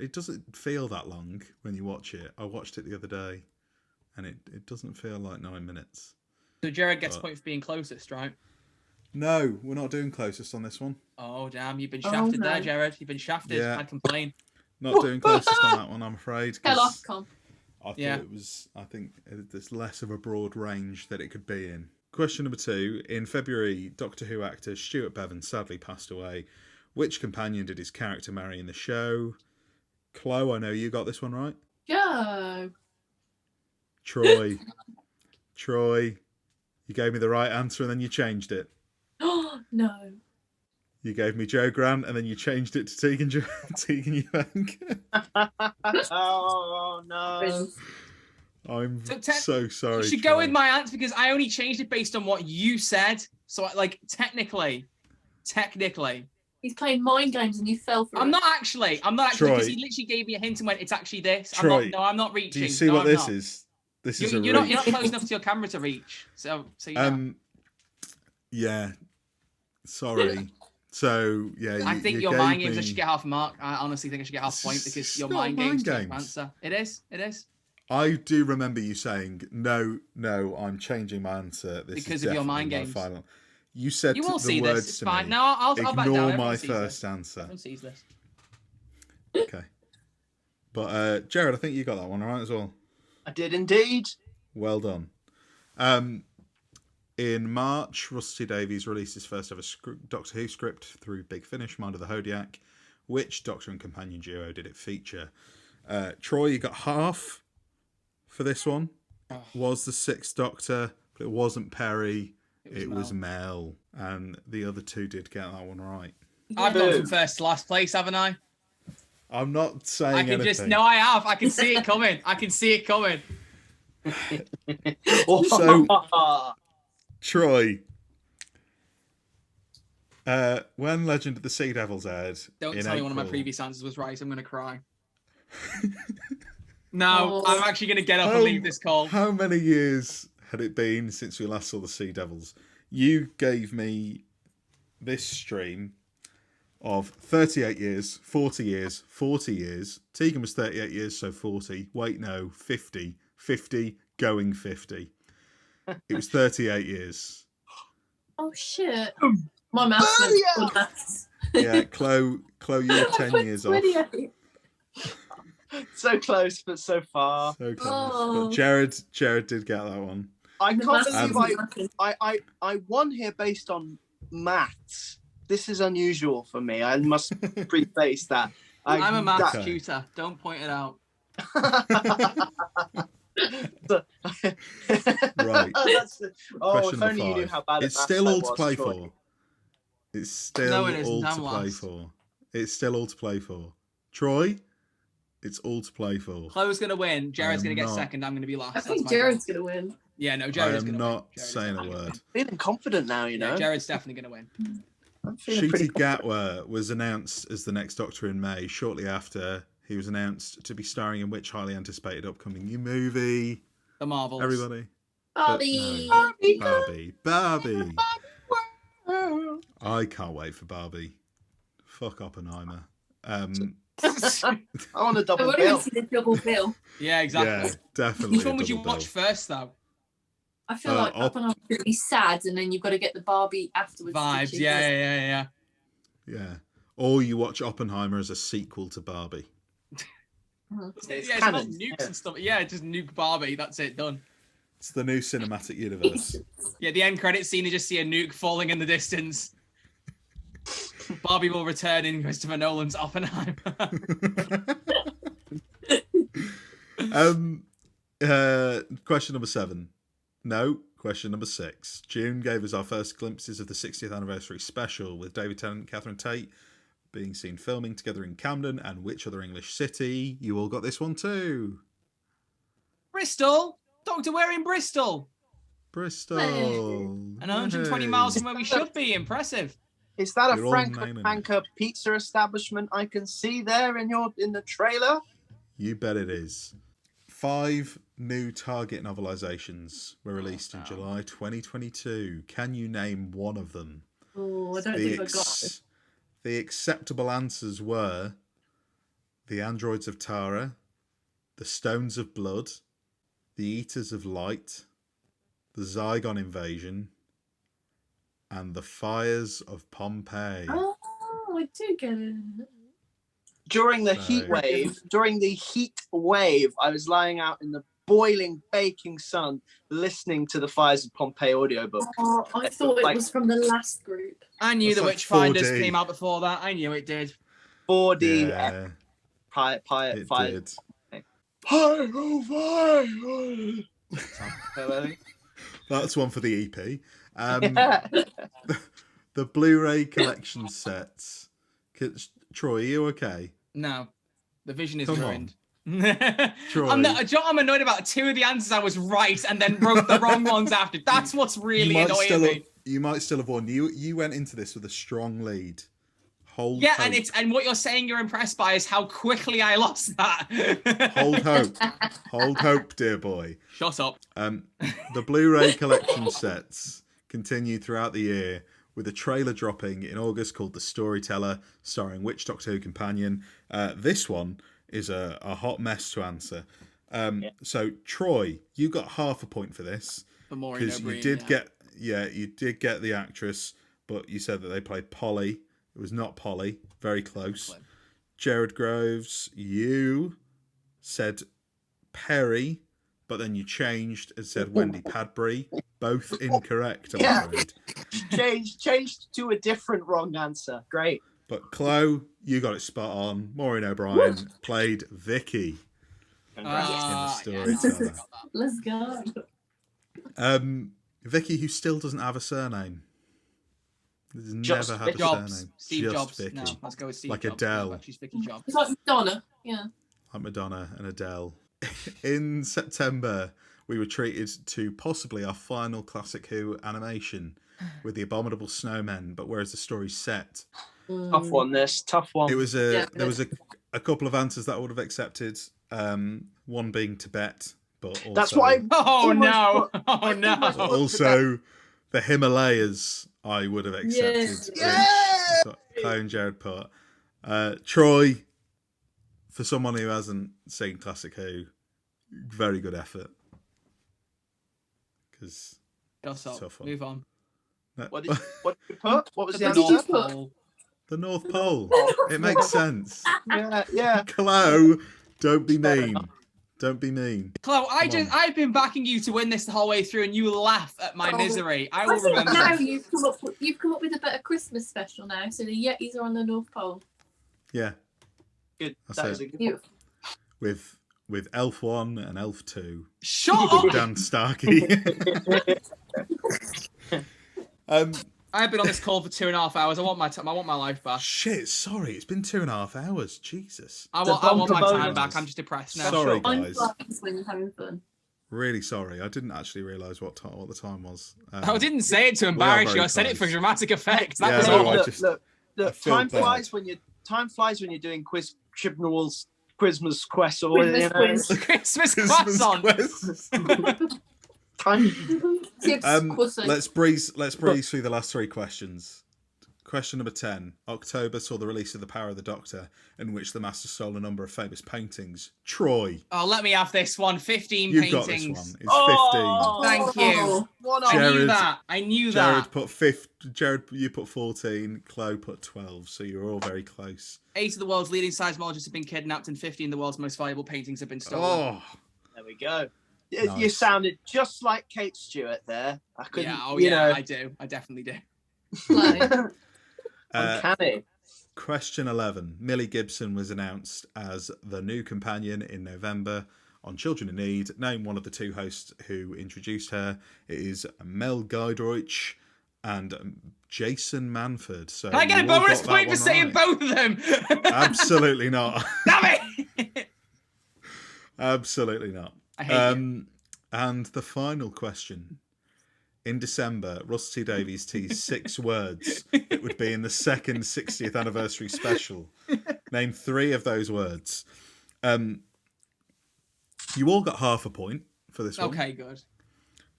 [SPEAKER 1] it doesn't feel that long when you watch it. I watched it the other day, and it doesn't feel like 9 minutes.
[SPEAKER 3] So Gerard gets a point for being closest, right?
[SPEAKER 1] No, we're not doing closest on this one.
[SPEAKER 3] Oh, damn. You've been shafted there,
[SPEAKER 2] no.
[SPEAKER 3] Gerard. You've been shafted.
[SPEAKER 1] Yeah.
[SPEAKER 3] I'd complain.
[SPEAKER 1] Not doing closest on that one, I'm afraid. 'cause
[SPEAKER 2] Tell off, Con.
[SPEAKER 1] I thought
[SPEAKER 3] Yeah.
[SPEAKER 1] it was. I think there's less of a broad range that it could be in. Question number 2. In February, Doctor Who actor Stuart Bevan sadly passed away. Which companion did his character marry in the show? Chlo, I know you got this one right.
[SPEAKER 2] Go.
[SPEAKER 1] Troy. Troy. You gave me the right answer and then you changed it.
[SPEAKER 2] Oh, no.
[SPEAKER 1] You gave me Joe Grant and then you changed it to Tegan Eubank.
[SPEAKER 4] Oh, no.
[SPEAKER 1] I'm
[SPEAKER 3] So
[SPEAKER 1] so sorry.
[SPEAKER 3] You should
[SPEAKER 1] Troy.
[SPEAKER 3] go with my answer because I only changed it based on what you said. So, like, technically.
[SPEAKER 2] He's playing mind games and you fell for it.
[SPEAKER 3] I'm not actually because
[SPEAKER 1] Troy.
[SPEAKER 3] he literally gave me a hint and went, it's actually this.
[SPEAKER 1] Troy,
[SPEAKER 3] I'm not reaching.
[SPEAKER 1] Do you see
[SPEAKER 3] No,
[SPEAKER 1] what
[SPEAKER 3] I'm
[SPEAKER 1] this
[SPEAKER 3] not.
[SPEAKER 1] is? This is a
[SPEAKER 3] You're not
[SPEAKER 1] reach.
[SPEAKER 3] close enough to your camera to reach. So you know.
[SPEAKER 1] Yeah. Sorry. So yeah,
[SPEAKER 3] I think
[SPEAKER 1] you
[SPEAKER 3] your
[SPEAKER 1] gave
[SPEAKER 3] mind games. I
[SPEAKER 1] me-
[SPEAKER 3] should get half a mark. I honestly think I should get half a point because
[SPEAKER 1] It's
[SPEAKER 3] your
[SPEAKER 1] not
[SPEAKER 3] mind
[SPEAKER 1] mind
[SPEAKER 3] games. Took
[SPEAKER 1] games.
[SPEAKER 3] Answer. It is.
[SPEAKER 1] I do remember you saying no. I'm changing my answer. This
[SPEAKER 3] Because
[SPEAKER 1] is
[SPEAKER 3] of your
[SPEAKER 1] definitely
[SPEAKER 3] mind
[SPEAKER 1] my
[SPEAKER 3] games.
[SPEAKER 1] Final. You said
[SPEAKER 3] You will
[SPEAKER 1] the
[SPEAKER 3] see
[SPEAKER 1] words
[SPEAKER 3] this. It's
[SPEAKER 1] to
[SPEAKER 3] fine.
[SPEAKER 1] me.
[SPEAKER 3] No, I'll back down.
[SPEAKER 1] Ignore
[SPEAKER 3] Everyone
[SPEAKER 1] my
[SPEAKER 3] sees
[SPEAKER 1] first
[SPEAKER 3] this.
[SPEAKER 1] answer.
[SPEAKER 3] Everyone sees this.
[SPEAKER 1] Okay. But Jared, I think you got that one right as well.
[SPEAKER 4] I did indeed.
[SPEAKER 1] Well done. In March, Rusty Davies released his first ever Doctor Who script through Big Finish, Mind of the Hodiak. Which Doctor and companion duo did it feature? Troy, you got half for this one. Was the Sixth Doctor, but it wasn't Perry. It was Mel. And the other 2 did get that one right.
[SPEAKER 3] I've gone from first to last place, haven't I?
[SPEAKER 1] I'm not saying
[SPEAKER 3] I can
[SPEAKER 1] anything.
[SPEAKER 3] just. No, I have. I can see it coming.
[SPEAKER 1] So, Troy, when Legend of the Sea Devils aired,
[SPEAKER 3] Don't
[SPEAKER 1] in
[SPEAKER 3] tell me
[SPEAKER 1] April,
[SPEAKER 3] one of my previous answers was right. I'm going to cry. No, I'm actually going to get up and leave this call.
[SPEAKER 1] How many years had it been since we last saw the Sea Devils? You gave me this stream of 38 years, 40 years, 40 years. Tegan was 38 years, so 40. Wait, no, 50. 50 going 50. It was 38 years.
[SPEAKER 2] Oh, shit. My maths.
[SPEAKER 1] Yeah, Chlo, you're 10 years off.
[SPEAKER 2] 28.
[SPEAKER 4] So close, but so far.
[SPEAKER 1] So close.
[SPEAKER 2] Oh.
[SPEAKER 1] But Jared did get that one.
[SPEAKER 4] I
[SPEAKER 2] The
[SPEAKER 4] can't
[SPEAKER 2] maths
[SPEAKER 4] believe
[SPEAKER 2] is
[SPEAKER 4] I won here based on maths. This is unusual for me. I must preface that.
[SPEAKER 3] I'm a maths
[SPEAKER 1] Okay.
[SPEAKER 3] tutor. Don't point it out.
[SPEAKER 1] Right.
[SPEAKER 4] Oh, if
[SPEAKER 1] Question number
[SPEAKER 4] only you knew
[SPEAKER 1] 5.
[SPEAKER 4] how bad
[SPEAKER 1] It's
[SPEAKER 4] at
[SPEAKER 1] still
[SPEAKER 4] maths I
[SPEAKER 1] all to
[SPEAKER 4] was,
[SPEAKER 1] play
[SPEAKER 4] Troy.
[SPEAKER 1] for. It's still
[SPEAKER 3] No, it isn't.
[SPEAKER 1] all to
[SPEAKER 3] I'm
[SPEAKER 1] play
[SPEAKER 3] lost.
[SPEAKER 1] for. It's still all to play for. Troy, it's all to play for.
[SPEAKER 3] Chloe's going to win. Jared's
[SPEAKER 1] am
[SPEAKER 3] going to get
[SPEAKER 1] not-
[SPEAKER 3] second. I'm going to be last.
[SPEAKER 2] I
[SPEAKER 3] That's
[SPEAKER 2] think
[SPEAKER 3] my
[SPEAKER 2] Jared's
[SPEAKER 3] goal.
[SPEAKER 2] gonna win.
[SPEAKER 3] Yeah, no,
[SPEAKER 1] I
[SPEAKER 3] Jared is
[SPEAKER 1] am
[SPEAKER 3] going to
[SPEAKER 1] not
[SPEAKER 3] win. Jared is
[SPEAKER 1] saying a
[SPEAKER 3] definitely gonna
[SPEAKER 1] word.
[SPEAKER 4] Feeling confident now, you
[SPEAKER 3] win.
[SPEAKER 4] know.
[SPEAKER 3] Yeah, Jared's definitely going to win.
[SPEAKER 4] I'm feeling pretty
[SPEAKER 1] Ncuti Gatwa was announced as the next Doctor in May. Shortly after, he was announced to be starring in which highly anticipated upcoming new movie?
[SPEAKER 3] The Marvels.
[SPEAKER 1] Everybody?
[SPEAKER 2] Barbie.
[SPEAKER 1] No. Barbie. I can't wait for Barbie. Fuck Oppenheimer.
[SPEAKER 4] I want a
[SPEAKER 2] I
[SPEAKER 4] double
[SPEAKER 2] want
[SPEAKER 4] bill.
[SPEAKER 2] to see the double bill.
[SPEAKER 3] Yeah, exactly.
[SPEAKER 1] Yeah, definitely.
[SPEAKER 3] Which one
[SPEAKER 1] a
[SPEAKER 3] would you
[SPEAKER 1] double
[SPEAKER 3] watch
[SPEAKER 1] bill.
[SPEAKER 3] first, though?
[SPEAKER 2] I feel like Oppenheimer's gonna be sad, and then you've got to get the Barbie afterwards.
[SPEAKER 3] Vibes. Yeah.
[SPEAKER 1] Yeah. Or you watch Oppenheimer as a sequel to Barbie.
[SPEAKER 4] It's
[SPEAKER 3] Yeah, it's
[SPEAKER 4] canon,
[SPEAKER 3] about nukes and stuff. Yeah, just nuke Barbie. That's it. Done.
[SPEAKER 1] It's the new cinematic universe.
[SPEAKER 3] Yeah, the end credit scene, you just see a nuke falling in the distance. Barbie will return in Christopher Nolan's Oppenheimer.
[SPEAKER 1] Question number 7. No, question number 6. June gave us our first glimpses of the 60th anniversary special with David Tennant and Catherine Tate being seen filming together in Camden and which other English city? You all got this one too.
[SPEAKER 3] Bristol. Doctor, we're in Bristol.
[SPEAKER 1] Bristol.
[SPEAKER 3] And 120
[SPEAKER 1] Hey.
[SPEAKER 3] miles from where we should be. Impressive.
[SPEAKER 4] Is that
[SPEAKER 1] You're
[SPEAKER 4] a
[SPEAKER 1] all
[SPEAKER 4] Frank
[SPEAKER 1] nailing it.
[SPEAKER 4] Franker pizza establishment I can see there in the trailer?
[SPEAKER 1] You bet it is. 5 new Target novelizations were released in July 2022. Can you name one of them?
[SPEAKER 2] Oh, I don't think I got this.
[SPEAKER 1] The acceptable answers were The Androids of Tara, The Stones of Blood, The Eaters of Light, The Zygon Invasion, and The Fires of Pompeii.
[SPEAKER 2] Oh, I do get it.
[SPEAKER 4] During the
[SPEAKER 1] So-
[SPEAKER 4] heat wave, I was lying out in the boiling, baking sun, listening to the Fires of Pompeii audiobook.
[SPEAKER 2] Oh, I thought it
[SPEAKER 4] Like-
[SPEAKER 2] was from the last group.
[SPEAKER 3] I knew
[SPEAKER 1] That's
[SPEAKER 3] the
[SPEAKER 1] like
[SPEAKER 3] Witchfinders
[SPEAKER 1] 4D.
[SPEAKER 3] came out before that. I knew it did.
[SPEAKER 4] 4D
[SPEAKER 1] Yeah,
[SPEAKER 4] fire.
[SPEAKER 1] it did. That's one for the EP. The Blu-ray collection sets. Troy, are you okay?
[SPEAKER 3] No, the vision is
[SPEAKER 1] Come
[SPEAKER 3] ruined.
[SPEAKER 1] Troy.
[SPEAKER 3] I'm annoyed about 2 of the answers I was right and then wrote the wrong ones after. That's what's really annoying me.
[SPEAKER 1] You might still have won. You went into this with a strong lead. Hold
[SPEAKER 3] Yeah,
[SPEAKER 1] hope.
[SPEAKER 3] and what you're saying you're impressed by is how quickly I lost that.
[SPEAKER 1] Hold hope. Hold hope, dear boy.
[SPEAKER 3] Shut up.
[SPEAKER 1] The Blu-ray collection sets continue throughout the year with a trailer dropping in August called The Storyteller, starring which Doctor Who companion? This one is a hot mess to answer. So, Troy, you got half a point for this because you did get the actress, but you said that they played Polly. It was not Polly. Very close. Gerard Groves, you said Perry, but then you changed and said Wendy Padbury. Both incorrect, I'm
[SPEAKER 4] Yeah.
[SPEAKER 1] afraid.
[SPEAKER 4] Changed to a different wrong answer. Great.
[SPEAKER 1] But Chlo, you got it spot on. Maureen O'Brien played Vicky in the Storyteller.
[SPEAKER 2] Let's go.
[SPEAKER 1] Vicky, who still doesn't have a surname. Has
[SPEAKER 4] Just
[SPEAKER 1] never had a
[SPEAKER 3] Jobs.
[SPEAKER 1] surname.
[SPEAKER 3] Steve
[SPEAKER 1] Just
[SPEAKER 3] Jobs.
[SPEAKER 1] Vicky.
[SPEAKER 3] No, let's go with Steve
[SPEAKER 1] Like
[SPEAKER 3] Jobs.
[SPEAKER 1] Adele.
[SPEAKER 3] No, she's Vicky Jobs.
[SPEAKER 2] It's like Madonna. Yeah.
[SPEAKER 1] Like Madonna and Adele. In September, we were treated to possibly our final Classic Who animation with the Abominable Snowmen, but whereas the story's set,
[SPEAKER 4] Tough one. Tough one.
[SPEAKER 1] it was
[SPEAKER 2] Yeah.
[SPEAKER 1] there was a couple of answers that I would have accepted. One being Tibet, but also,
[SPEAKER 4] That's what I.
[SPEAKER 3] Oh no!
[SPEAKER 4] Almost
[SPEAKER 3] Oh no!
[SPEAKER 1] but also the Himalayas I would have accepted.
[SPEAKER 2] Yes.
[SPEAKER 1] Which Chloe and Gerard put. Troy, for someone who hasn't seen Classic Who, very good effort. Because
[SPEAKER 3] Shut up.
[SPEAKER 1] tough one.
[SPEAKER 3] Move on.
[SPEAKER 4] What did you put? What was the
[SPEAKER 2] What
[SPEAKER 4] answer?
[SPEAKER 2] did you put?
[SPEAKER 1] The North Pole. It makes sense.
[SPEAKER 4] Yeah.
[SPEAKER 1] Chloe, don't be mean. Don't be mean.
[SPEAKER 3] Chloe,
[SPEAKER 1] Come on.
[SPEAKER 3] I've been backing you to win this the whole way through, and you laugh at my
[SPEAKER 2] Oh.
[SPEAKER 3] misery. I
[SPEAKER 2] I
[SPEAKER 3] will
[SPEAKER 2] think
[SPEAKER 3] remember.
[SPEAKER 2] now you've come up with a better Christmas special now. So the Yetis are on the North Pole.
[SPEAKER 1] Yeah,
[SPEAKER 4] Good.
[SPEAKER 1] That's
[SPEAKER 4] That
[SPEAKER 1] it.
[SPEAKER 4] is a good one.
[SPEAKER 2] Beautiful.
[SPEAKER 1] with with Elf 1 and Elf 2.
[SPEAKER 3] Shut up!
[SPEAKER 1] Dan Starkey.
[SPEAKER 3] I've been on this call for 2.5 hours. I want my life back.
[SPEAKER 1] Shit, sorry, it's been 2.5 hours. Jesus.
[SPEAKER 3] I want my time
[SPEAKER 1] bonus.
[SPEAKER 3] back. I'm just depressed now.
[SPEAKER 1] Sorry,
[SPEAKER 2] I'm
[SPEAKER 1] guys.
[SPEAKER 2] when you're having fun.
[SPEAKER 1] Really sorry. I didn't actually realise what the time was.
[SPEAKER 3] I didn't say it to embarrass you.
[SPEAKER 1] very
[SPEAKER 3] I said it for
[SPEAKER 1] close.
[SPEAKER 3] dramatic effect. That
[SPEAKER 1] Yeah,
[SPEAKER 3] was
[SPEAKER 1] no,
[SPEAKER 3] all.
[SPEAKER 1] I
[SPEAKER 4] Look,
[SPEAKER 1] just-
[SPEAKER 4] look,
[SPEAKER 1] I feel
[SPEAKER 4] time
[SPEAKER 1] bad.
[SPEAKER 4] flies when you're doing Chibnall's Quizmas quest or
[SPEAKER 2] Quizmas quiz.
[SPEAKER 3] Christmas
[SPEAKER 1] Christmas
[SPEAKER 3] croissant.
[SPEAKER 1] quest.
[SPEAKER 4] time.
[SPEAKER 2] Tips, quizzy.
[SPEAKER 1] Let's breeze through the last 3 questions. Question number 10. October saw the release of The Power of the Doctor, in which the Master stole a number of famous paintings. Troy,
[SPEAKER 3] Oh, let me have this one. 15
[SPEAKER 1] you've
[SPEAKER 3] paintings.
[SPEAKER 1] got this one. It's 15.
[SPEAKER 4] Oh,
[SPEAKER 3] Thank you.
[SPEAKER 4] One
[SPEAKER 3] I knew
[SPEAKER 1] Jared-
[SPEAKER 3] that. I knew
[SPEAKER 1] Jared
[SPEAKER 3] that.
[SPEAKER 1] put Jared, you put 14. Chlo put 12. So you're all very close.
[SPEAKER 3] 8 of the world's leading seismologists have been kidnapped, and 15 of the world's most valuable paintings have been stolen.
[SPEAKER 1] Oh,
[SPEAKER 4] There we go. You
[SPEAKER 1] Nice.
[SPEAKER 4] sounded just like Kate Stewart there. I couldn't.
[SPEAKER 3] Yeah,
[SPEAKER 4] you know.
[SPEAKER 3] I do. I definitely do.
[SPEAKER 2] Play.
[SPEAKER 4] Uncanny.
[SPEAKER 1] question 11. Millie Gibson was announced as the new companion in November on Children in Need. Name one of the 2 hosts who introduced her. It is Mel Giedroyc and Jason Manford. So
[SPEAKER 3] Can I get a
[SPEAKER 1] you all
[SPEAKER 3] bonus
[SPEAKER 1] got that
[SPEAKER 3] point for
[SPEAKER 1] one
[SPEAKER 3] saying
[SPEAKER 1] right.
[SPEAKER 3] both of them?
[SPEAKER 1] Absolutely not.
[SPEAKER 3] Damn it!
[SPEAKER 1] Absolutely not.
[SPEAKER 3] I hate you.
[SPEAKER 1] And the final question. In December, Russell T Davies teased 6 words that would be in the second 60th anniversary special. Name 3 of those words. You all got half a point for this one.
[SPEAKER 3] Okay, good.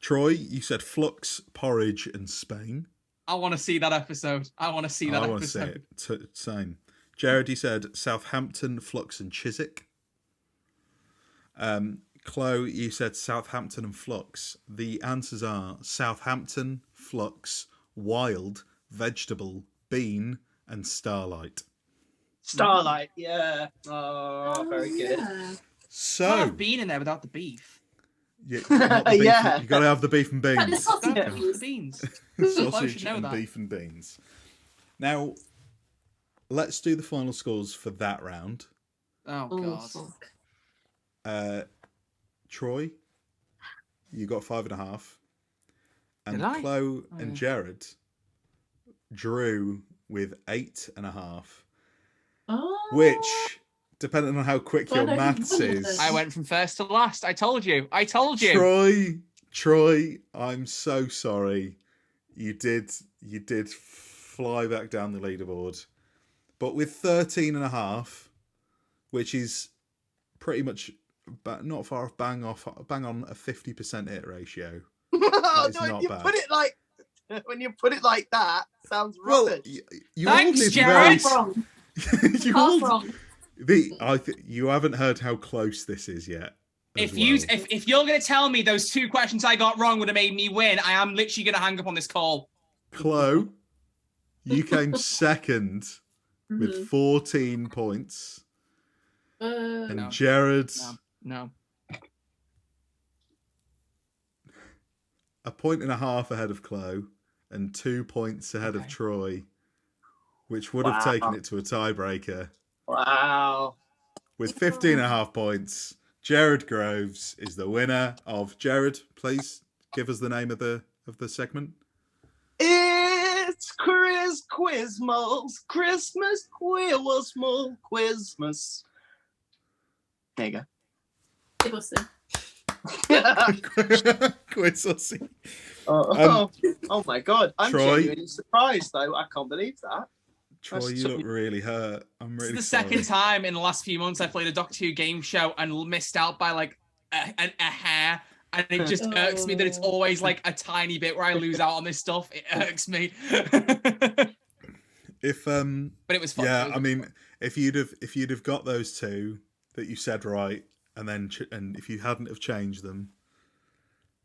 [SPEAKER 1] Troy, you said flux, porridge, and Spain.
[SPEAKER 3] I want to see that episode. I want to see that
[SPEAKER 1] I want to see
[SPEAKER 3] episode.
[SPEAKER 1] it. Same. Jared, you said Southampton, flux, and Chiswick. Chlo, you said Southampton and Flux. The answers are Southampton, Flux, Wild, Vegetable, Bean, and Starlight.
[SPEAKER 4] Starlight, yeah. Oh, very good.
[SPEAKER 2] Yeah.
[SPEAKER 1] So,
[SPEAKER 3] Can't have bean in there without the beef.
[SPEAKER 1] not the beef,
[SPEAKER 4] Yeah.
[SPEAKER 1] you got to have the beef and
[SPEAKER 2] And the
[SPEAKER 1] beans.
[SPEAKER 2] sausage
[SPEAKER 3] Don't
[SPEAKER 2] beans.
[SPEAKER 3] the beans.
[SPEAKER 1] Sausage
[SPEAKER 3] should know
[SPEAKER 1] and
[SPEAKER 3] that.
[SPEAKER 1] beef and beans. Now, let's do the final scores for that round.
[SPEAKER 3] Oh
[SPEAKER 2] Oh,
[SPEAKER 3] god.
[SPEAKER 2] fuck.
[SPEAKER 1] Troy, you got 5.5. And
[SPEAKER 3] Did I?
[SPEAKER 1] Chlo
[SPEAKER 3] Oh,
[SPEAKER 1] and
[SPEAKER 3] yeah.
[SPEAKER 1] Jared drew with 8.5.
[SPEAKER 2] Oh.
[SPEAKER 1] Which, depending on how quick
[SPEAKER 2] Well,
[SPEAKER 1] your
[SPEAKER 2] I don't
[SPEAKER 1] maths
[SPEAKER 2] know
[SPEAKER 1] is,
[SPEAKER 2] this.
[SPEAKER 3] I went from first to last. I told you. I told you.
[SPEAKER 1] Troy, I'm so sorry. You did fly back down the leaderboard. But with 13.5, which is pretty much not far off, bang on a 50% hit ratio.
[SPEAKER 4] Oh,
[SPEAKER 1] is
[SPEAKER 4] no,
[SPEAKER 1] not
[SPEAKER 4] you
[SPEAKER 1] bad.
[SPEAKER 4] put it like when you put it like that, sounds
[SPEAKER 1] Well,
[SPEAKER 4] rubbish.
[SPEAKER 1] you
[SPEAKER 3] Thanks,
[SPEAKER 1] all did
[SPEAKER 3] Jared.
[SPEAKER 2] Half wrong.
[SPEAKER 1] you
[SPEAKER 2] Half
[SPEAKER 1] all,
[SPEAKER 2] wrong.
[SPEAKER 1] you haven't heard how close this is yet. as
[SPEAKER 3] If you
[SPEAKER 1] well.
[SPEAKER 3] if you're gonna tell me those 2 questions I got wrong would have made me win, I am literally gonna hang up on this call.
[SPEAKER 1] Chlo, you came second with 14 points, and
[SPEAKER 3] No.
[SPEAKER 1] Jared
[SPEAKER 3] No.
[SPEAKER 1] a 1.5 ahead of Chlo and 2 points ahead of
[SPEAKER 3] Okay.
[SPEAKER 1] Troy, which would have
[SPEAKER 4] Wow.
[SPEAKER 1] taken it to a tiebreaker.
[SPEAKER 4] Wow.
[SPEAKER 1] With 15.5 points, Jared Groves is the winner of. Jared, please give us the name of the segment.
[SPEAKER 4] It's Quizmas, Christmas Quizmas. There you
[SPEAKER 2] It was
[SPEAKER 4] go.
[SPEAKER 1] Quiz Sussy.
[SPEAKER 4] Oh my god, I'm
[SPEAKER 1] Troy?
[SPEAKER 4] genuinely surprised though. I can't believe that.
[SPEAKER 1] Troy,
[SPEAKER 4] That's
[SPEAKER 1] you
[SPEAKER 4] so-
[SPEAKER 1] look really hurt. I'm
[SPEAKER 3] This
[SPEAKER 1] really
[SPEAKER 3] is the
[SPEAKER 1] sorry.
[SPEAKER 3] second time in the last few months I played a Doctor Who game show and missed out by like a hair. And it just irks me that it's always like a tiny bit where I lose out on this stuff. It irks me.
[SPEAKER 1] If
[SPEAKER 3] But it was fun.
[SPEAKER 1] yeah, I mean, if you'd have got those 2 that you said right, and then and if you hadn't have changed them,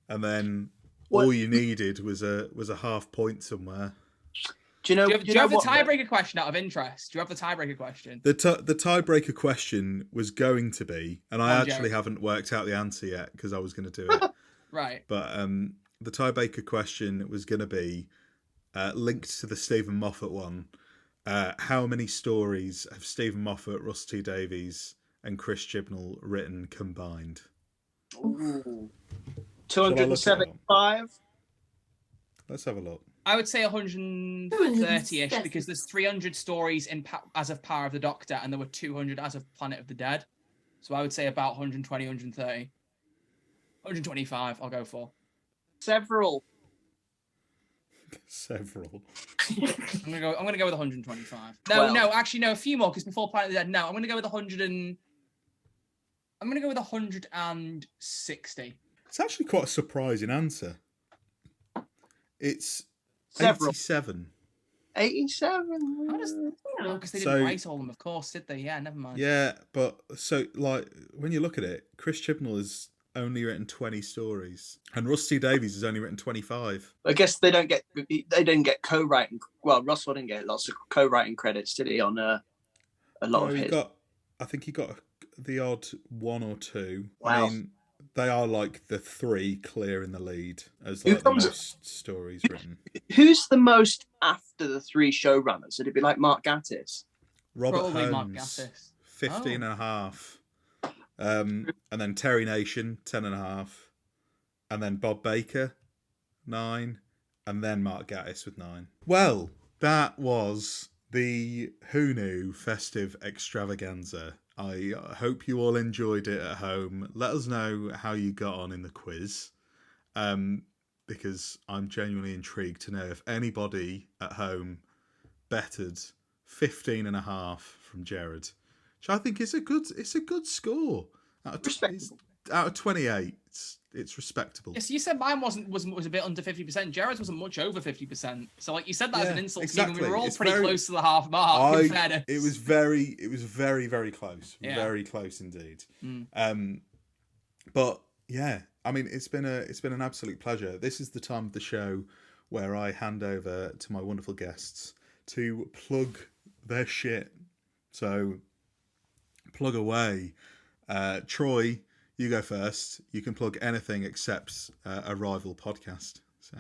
[SPEAKER 1] and then all you needed was a half point somewhere.
[SPEAKER 4] Do you know?
[SPEAKER 3] do you have the
[SPEAKER 4] what,
[SPEAKER 3] tiebreaker question out of interest? Do you have the tiebreaker question?
[SPEAKER 1] The tiebreaker question was going to be, and I
[SPEAKER 3] Oh,
[SPEAKER 1] actually
[SPEAKER 3] Jared.
[SPEAKER 1] haven't worked out the answer yet because I was going to do it.
[SPEAKER 3] Right.
[SPEAKER 1] But the tiebreaker question was going to be linked to the Stephen Moffat one. How many stories have Stephen Moffat, Russell T Davies, and Chris Chibnall written combined?
[SPEAKER 4] Ooh.
[SPEAKER 1] Shall I look it up?
[SPEAKER 4] 275.
[SPEAKER 1] Let's have a look.
[SPEAKER 3] I would say 130-ish because there's 300 stories as of Power of the Doctor, and there were 200 as of Planet of the Dead. So I would say about 120, 130. 125, I'll go for.
[SPEAKER 4] Several.
[SPEAKER 3] I'm gonna go with 125. No, actually no, a few more because before Planet of the Dead. No, I'm gonna go with 100 and I'm gonna go with 160.
[SPEAKER 1] It's actually quite a surprising answer. It's
[SPEAKER 4] Several.
[SPEAKER 1] 87.
[SPEAKER 4] 87.
[SPEAKER 3] How does? Oh, because they didn't write all of them, of course, did they? Yeah, never mind.
[SPEAKER 1] Yeah, but so like when you look at it, Chris Chibnall has only written 20 stories, and Rusty Davies has only written 25.
[SPEAKER 4] I guess they didn't get co-writing. Well, Russell didn't get lots of co-writing credits, did he? On a lot of his.
[SPEAKER 1] I think he got the odd one or two.
[SPEAKER 4] Wow.
[SPEAKER 1] I mean, they are like the three clear in the lead as like the most stories written.
[SPEAKER 4] Who's the most after the three showrunners? Would it be like Mark Gatiss?
[SPEAKER 1] Robert
[SPEAKER 3] Probably
[SPEAKER 1] Holmes,
[SPEAKER 3] Mark Gatiss.
[SPEAKER 1] 15 and a half. And then Terry Nation, 10 and a half. And then Bob Baker, 9. And then Mark Gatiss with 9. Well, that was the Who Knew Festive Extravaganza. I hope you all enjoyed it at home. Let us know how you got on in the quiz. Because I'm genuinely intrigued to know if anybody at home bettered 15 and a half from Gerard. Which I think is a good score.
[SPEAKER 4] Respectable.
[SPEAKER 1] Out of 28, it's respectable.
[SPEAKER 3] Yes, you said mine was a bit under 50%. Gerard's wasn't much over 50%. So like you said that as an insult to me when we were all pretty close to the half mark. In fairness.
[SPEAKER 1] It was very, very close. Yeah. Very close indeed. But yeah, I mean, it's been an absolute pleasure. This is the time of the show where I hand over to my wonderful guests to plug their shit. So plug away. Troy, you go first. You can plug anything except a rival podcast. So.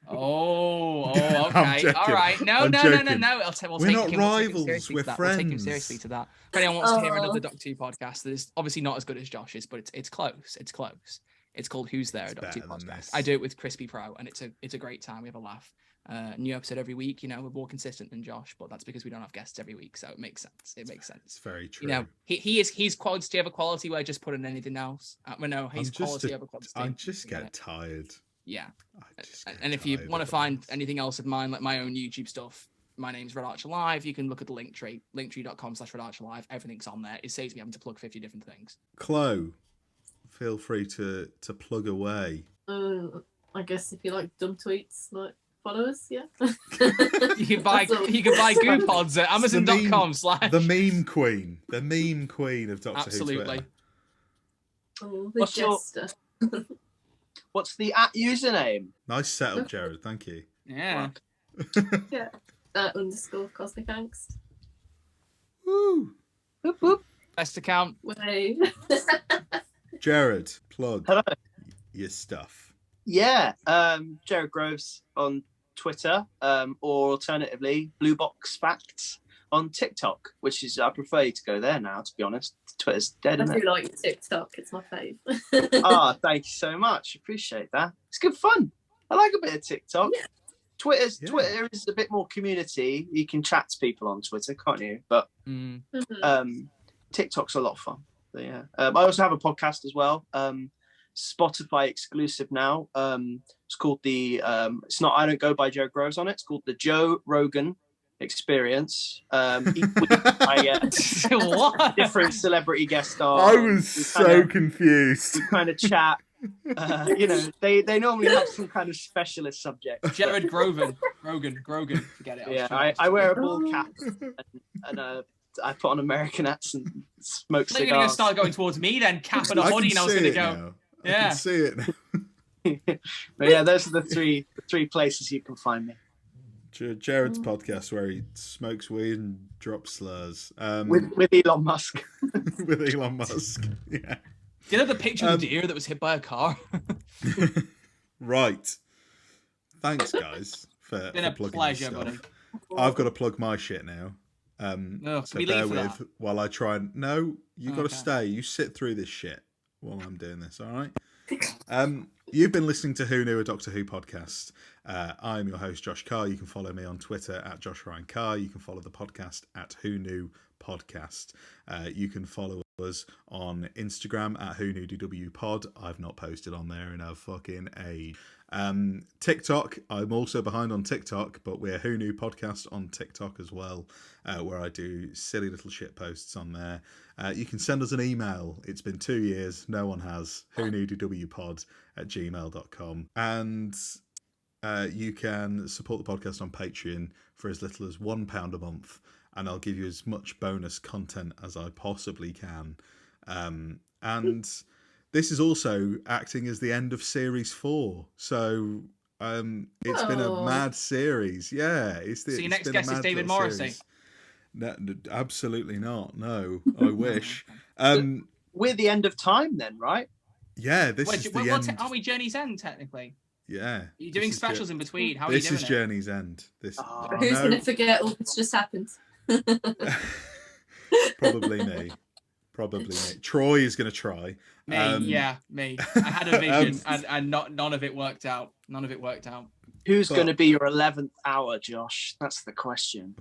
[SPEAKER 3] Oh, okay. All right. No.
[SPEAKER 1] We're not rivals. We're friends.
[SPEAKER 3] We'll take him seriously to that. If anyone wants to hear another Doctor Who podcast that is obviously not as good as Josh's, but it's close. It's close. It's called Who's There, a Doctor Who podcast. I do it with Crispy Pro, and it's a great time. We have a laugh. New episode every week. You know, we're more consistent than Josh, but that's because we don't have guests every week, so it makes sense. It's
[SPEAKER 1] very true.
[SPEAKER 3] You know, he's quality over quality. Where just putting anything else. He's quality over quantity.
[SPEAKER 1] I just get tired.
[SPEAKER 3] Yeah. And if you want to find anything else of mine, like my own YouTube stuff, my name's Redarcherlive. You can look at the Linktree, linktree.com/Redarcherlive. Everything's on there. It saves me having to plug 50 different things.
[SPEAKER 1] Chlo, feel free to plug away.
[SPEAKER 2] I guess if you like dumb tweets, like follow us, yeah.
[SPEAKER 3] You can buy goo pods at amazon.com/
[SPEAKER 1] the meme queen of Doctor
[SPEAKER 3] Absolutely.
[SPEAKER 2] Who Twitter.
[SPEAKER 4] What's the @username?
[SPEAKER 1] Nice setup, Gerard. Thank you.
[SPEAKER 3] Yeah.
[SPEAKER 2] Yeah. _ Cosmic Angst.
[SPEAKER 1] Woo.
[SPEAKER 4] Boop, boop.
[SPEAKER 3] Best account.
[SPEAKER 2] Way.
[SPEAKER 1] Gerard, plug
[SPEAKER 4] Hello.
[SPEAKER 1] Your stuff.
[SPEAKER 4] Yeah. Gerard Groves on Twitter, or alternatively, Blue Box Facts on TikTok, which is I prefer you to go there now. To be honest, Twitter's dead.
[SPEAKER 2] I
[SPEAKER 4] Isn't
[SPEAKER 2] do
[SPEAKER 4] it?
[SPEAKER 2] like your TikTok. It's my fave.
[SPEAKER 4] Thank you so much. Appreciate that. It's good fun. I like a bit of TikTok. Yeah. Twitter is a bit more community. You can chat to people on Twitter, can't you? But TikTok's a lot of fun. So, yeah. I also have a podcast as well. Spotify exclusive now. It's called it's not I Don't Go by Joe Groves on it. It's called the Joe Rogan Experience. Each week I get
[SPEAKER 3] What?
[SPEAKER 4] different celebrity guest stars.
[SPEAKER 1] I was so confused.
[SPEAKER 4] We kind of chat. They normally have some kind of specialist subject.
[SPEAKER 3] Gerard Rogan. Forget it.
[SPEAKER 4] Yeah, I wear a ball cap and I put on American hats and smoke cigars.
[SPEAKER 3] You're going to start going towards me then, cap and a hoodie, and I was going to go.
[SPEAKER 1] Now.
[SPEAKER 3] Yeah.
[SPEAKER 1] I can see it now.
[SPEAKER 4] But yeah, those are the three places you can find me.
[SPEAKER 1] Gerard's podcast where he smokes weed and drops slurs.
[SPEAKER 4] With Elon Musk.
[SPEAKER 1] With Elon Musk, yeah.
[SPEAKER 3] You know the picture of the deer that was hit by a car?
[SPEAKER 1] Right. Thanks, guys, for
[SPEAKER 3] Been a
[SPEAKER 1] plugging
[SPEAKER 3] pleasure,
[SPEAKER 1] your
[SPEAKER 3] buddy.
[SPEAKER 1] stuff. I've got to plug my shit now.
[SPEAKER 3] Can
[SPEAKER 1] So
[SPEAKER 3] we
[SPEAKER 1] bear
[SPEAKER 3] leave for
[SPEAKER 1] with
[SPEAKER 3] that?
[SPEAKER 1] while I try and... No, you got to
[SPEAKER 3] Okay.
[SPEAKER 1] stay. You sit through this shit while I'm doing this, all right? You've been listening to Who Knew, a Doctor Who podcast. I'm your host, Josh Carr. You can follow me on Twitter at Josh Ryan Carr. You can follow the podcast at Who Knew Podcast. You can follow us on Instagram at whoknewdwpod. I've not posted on there in a fucking age. TikTok, I'm also behind on TikTok, but we're Who Knew Podcast on TikTok as well, where I do silly little shit posts on there. You can send us an email. It's been 2 years, no one has. whoknewdwpod@gmail.com. And you can support the podcast on Patreon for as little as £1 a month, and I'll give you as much bonus content as I possibly can. And this is also acting as the end of Series 4. So it's been a mad series. Yeah.
[SPEAKER 3] So your next guest is David Morrissey?
[SPEAKER 1] No, absolutely not. No, I wish.
[SPEAKER 4] We're the end of time then, right?
[SPEAKER 1] Yeah, this is the end.
[SPEAKER 3] Are we Journey's End, technically?
[SPEAKER 1] Yeah.
[SPEAKER 3] You're doing specials in between. How are you
[SPEAKER 1] This
[SPEAKER 3] doing
[SPEAKER 1] is
[SPEAKER 3] it?
[SPEAKER 1] Journey's End.
[SPEAKER 2] Who's going to forget all that's just happened?
[SPEAKER 1] Probably me. Troy is going to try.
[SPEAKER 3] Me. I had a vision, and none of it worked out.
[SPEAKER 4] Who's going to be your 11th hour, Josh? That's the question.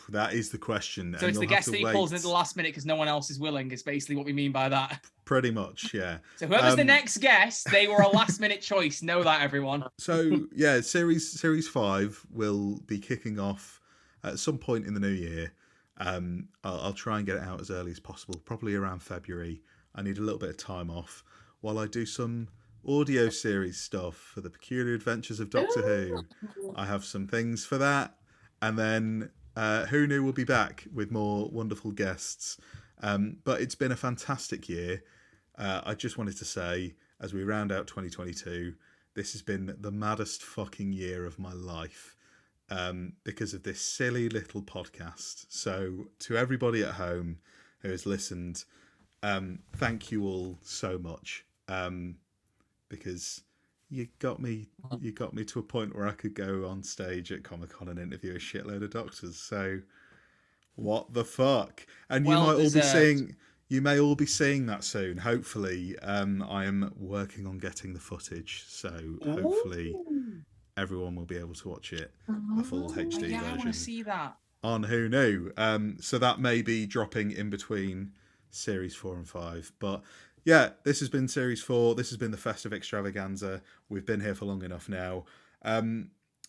[SPEAKER 1] That is the question.
[SPEAKER 3] So it's the guest that he calls in at the last minute because no one else is willing, is basically what we mean by that.
[SPEAKER 1] Pretty much, yeah.
[SPEAKER 3] So whoever's the next guest, they were a last minute choice. Know that, everyone.
[SPEAKER 1] So yeah, series 5 will be kicking off at some point in the new year. I'll try and get it out as early as possible, probably around February. I need a little bit of time off while I do some audio series stuff for the Peculiar Adventures of Doctor Who. I have some things for that, and then Who Knew will be back with more wonderful guests. But it's been a fantastic year. I just wanted to say, as we round out 2022, this has been the maddest fucking year of my life. Because of this silly little podcast. So to everybody at home who has listened, thank you all so much. Because you got me to a point where I could go on stage at Comic-Con and interview a shitload of doctors. So what the fuck? And you may all be seeing that soon. Hopefully, I am working on getting the footage. So hopefully everyone will be able to watch it, a full HD version.
[SPEAKER 3] Yeah, I want to see that.
[SPEAKER 1] On Who Knew. So that may be dropping in between Series 4 and 5. But yeah, this has been Series 4. This has been the Festive Extravaganza. We've been here for long enough now.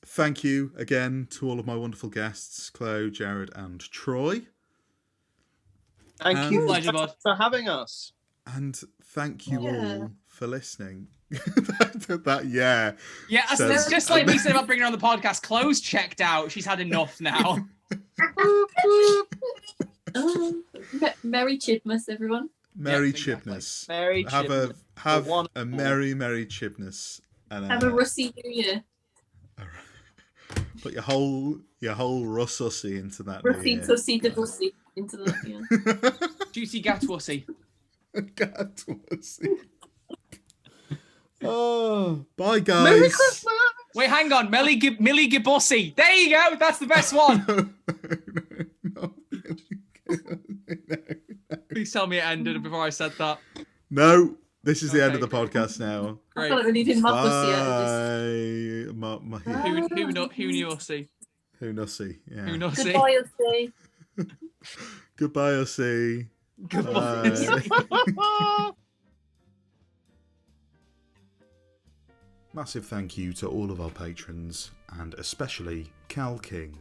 [SPEAKER 1] Thank you again to all of my wonderful guests, Chlo, Gerard and Troy.
[SPEAKER 4] Thank you
[SPEAKER 3] Pleasure, bud.
[SPEAKER 4] for having us.
[SPEAKER 1] And thank you all for listening.
[SPEAKER 3] Yeah, it's just like me saying about bringing her on the podcast. Chlo's checked out. She's had enough now.
[SPEAKER 2] Merry Chibmas, everyone.
[SPEAKER 1] Merry
[SPEAKER 3] Yeah, exactly.
[SPEAKER 1] Chibness.
[SPEAKER 4] Merry Chibness.
[SPEAKER 1] Have a merry Chibness. And
[SPEAKER 2] Have a Rusty New Year.
[SPEAKER 1] Put your whole Russussy into that.
[SPEAKER 2] Rusty Tussy de Bussy into that. Yeah.
[SPEAKER 3] Juicy Gatwussy.
[SPEAKER 1] Gatwussy. Oh, bye guys.
[SPEAKER 4] Merry Christmas.
[SPEAKER 3] Wait, hang on. Millie Gibbossi. There you go. That's the best one.
[SPEAKER 1] No.
[SPEAKER 3] Please tell me it ended before I said that.
[SPEAKER 1] No, this is the end of the podcast now.
[SPEAKER 2] I
[SPEAKER 3] Great.
[SPEAKER 2] feel like we needed my pussy out of this.
[SPEAKER 3] Who knew Ussy?
[SPEAKER 1] Who nussy? Yeah.
[SPEAKER 3] Who Nussy?
[SPEAKER 2] Goodbye, Ussy.
[SPEAKER 1] Goodbye, Ussy.
[SPEAKER 3] Goodbye.
[SPEAKER 1] Massive thank you to all of our patrons, and especially Cal King.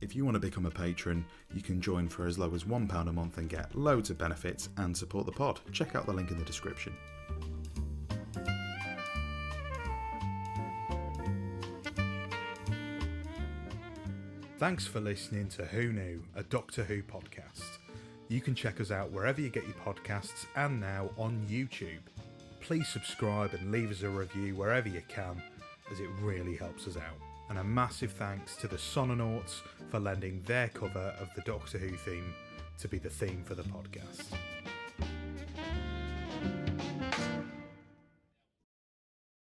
[SPEAKER 1] If you want to become a patron, you can join for as low as £1 a month and get loads of benefits and support the pod. Check out the link in the description. Thanks for listening to Who Knew, a Doctor Who podcast. You can check us out wherever you get your podcasts and now on YouTube. Please subscribe and leave us a review wherever you can, as it really helps us out. And a massive thanks to the Sononauts for lending their cover of the Doctor Who theme to be the theme for the podcast.